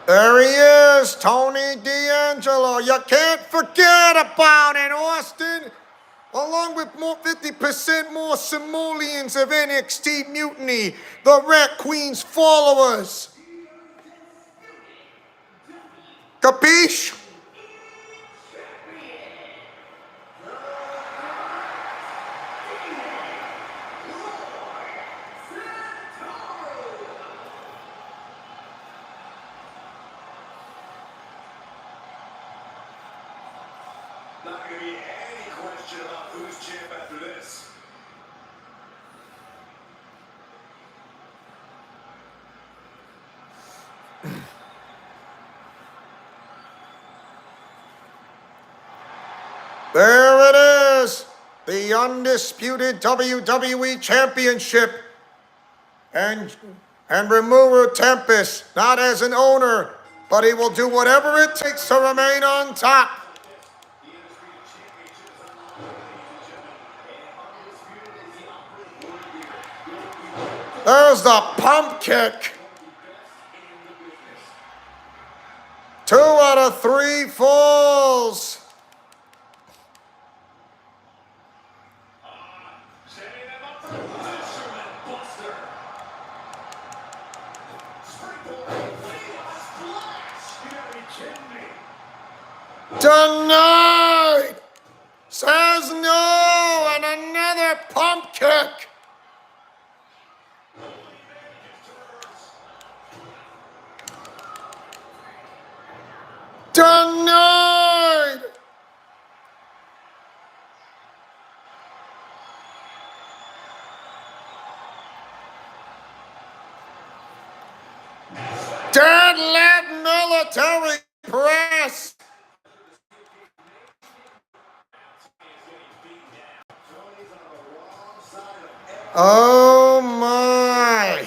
There he is, Tony D'Angelo. You can't forget about it, Austin. Along with 50% more simoleons of NXT Mutiny, the Rat Queen's followers. Capiche? Not going to be any question about who's champ after this. There it is, the undisputed WWE Championship. And Rimuru Tempest, not as an owner, but he will do whatever it takes to remain on top. There's the pump kick. 2 out of 3 falls. Denied. Says no, and another pump kick. Denied! Deadlift military press! Oh my!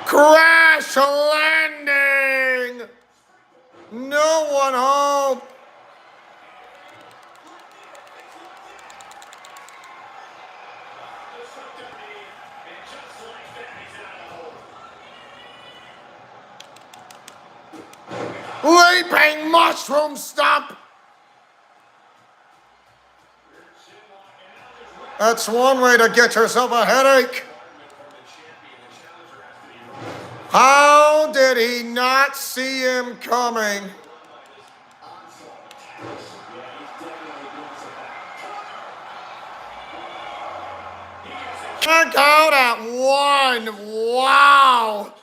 Crash landing! No one home! Leaping mushroom stomp! That's one way to get yourself a headache. How did he not see him coming? Back out at 1. Wow.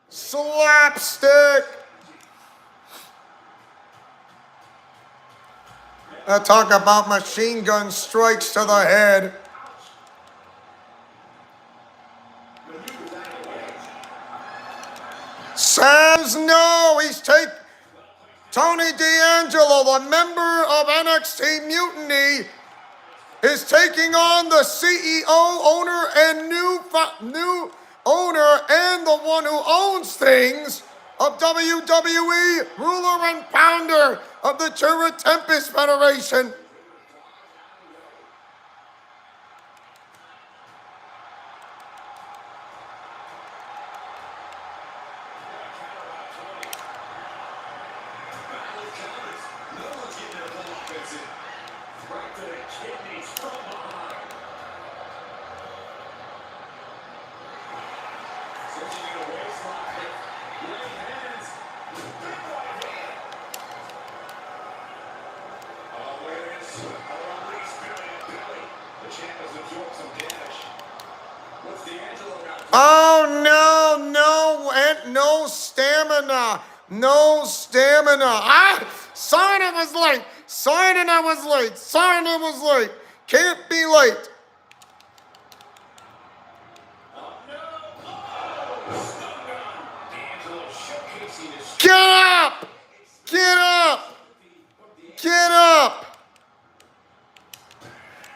Slapstick. Talk about machine gun strikes to the head. Says no. He's take Tony D'Angelo, the member of NXT Mutiny, is taking on the CEO, owner, and new owner, and the one who owns things of WWE, ruler and founder of the Rimuru Tempest Federation. Oh, no stamina. No stamina. Sorry I was late. Sorry I was late. Sorry I was late. Can't be late. Get up! Get up! Get up!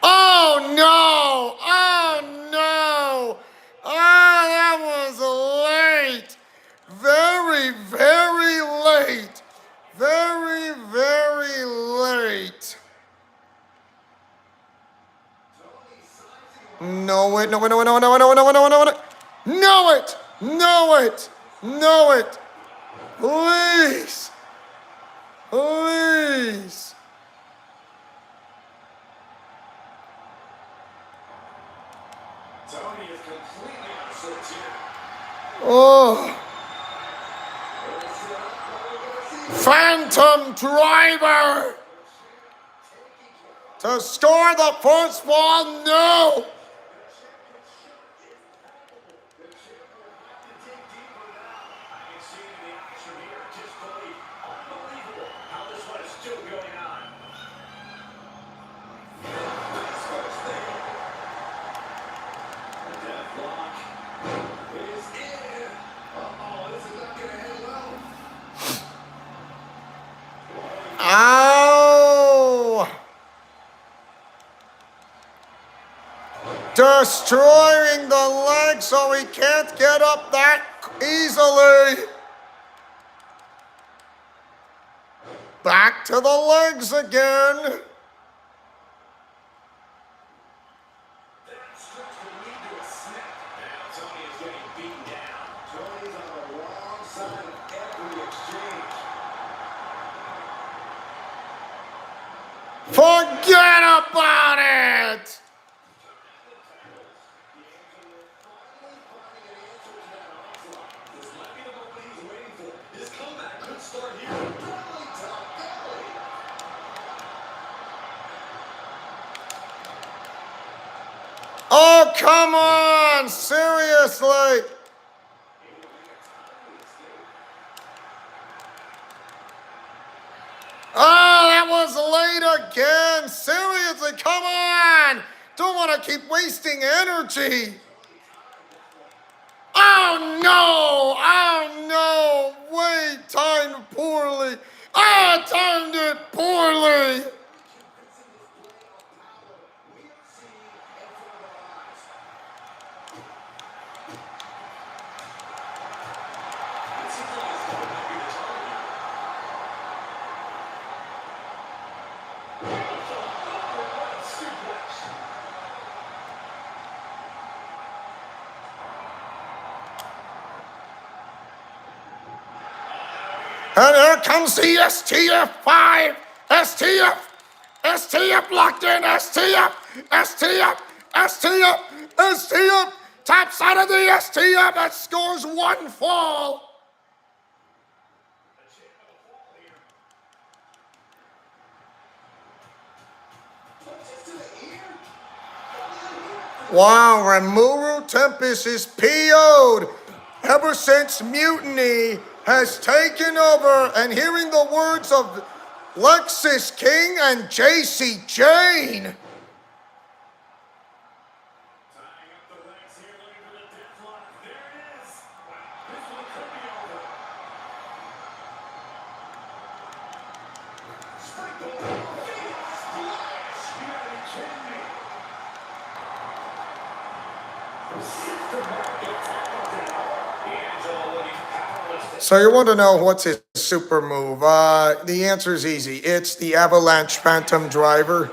Oh, no! Oh, no! Oh, that was late. Very, very late. Very, very late. No it, no it, no it, no it, no it, no it, no it, no it, no it. Know it! Know it! Know it! Please! Please! Tony is completely out of sorts here. Oh! Phantom Driver! To score the first ball, no! Ow! Destroying the leg so he can't get up that easily. Back to the legs again. Forget about it! Oh, come on! Seriously! Oh, that was late again. Seriously, come on. Don't want to keep wasting energy. Oh, no. Oh, no. Wait, timed poorly. I timed it poorly. And here comes the STF5. STF locked in. STF. Top side of the STF that scores one fall. Wow, Rimuru Tempest is PO'd ever since Mutiny has taken over, and hearing the words of Lexis King and JC Jane. Tying up the legs here, looking for the death lock. There it is. Wow, this one could be over. Springboard. Splash. You gotta be kidding me. Systematic tackle down. D'Angelo looking powerless. So you want to know what's his super move? The answer is easy. It's the Avalanche Phantom Driver.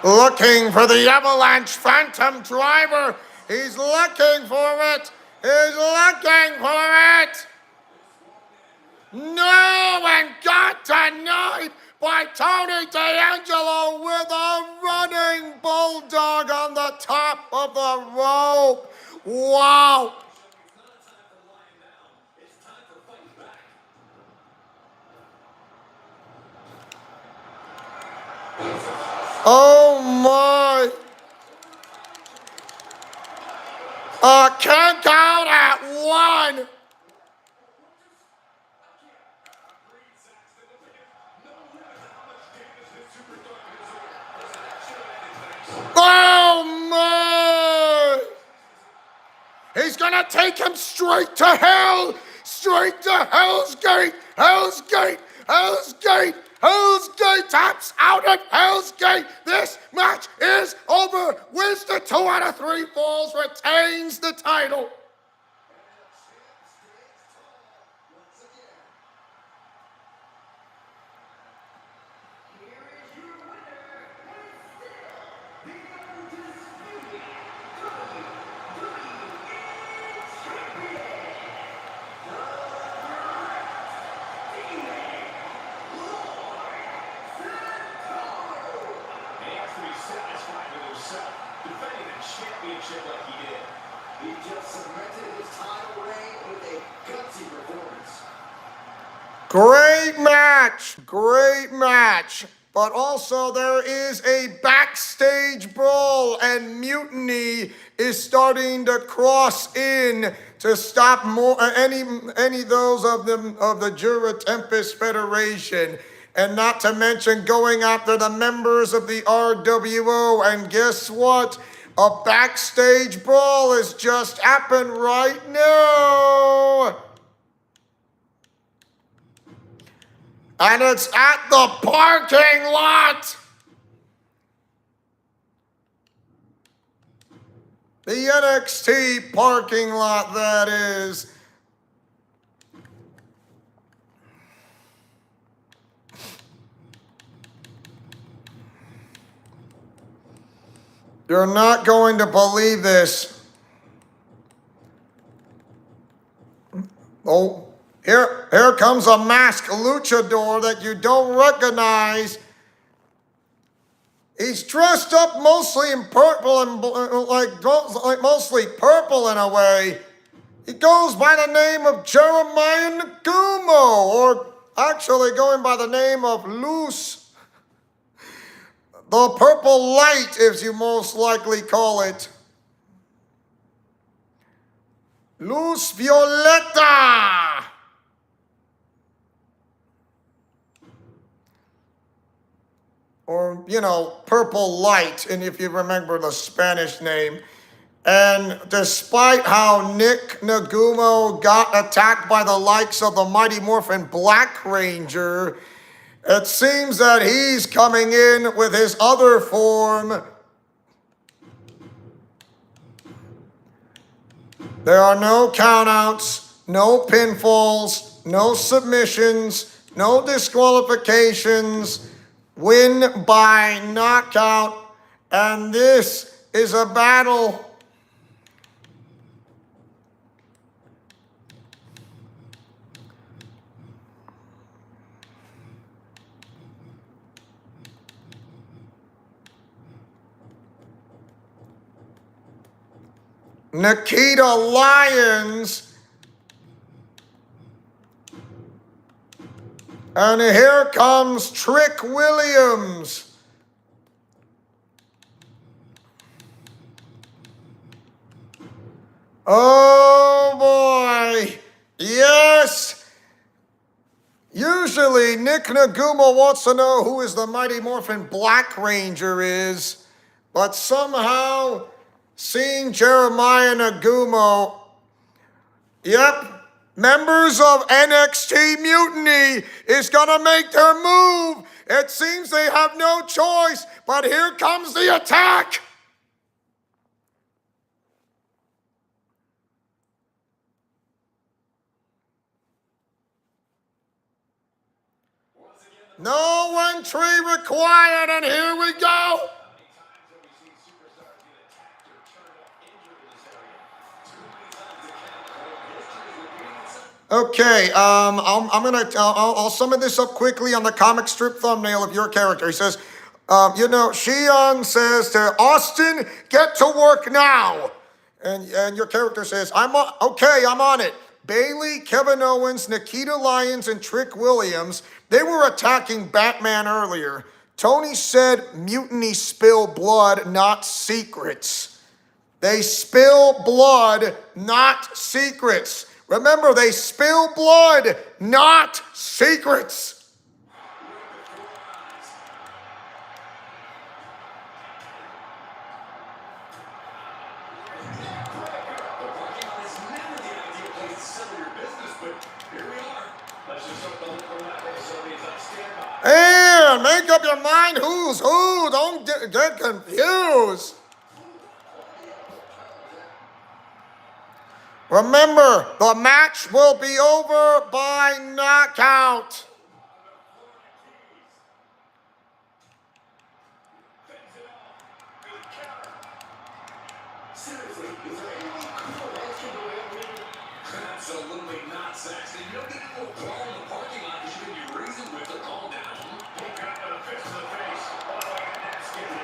Looking for the Avalanche Phantom Driver. He's looking for it. He's looking for it. No, and got denied by Tony D'Angelo with a running bulldog on the top of the rope. Wow. Oh my. A kick out at one. Oh my! He's gonna take him straight to hell! Straight to Hell's Gate! Hell's Gate! Hell's Gate! Hell's Gate taps out of Hell's Gate! This match is over! Wins the 2 out of 3 falls, retains the title! Like he did. He just cemented his title reign with a gutsy performance. Great match! Great match! But also there is a backstage brawl, and Mutiny is starting to cross in to stop more any of those of the Jura Tempest Federation. And not to mention going after the members of the RWO. And guess what? A backstage brawl has just happened right now. And it's at the parking lot. The NXT parking lot, that is. You're not going to believe this. Oh, here comes a masked luchador that you don't recognize. He's dressed up mostly in purple and like mostly purple in a way. He goes by the name of Jeremiah Nagumo, or actually going by the name of Luz. The purple light, as you most likely call it. Luz Violeta. Or, you know, purple light, and if you remember the Spanish name. And despite how Nick Nagumo got attacked by the likes of the Mighty Morphin Black Ranger, it seems that he's coming in with his other form. There are no countouts, no pinfalls, no submissions, no disqualifications, win by knockout, and this is a battle. Nikita Lyons. And here comes Trick Williams. Oh boy. Yes. Usually Nick Naguma wants to know who is the Mighty Morphin Black Ranger is, but somehow seeing Jeremiah Nagumo, yep, members of NXT Mutiny is gonna make their move. It seems they have no choice, but here comes the attack. No entry required, and here we go. Okay, I'll summon this up quickly on the comic strip thumbnail of your character. He says, Shion says to Austin, get to work now. And your character says, I'm on it. Bailey, Kevin Owens, Nikita Lyons, and Trick Williams, they were attacking Batman earlier. Tony said mutiny spill blood, not secrets. They spill blood, not secrets. Remember, they spill blood, not secrets. And make up your mind who's who. Don't get confused. Remember, the match will be over by knockout. Seriously, is there anyone cool else can do it? Absolutely not, Saxton. You don't get into a brawl in the parking lot because you can be reasoned with or calm down. He got a fist to the face. Oh, look at that skin.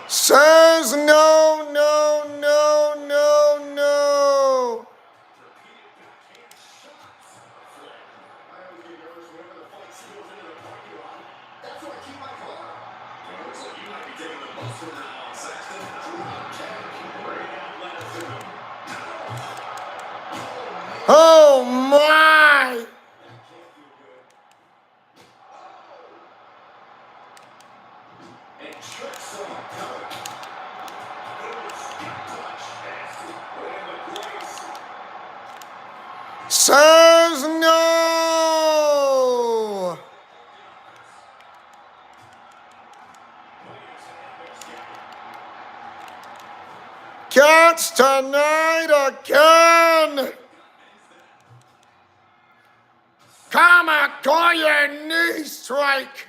Says no, no, no, no, no. I always get nervous whenever the fight spills into the parking lot. That's where I keep my car. It looks like you might be taking the bus from now on, Saxton. Oh my! And tricks on cover. Touch. In the place. Says no! Cats tonight again! Kamakoya knee strike!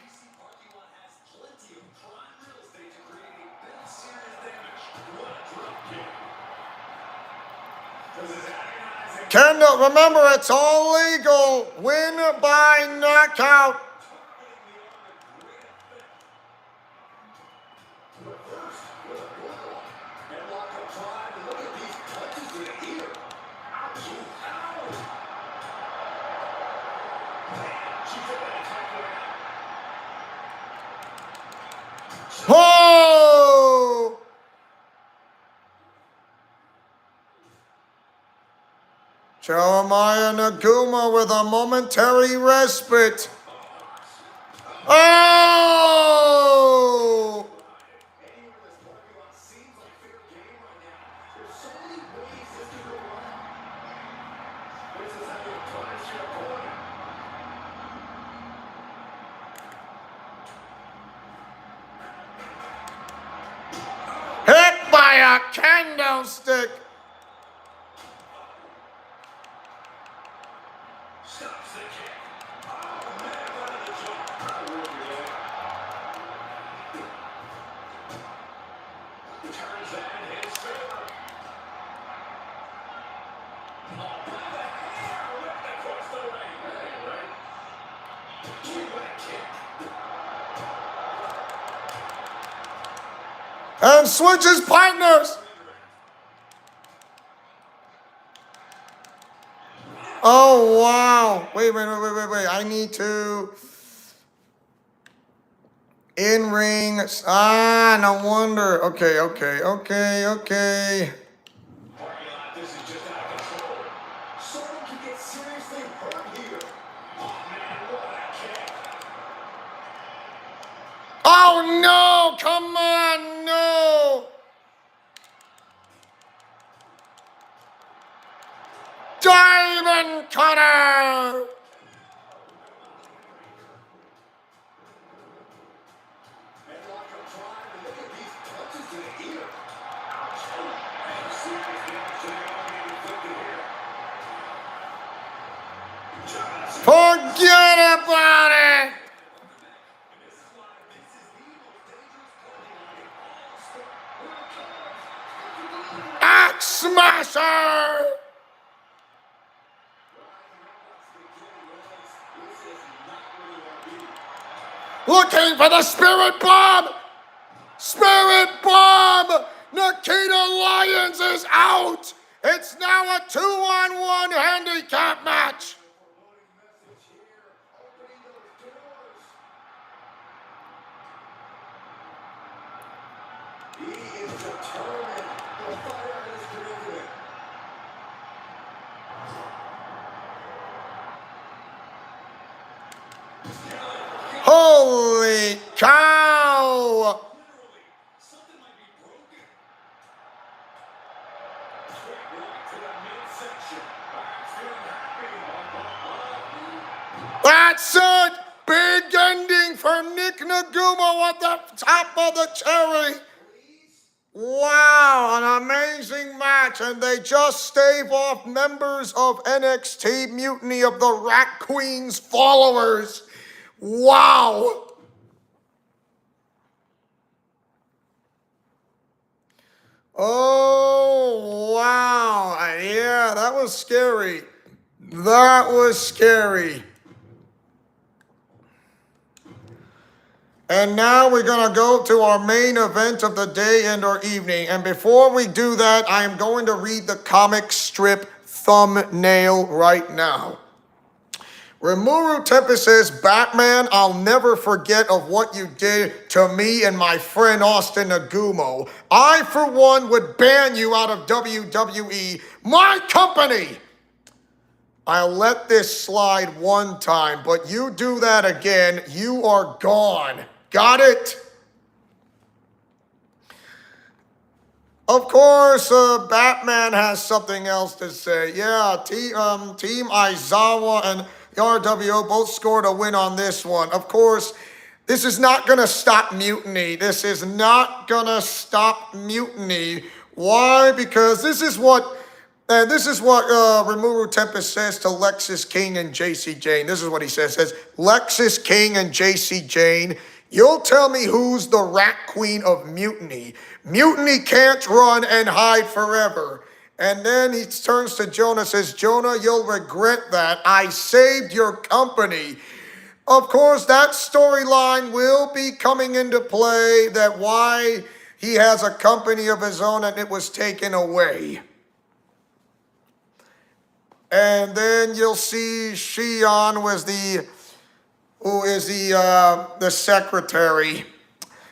Kendall, remember, it's all legal. Win by knockout. Oh! Jeremiah Naguma with a momentary respite. Oh! Hit by a candlestick. Stops the kick. Oh, man, what a jump. Turns that in his favor. Oh, by the hair, whipped across the ring. Right? What a kick. And switches partners. Oh, wow. Wait. I need to... In ring. No wonder. Okay. Parking lot, this is just out of control. Someone could get seriously hurt here. Oh, man, what a kick. Oh, no. Come on. No. Diamond Cutter. Headlock up drive, and look at these punches to the ear. Serious damage to the arm being inflicted here. Johnathan. Forget about it. And this is why this is the most dangerous parking lot in all of sport. Here it comes. Axe Smasher. Looking for the Spirit Bomb. Spirit Bomb. Nikita Lyons is out. It's now a 2-on-1 handicap match. He is determined to fight out his predicament. Holy cow. Something might be broken. Quick right to the midsection. Byron's feeling happy. That's it. Big ending for Nick Nagumo at the top of the cherry. Wow, an amazing match. And they just stave off members of NXT Mutiny of the Rat Queen's followers. Wow. Oh, wow. Yeah, that was scary. That was scary. And now we're going to go to our main event of the day and or evening. And before we do that, I am going to read the comic strip thumbnail right now. Rimuru Tempest says, Batman, I'll never forget of what you did to me and my friend Austin Nagumo. I, for one, would ban you out of WWE, my company. I'll let this slide one time, but you do that again, you are gone. Got it? Of course, Batman has something else to say. Yeah, Team Aizawa and the RWO both scored a win on this one. Of course, this is not going to stop mutiny. This is not going to stop mutiny. Why? Because this is what Rimuru Tempest says to Lexis King and JC Jane. This is what he says, Lexis King and JC Jane, you'll tell me who's the Rat Queen of Mutiny. Mutiny can't run and hide forever. And then he turns to Jonah, says, Jonah, you'll regret that. I saved your company. Of course, that storyline will be coming into play, that why he has a company of his own and it was taken away. And then you'll see Shion who is the secretary.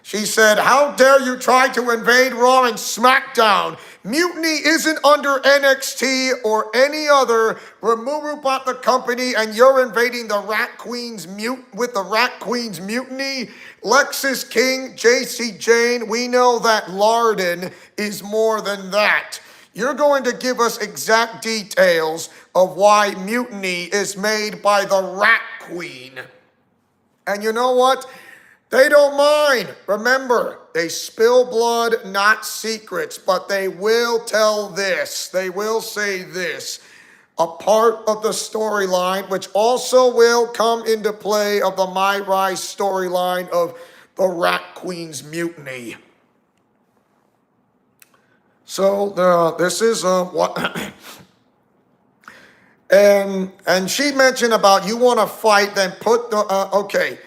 She said, how dare you try to invade Raw and SmackDown? Mutiny isn't under NXT or any other. Rimuru bought the company and you're invading the Rat Queen's with the Rat Queen's mutiny. Lexis King, JC Jane, we know that Larden is more than that. You're going to give us exact details of why mutiny is made by the Rat Queen. And you know what? They don't mind. Remember, they spill blood, not secrets, but they will tell this. They will say this. A part of the storyline, which also will come into play of the My Rise storyline of the Rat Queen's mutiny. So this is what... and she mentioned about you want to fight, then put the... okay.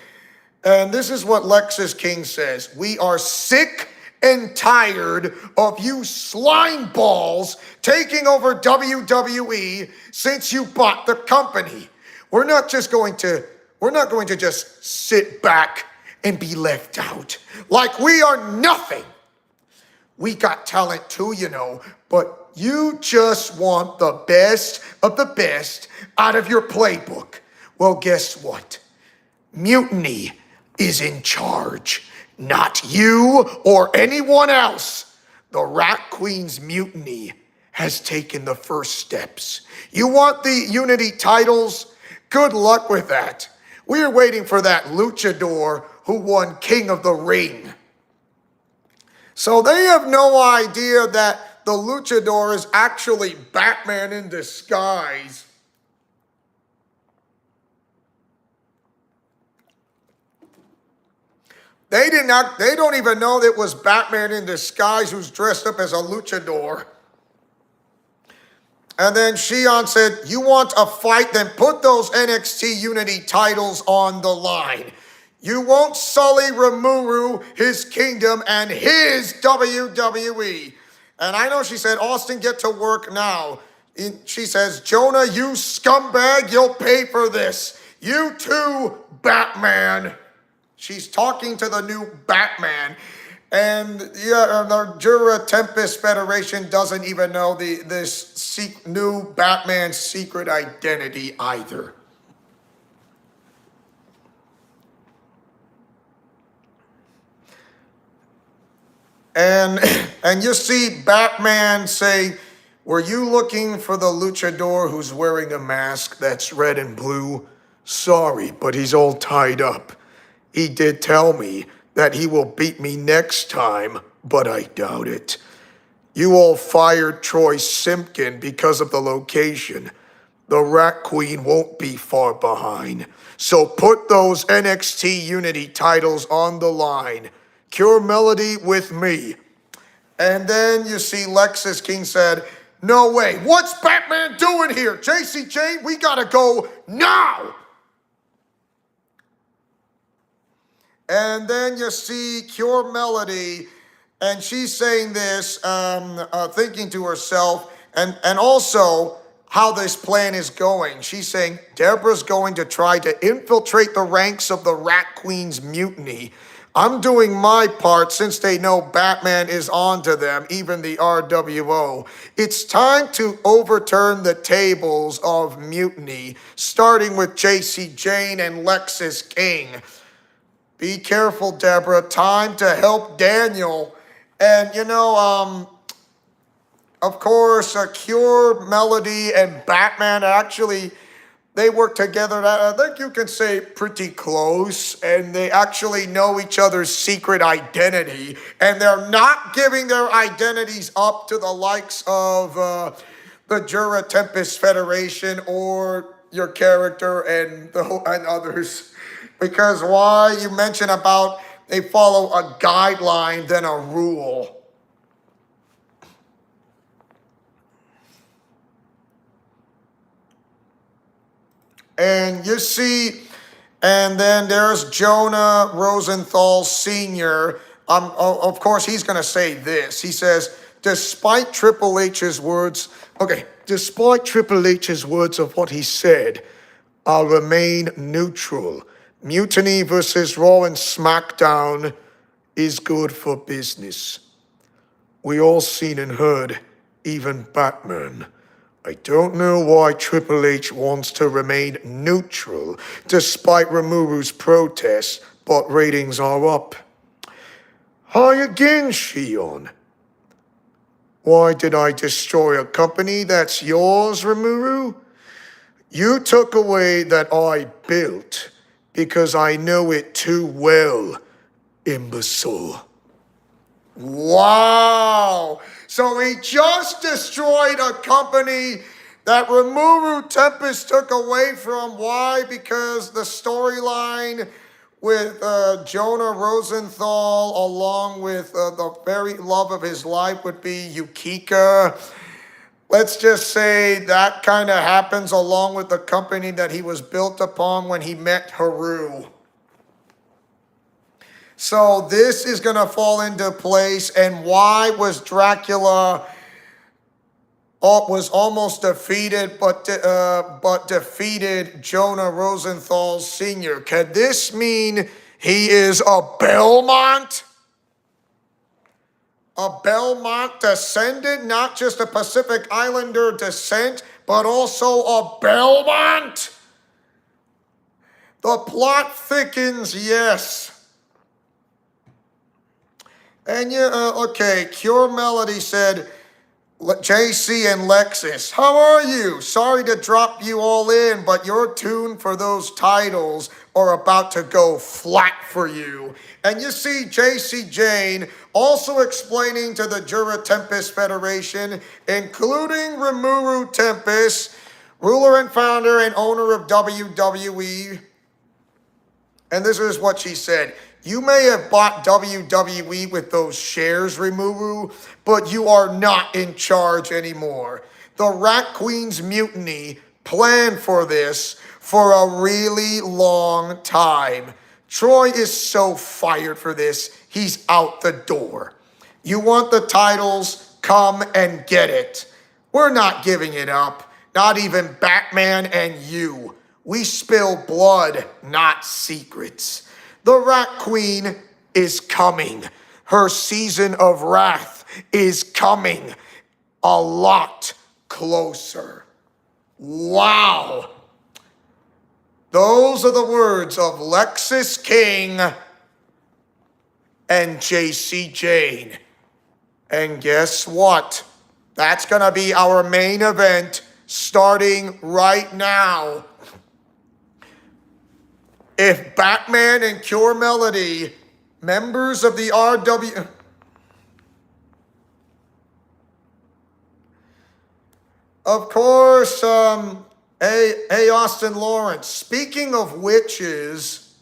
And this is what Lexis King says. We are sick and tired of you slime balls taking over WWE since you bought the company. We're not going to just sit back and be left out like we are nothing. We got talent too, you know, but you just want the best of the best out of your playbook. Well, guess what? Mutiny is in charge, not you or anyone else. The Rat Queen's mutiny has taken the first steps. You want the Unity titles? Good luck with that. We're waiting for that luchador who won King of the Ring. So they have no idea that the luchador is actually Batman in disguise. They don't even know it was Batman in disguise who's dressed up as a luchador. And then Shion said, you want a fight? Then put those NXT Unity titles on the line. You won't sully Rimuru, his kingdom, and his WWE. And I know she said, Austin, get to work now. She says, Jonah, you scumbag, you'll pay for this. You too, Batman. She's talking to the new Batman. And yeah, the Jura Tempest Federation doesn't even know this new Batman's secret identity either. And you see Batman say, were you looking for the luchador who's wearing a mask that's red and blue? Sorry, but he's all tied up. He did tell me that he will beat me next time, but I doubt it. You all fired Troy Simpkin because of the location. The Rat Queen won't be far behind. So put those NXT Unity titles on the line. Cure Melody with me. And then you see Lexus King said, no way. What's Batman doing here? JC Jane, we gotta go now. And then you see Cure Melody, and she's saying this, thinking to herself, and also how this plan is going. She's saying Deborah's going to try to infiltrate the ranks of the Rat Queen's mutiny. I'm doing my part since they know Batman is on to them, even the RWO. It's time to overturn the tables of mutiny, starting with JC Jane and Lexus King. Be careful, Deborah. Time to help Daniel. And, you know, of course, Cure, Melody, and Batman actually, they work together, I think you can say pretty close, and they actually know each other's secret identity, and they're not giving their identities up to the likes of the Jura Tempest Federation or your character and others. Because why? You mentioned about they follow a guideline than a rule. And you see, and then there's Jonah Rosenthal Sr. Of course, he's going to say this. He says, despite Triple H's words of what he said, I'll remain neutral. Mutiny versus Raw and SmackDown is good for business. We all seen and heard, even Batman. I don't know why Triple H wants to remain neutral despite Rimuru's protests, but ratings are up. Hi again, Shion. Why did I destroy a company that's yours, Rimuru? You took away that I built because I know it too well, imbecile. Wow! So he just destroyed a company that Rimuru Tempest took away from. Why? Because the storyline with Jonah Rosenthal, along with the very love of his life, would be Yukika. Let's just say that kind of happens along with the company that he was built upon when he met Haru. So this is going to fall into place. And why was Dracula was almost defeated, but defeated Jonah Rosenthal Sr.? Could this mean he is a Belmont? A Belmont descendant, not just a Pacific Islander descent, but also a Belmont? The plot thickens, yes. And okay, Cure Melody said, JC and Lexus, how are you? Sorry to drop you all in, but your tune for those titles are about to go flat for you. And you see JC Jane also explaining to the Jura Tempest Federation, including Rimuru Tempest, ruler and founder and owner of WWE. And this is what she said. You may have bought WWE with those shares, Rimuru, but you are not in charge anymore. The Rat Queen's mutiny planned for this for a really long time. Troy is so fired for this, he's out the door. You want the titles? Come and get it. We're not giving it up, not even Batman and you. We spill blood, not secrets. The Rat Queen is coming. Her season of wrath is coming a lot closer. Wow. Those are the words of Lexus King and JC Jane. And guess what? That's going to be our main event starting right now. If Batman and Cure Melody, members of the RW... Of course, hey, Austin Lawrence, speaking of witches,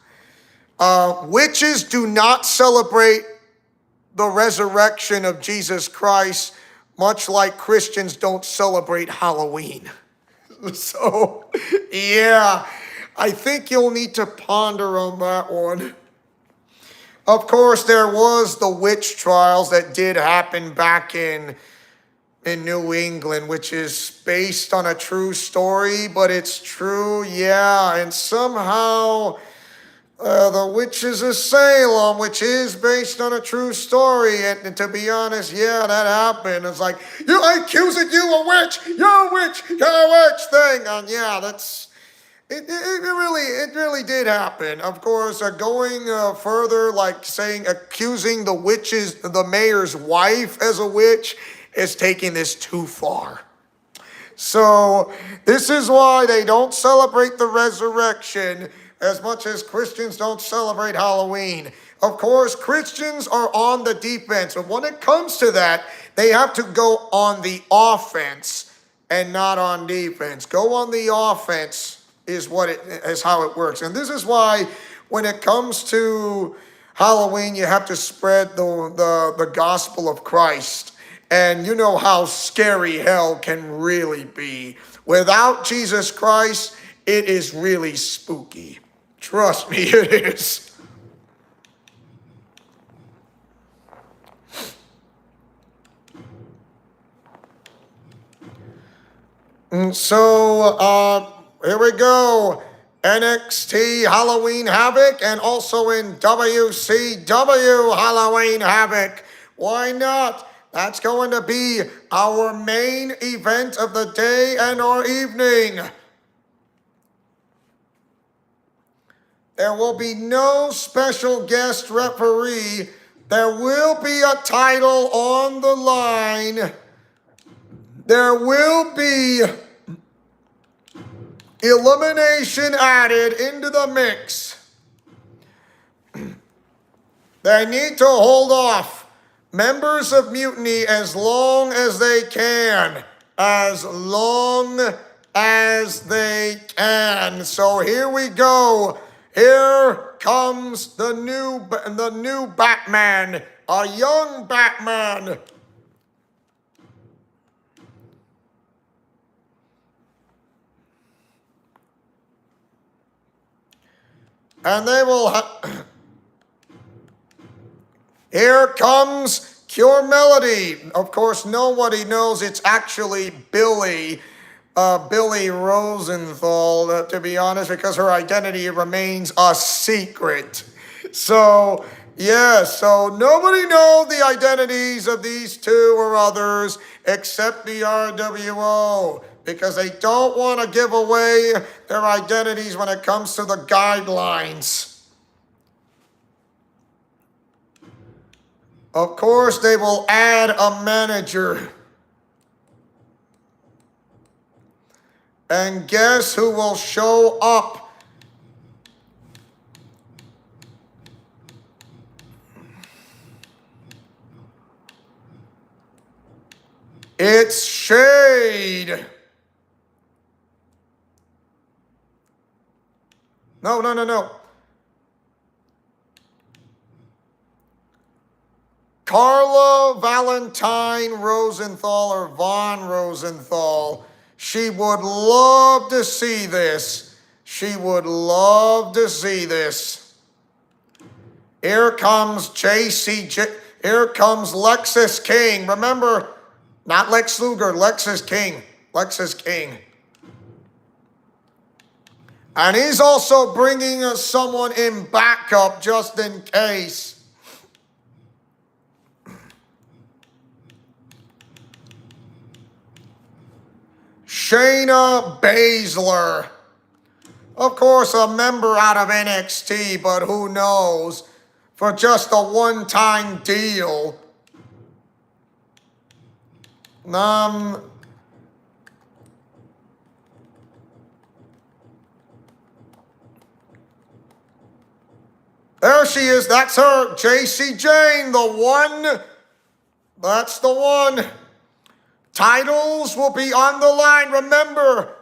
witches do not celebrate the resurrection of Jesus Christ, much like Christians don't celebrate Halloween. So, yeah, I think you'll need to ponder on that one. Of course, there was the witch trials that did happen back in New England, which is based on a true story, but it's true, yeah. And somehow the witches of Salem, which is based on a true story, and to be honest, yeah, that happened. It's like, I accusing you a witch, you're a witch, you're a witch thing. And yeah, that's... It really did happen. Of course, going further, like saying, accusing the witches, the mayor's wife as a witch, is taking this too far. So this is why they don't celebrate the resurrection as much as Christians don't celebrate Halloween. Of course, Christians are on the defense, and when it comes to that, they have to go on the offense and not on defense. Go on the offense is how it works. And this is why when it comes to Halloween, you have to spread the gospel of Christ. And you know how scary hell can really be. Without Jesus Christ, it is really spooky. Trust me, it is. And so, here we go. NXT Halloween Havoc and also in WCW Halloween Havoc. Why not? That's going to be our main event of the day and our evening. There will be no special guest referee. There will be a title on the line. There will be elimination added into the mix. They need to hold off members of Mutiny as long as they can. As long as they can. So here we go. Here comes the new Batman. A young Batman. And they will Here comes Cure Melody. Of course, nobody knows it's actually Billy Rosenthal, to be honest, because her identity remains a secret. So, yeah, so nobody knows the identities of these two or others except the RWO, because they don't want to give away their identities when it comes to the guidelines. Of course, they will add a manager. And guess who will show up? It's Shade. No. Carla Valentine Rosenthal, or Von Rosenthal. She would love to see this. She would love to see this. Here comes here comes Lexus King. Remember, not Lex Luger, Lexus King. Lexus King. And he's also bringing someone in backup just in case. Shayna Baszler. Of course, a member out of NXT, but who knows? For just a one-time deal. There she is. That's her. JC Jane, the one. That's the one. Titles will be on the line. Remember,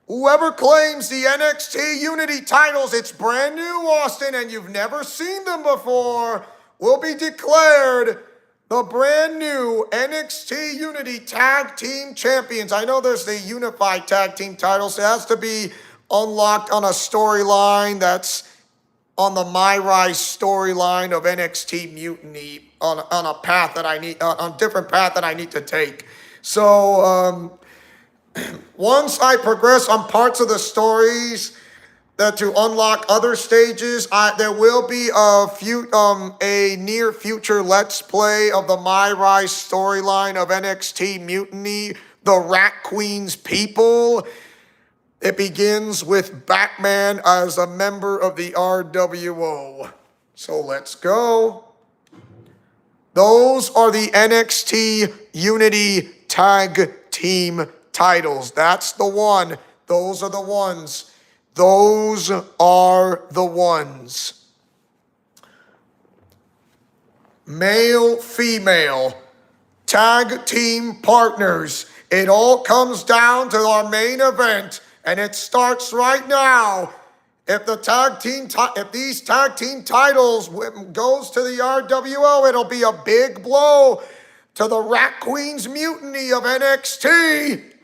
whoever claims the NXT Unity titles, it's brand new, Austin, and you've never seen them before, will be declared the brand new NXT Unity Tag Team Champions. I know there's the Unified Tag Team titles. It has to be unlocked on a storyline that's on the My Rise storyline of NXT Mutiny, on a path that I need, on a different path that I need to take. So once I progress on parts of the stories that to unlock other stages, there will be a near future Let's Play of the My Rise storyline of NXT Mutiny, the Rat Queen's People. It begins with Batman as a member of the RWO. So let's go. Those are the NXT Unity Tag Team titles. That's the one. Those are the ones. Those are the ones. Male, female, tag team partners. It all comes down to our main event, and it starts right now. If these tag team titles goes to the RWO, it'll be a big blow to the Rat Queen's Mutiny of NXT.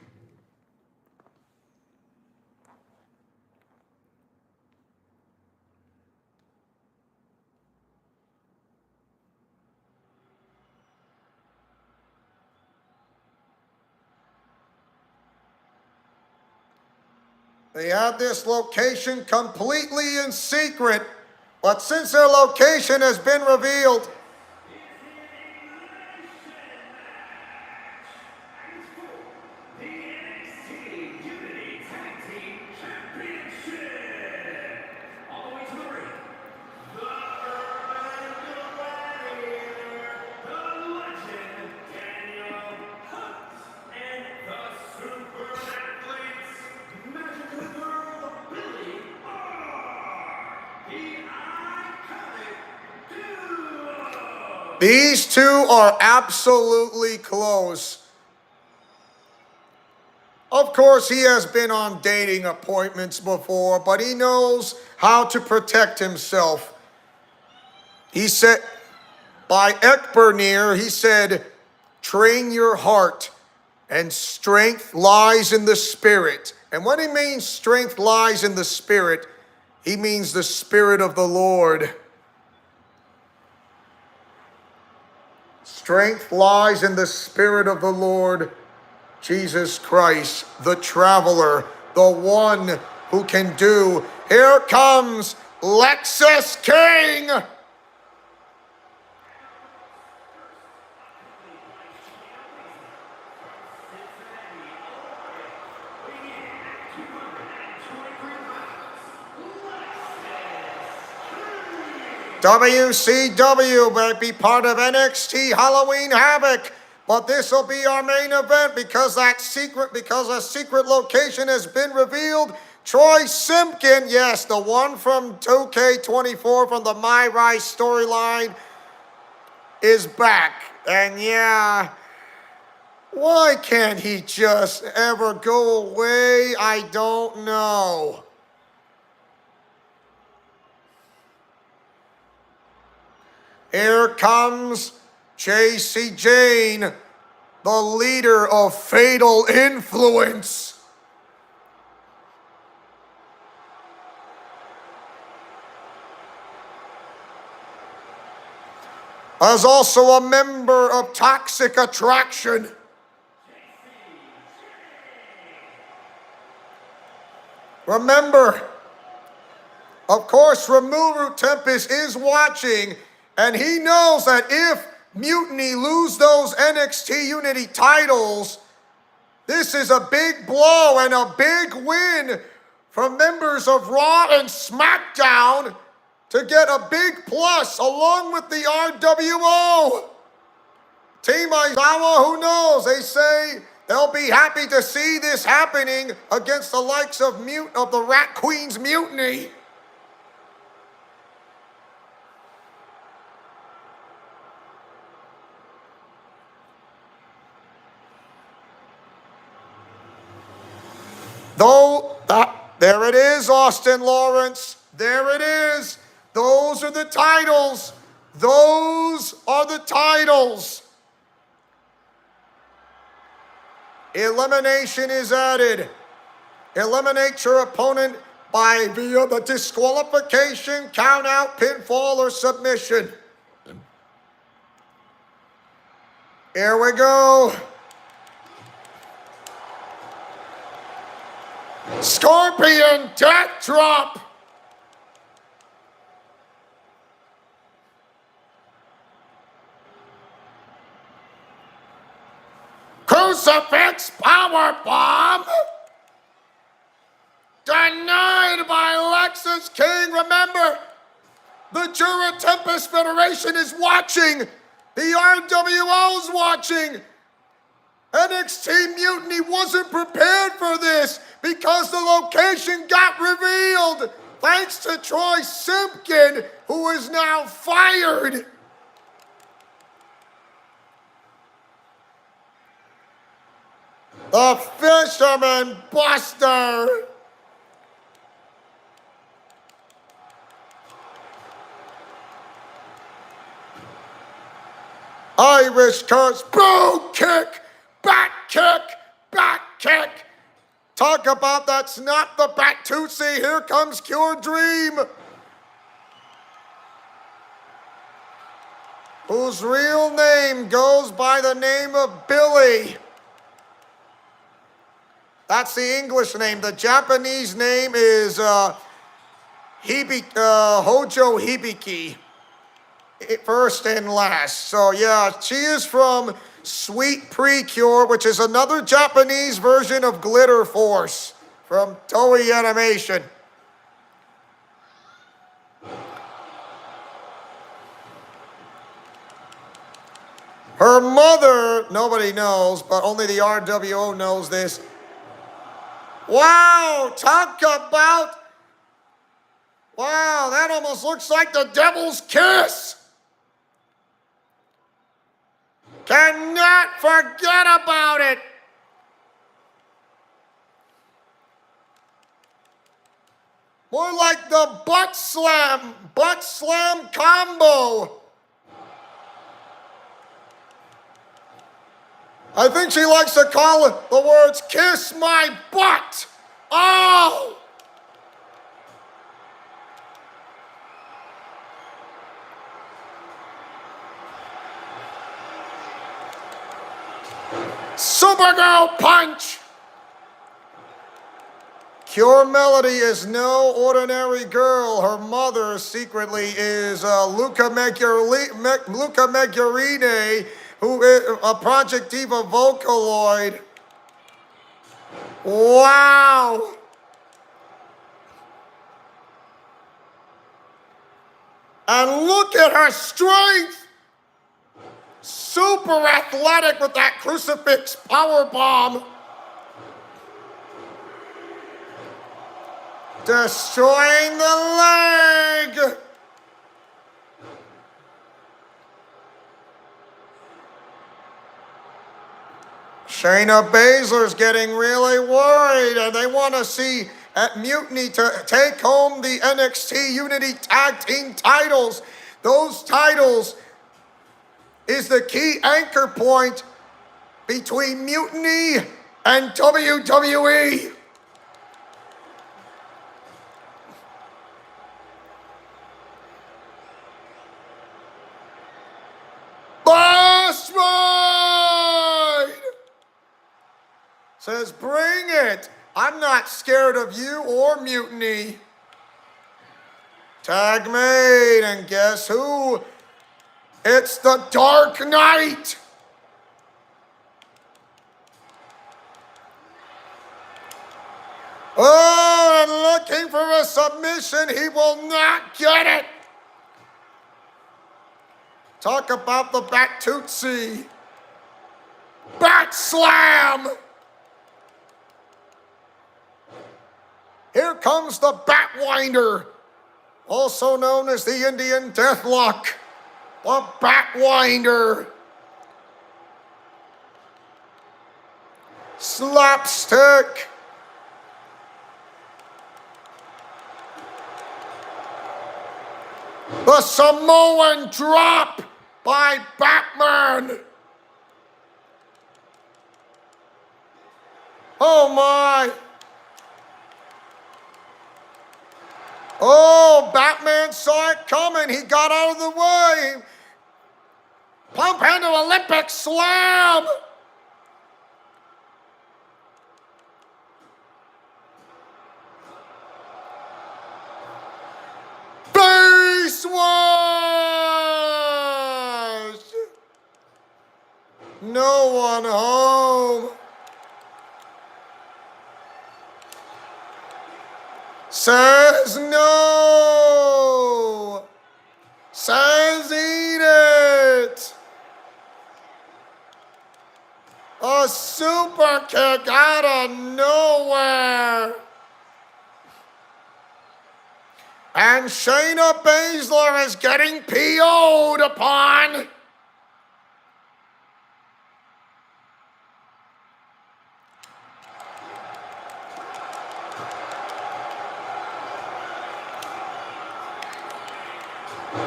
They had this location completely in secret, but since their location has been revealed, The NXT Unity Tag Team Championship. All the way to the ring. The Urban Gladiator, the legend Daniel Hunt, and the super athletes, Magic Girl Billy R. The iconic duo. these two are absolutely close. Of course, he has been on dating appointments before, but he knows how to protect himself. He said, by Ekbernier, he said, train your heart, and strength lies in the spirit. And when he means strength lies in the spirit, he means the Spirit of the Lord. Strength lies in the Spirit of the Lord Jesus Christ, the traveler, the one who can do. Here comes Lexus King. WCW might be part of NXT Halloween Havoc, but this will be our main event because a secret location has been revealed. Troy Simpkin, yes, the one from 2K24 from the My Rise storyline, is back. And yeah, why can't he just ever go away? I don't know. Here comes JC Jane, the leader of Fatal Influence. As also a member of Toxic Attraction. Remember, of course, Rimuru Tempest is watching, and he knows that if Mutiny lose those NXT Unity titles, this is a big blow and a big win for members of Raw and SmackDown to get a big plus along with the RWO. Team Aizawa, who knows? They say they'll be happy to see this happening against the likes of the Rat Queen's Mutiny. There it is, Austin Lawrence. There it is. Those are the titles. Those are the titles. Elimination is added. Eliminate your opponent via the disqualification, count out, pinfall, or submission. Here we go. Scorpion Death Drop. Crucifix Power Bomb. Denied by Lexus King. Remember, the Jura Tempest Federation is watching. The RWO is watching. NXT Mutiny wasn't prepared for this because the location got revealed thanks to Troy Simpkin, who is now fired. The Fisherman Buster. Irish curse, boom kick. Back kick, back kick. Talk about that's not the Batusi. Here comes Cure Dream, whose real name goes by the name of Billy. That's the English name. The Japanese name is Hojo Hibiki. First and last. So yeah, she is from Sweet Precure, which is another Japanese version of Glitter Force from Toei Animation. Her mother, nobody knows, but only the RWO knows this. Wow, talk about, wow, that almost looks like the Devil's Kiss. Cannot forget about it. More like the butt slam combo. I think she likes to call it the words, kiss my butt. Oh! Supergirl punch! Pure Melody is no ordinary girl. Her mother secretly is Luca Megurine, who is a Project Diva Vocaloid. Wow! And look at her strength! Super athletic with that crucifix power bomb. Destroying the leg. Shayna Baszler's getting really worried, and they want to see at Mutiny to take home the NXT Unity Tag Team titles. Those titles is the key anchor point between Mutiny and WWE. Boss Ride! Says, bring it. I'm not scared of you or Mutiny. Tag made, and guess who? It's the Dark Knight. Oh, and looking for a submission. He will not get it. Talk about the Bat Tootsie. Bat Slam. Here comes the Batwinder, also known as the Indian Deathlock. The Batwinder. Slapstick. The Samoan drop by Batman. Oh my. Oh, Batman saw it coming. He got out of the way. Pump handle Olympic slam. Face wash. No one home. Says no. Says eat it. A super kick out of nowhere. And Shayna Baszler is getting PO'd upon.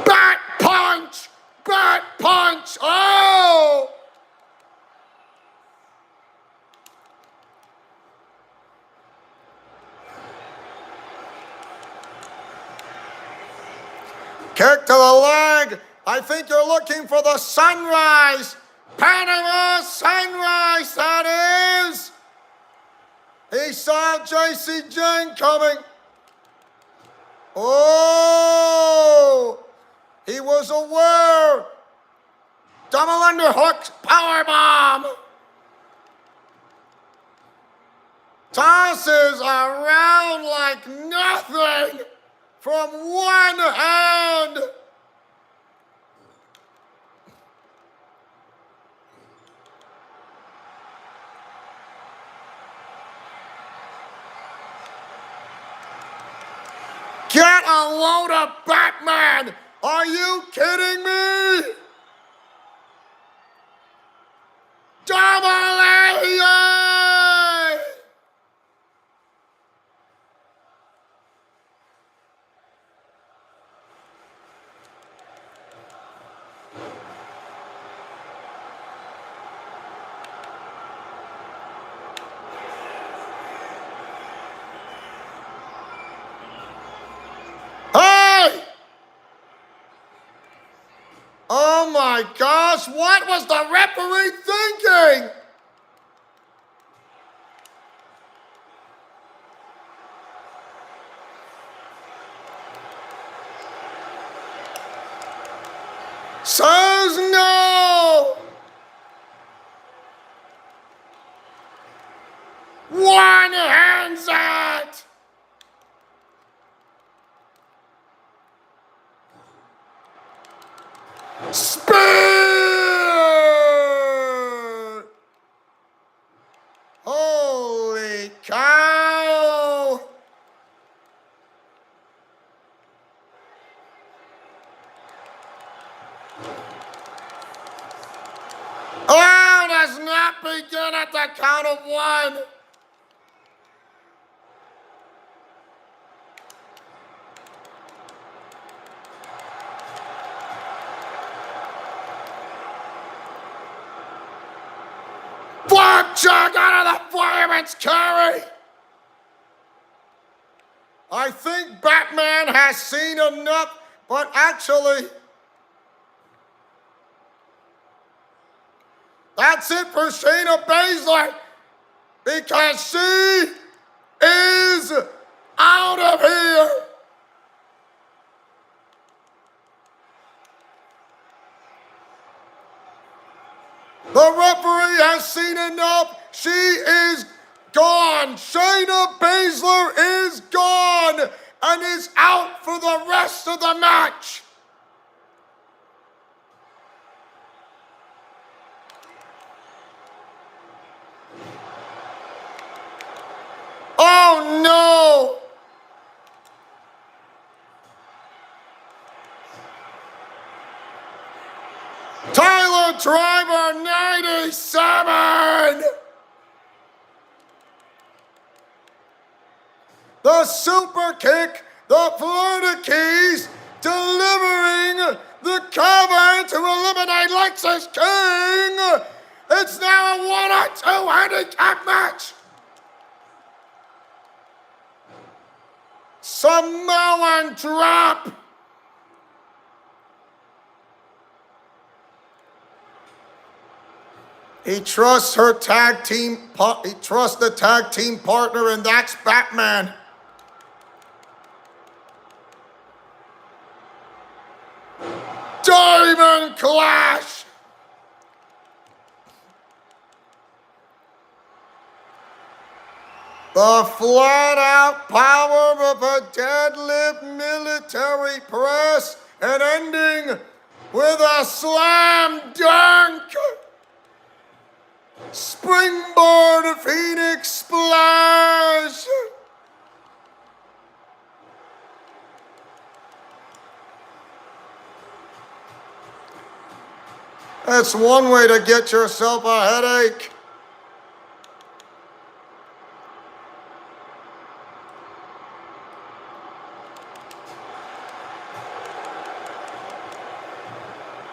Bat punch! Bat punch! Oh! Kick to the leg. I think you're looking for the sunrise. Panama sunrise, that is. He saw JC Jane coming. Oh, he was aware. Double underhook, powerbomb. Tosses around like nothing. From one hand. Get a load of Batman! Are you kidding me? Double A! Oh my gosh, what was the referee thinking? says no. One hands it. Spear. Holy cow. Oh, does not begin at the count of one. Flapjack out of the fireman's carry. I think Batman has seen enough, but actually, that's it for Shayna Baszler, because she is out of here. The referee has seen enough. She is gone. Shayna Baszler is gone and is out for the rest of the match. Oh no! Tyler Driver 97! The super kick, the Florida Keys, delivering the cover to eliminate Lexus King. It's now a 1-on-2 handicap match. Samoan drop. He trusts her tag team. He trusts the tag team partner, and that's Batman. Diamond Clash. The flat-out power of a deadlift military press, and ending with a slam dunk. Springboard Phoenix Splash. That's one way to get yourself a headache.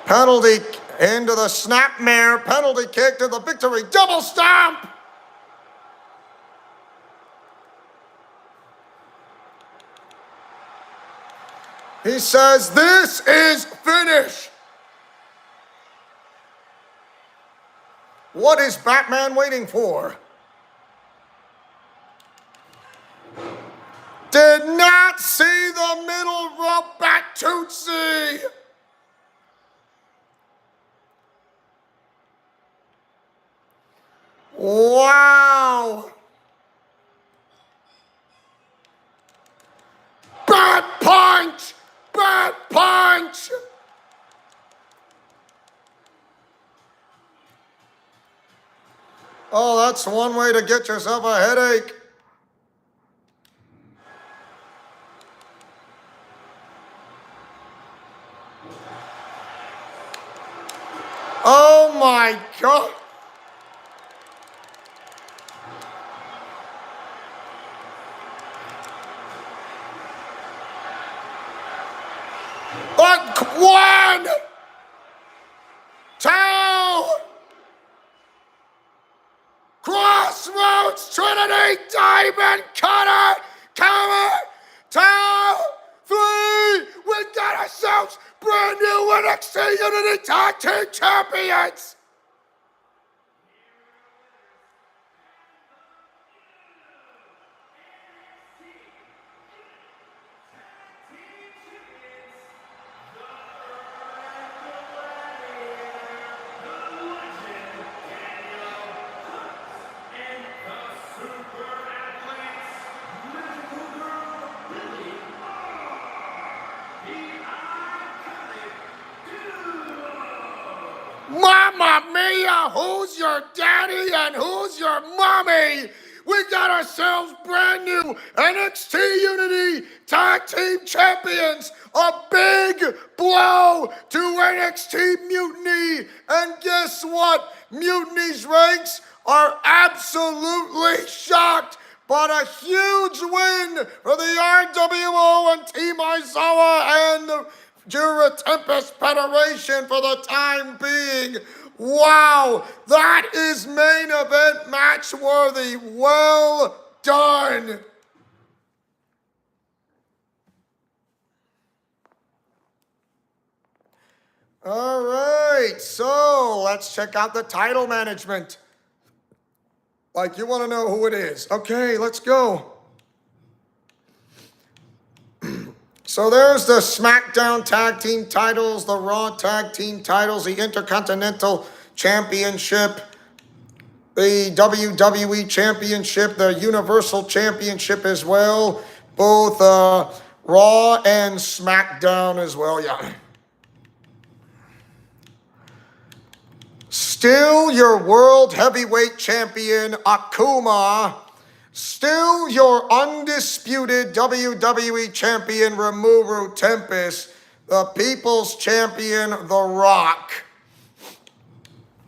Penalty into the snapmare. Penalty kick to the victory. Double stomp. He says, this is finish. What is Batman waiting for? Did not see the middle rope back Tootsie. Wow. Bad punch. Bad punch. Oh, that's one way to get yourself a headache. Oh my God. One, two, Crossroads Trinity Diamond Cutter, cover, 2, 3, we got ourselves brand new NXT Unity Tag Team Champions. who's your daddy and who's your mommy? We got ourselves brand new NXT Unity Tag Team Champions. A big blow to NXT Mutiny. And guess what? Mutiny's ranks are absolutely shocked. But a huge win for the RWO and Team Aizawa and the Rimuru Tempest Federation for the time being. Wow, that is main event match worthy. Well done. All right, so let's check out the title management. Like, you want to know who it is. Okay, let's go. So there's the SmackDown Tag Team titles, the Raw Tag Team titles, the Intercontinental Championship, the WWE Championship, the Universal Championship as well. Both Raw and SmackDown as well, yeah. Still your World Heavyweight Champion, Akuma. Still your undisputed WWE Champion, Rimuru Tempest. The People's Champion, The Rock.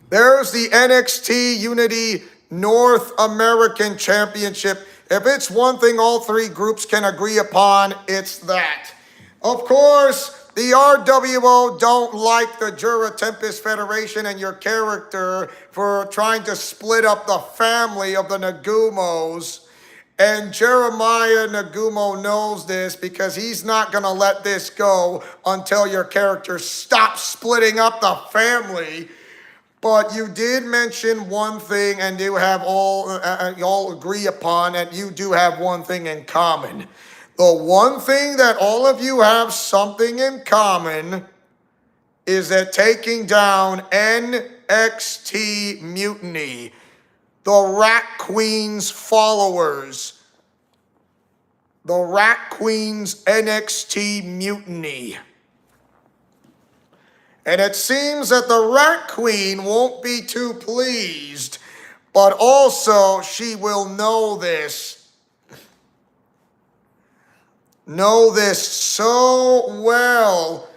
There's the NXT Unity North American Championship. If it's one thing all three groups can agree upon, it's that. Of course, the RWO don't like the Jura Tempest Federation and your character for trying to split up the family of the Nagumos. And Jeremiah Nagumo knows this because he's not going to let this go until your character stops splitting up the family. But you did mention one thing, and you have all agree upon that you do have one thing in common. The one thing that all of you have something in common is that taking down NXT Mutiny, the Rat Queen's followers, the Rat Queen's NXT Mutiny. And it seems that the Rat Queen won't be too pleased, but also she will know this. Know this so well,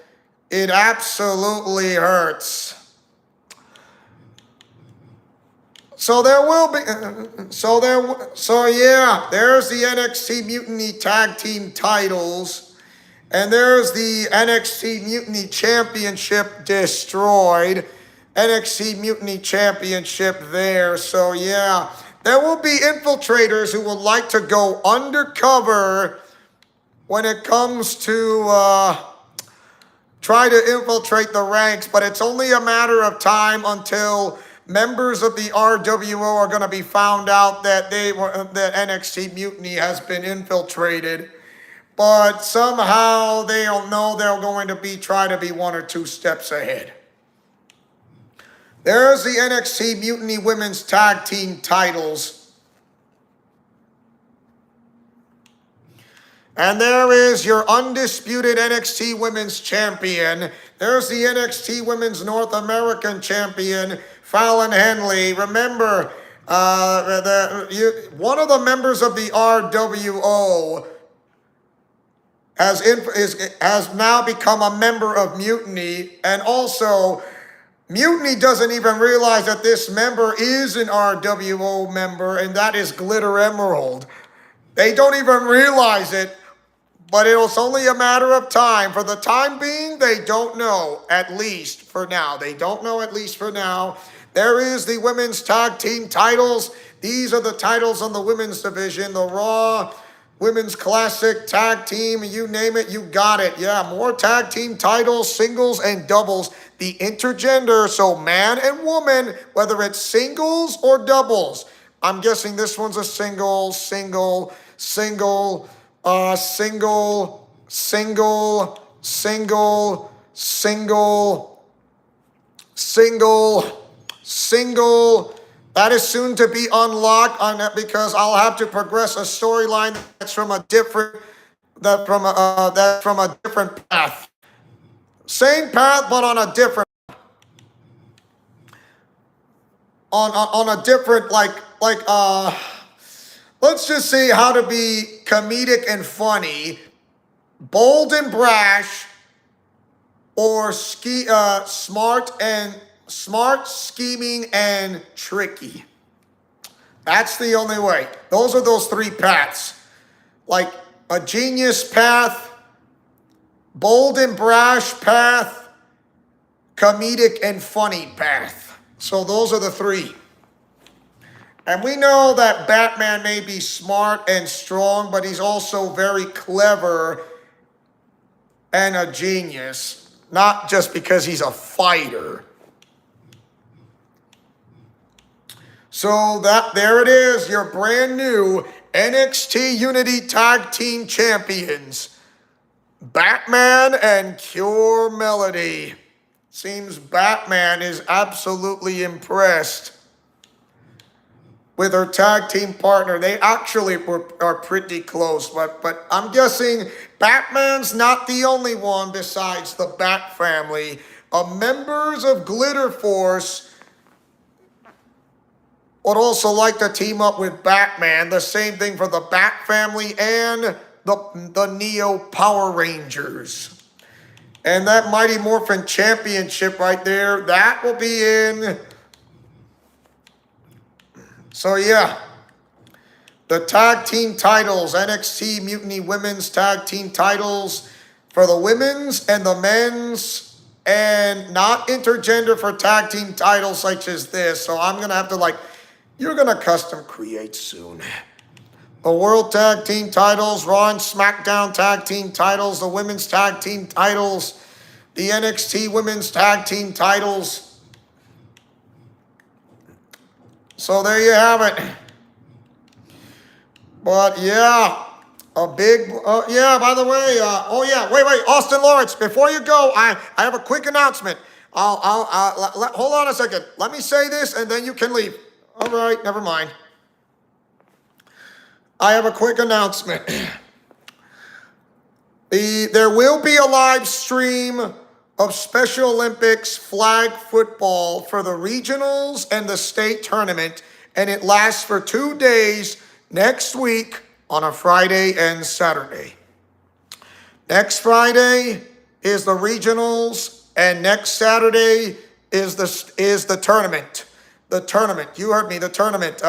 it absolutely hurts. So there will be, there's the NXT Mutiny Tag Team titles, and there's the NXT Mutiny Championship destroyed, NXT Mutiny Championship there. So yeah, there will be infiltrators who would like to go undercover when it comes to try to infiltrate the ranks, but it's only a matter of time until members of the RWO are going to be found out that that NXT Mutiny has been infiltrated. But somehow they'll know they're going to try to be one or two steps ahead. There's the NXT Mutiny Women's Tag Team titles. And there is your undisputed NXT Women's Champion. There's the NXT Women's North American Champion, Fallon Henley. Remember, one of the members of the RWO has now become a member of Mutiny, and also Mutiny doesn't even realize that this member is an RWO member, and that is Glitter Emerald. They don't even realize it, but it's only a matter of time. For the time being, they don't know, at least for now. They don't know, at least for now. There is the Women's Tag Team titles. These are the titles on the women's division, the Raw Women's Classic Tag Team, you name it, you got it. Yeah, more tag team titles, singles and doubles. The intergender, so man and woman, whether it's singles or doubles. I'm guessing this one's a single, single. That is soon to be unlocked on that because I'll have to progress a storyline that's from a different path. Same path, but on a different. on a different, let's just see how to be comedic and funny, bold and brash, or smart, scheming, and tricky. That's the only way. Those are those three paths. Like a genius path, bold and brash path, comedic and funny path. So those are the three. And we know that Batman may be smart and strong, but he's also very clever and a genius, not just because he's a fighter. So there it is, your brand new NXT Unity Tag Team Champions, Batman and Pure Melody. Seems Batman is absolutely impressed with her tag team partner. They actually are pretty close, but I'm guessing Batman's not the only one besides the Bat family. Members of Glitter Force would also like to team up with Batman. The same thing for the Bat family and the Neo Power Rangers. And that Mighty Morphin Championship right there, that will be in. So yeah, the tag team titles, NXT Mutiny Women's Tag Team titles for the women's and the men's, and not intergender for tag team titles such as this. So I'm going to have to you're going to custom create soon. The World Tag Team titles, Raw and SmackDown Tag Team titles, the Women's Tag Team titles, the NXT Women's Tag Team titles. So there you have it. But yeah, a big, by the way, wait, Austin Lawrence, before you go, I have a quick announcement. Hold on a second. Let me say this and then you can leave. All right, never mind. I have a quick announcement. There will be a live stream of Special Olympics flag football for the regionals and the state tournament, and it lasts for 2 days next week on a Friday and Saturday. Next Friday is the regionals, and next Saturday is the tournament. The tournament. You heard me. The tournament.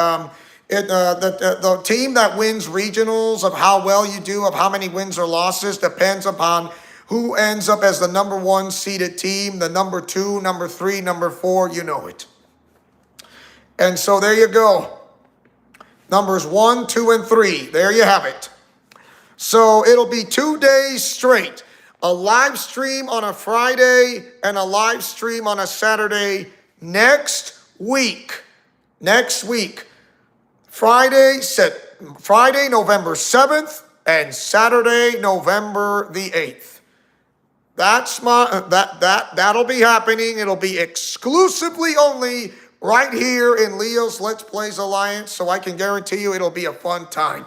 The team that wins regionals, of how well you do, of how many wins or losses, depends upon who ends up as the number 1 seeded team, the number 2, number 3, number 4, you know it. And so there you go. Numbers 1, 2, and 3. There you have it. So it'll be 2 days straight. A live stream on a Friday and a live stream on a Saturday next week. Next week. Friday, November 7th, and Saturday, November the 8th. That'll be happening. It'll be exclusively only right here in Leo's Let's Plays Alliance, so I can guarantee you it'll be a fun time.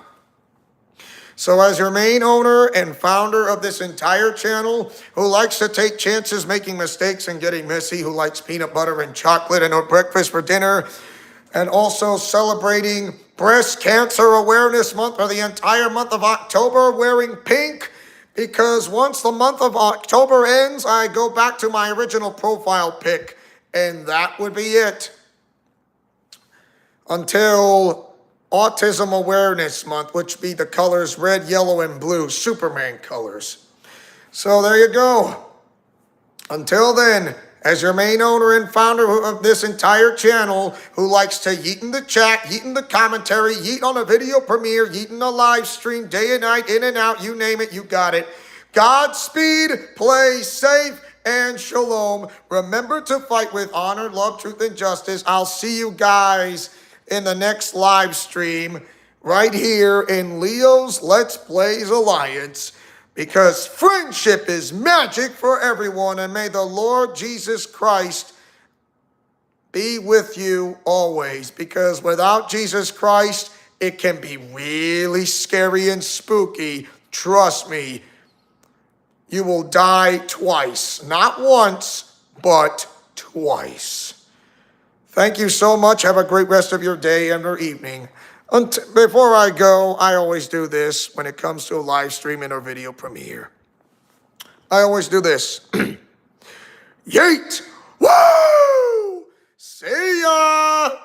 So as your main owner and founder of this entire channel, who likes to take chances making mistakes and getting messy, who likes peanut butter and chocolate and breakfast for dinner, and also celebrating Breast Cancer Awareness Month for the entire month of October, wearing pink, because once the month of October ends, I go back to my original profile pic, and that would be it. Until Autism Awareness Month, which be the colors red, yellow, and blue, Superman colors. So there you go. Until then, as your main owner and founder of this entire channel, who likes to yeet in the chat, yeet in the commentary, yeet on a video premiere, yeet in a live stream, day and night, in and out, you name it, you got it. Godspeed, play safe, and shalom. Remember to fight with honor, love, truth, and justice. I'll see you guys in the next live stream right here in Leo's Let's Plays Alliance, because friendship is magic for everyone, and may the Lord Jesus Christ be with you always, because without Jesus Christ, it can be really scary and spooky. Trust me, you will die twice. Not once, but twice. Thank you so much. Have a great rest of your day and or evening. Before I go, I always do this when it comes to a live streaming or video premiere. I always do this. Yeet! Woo! See ya!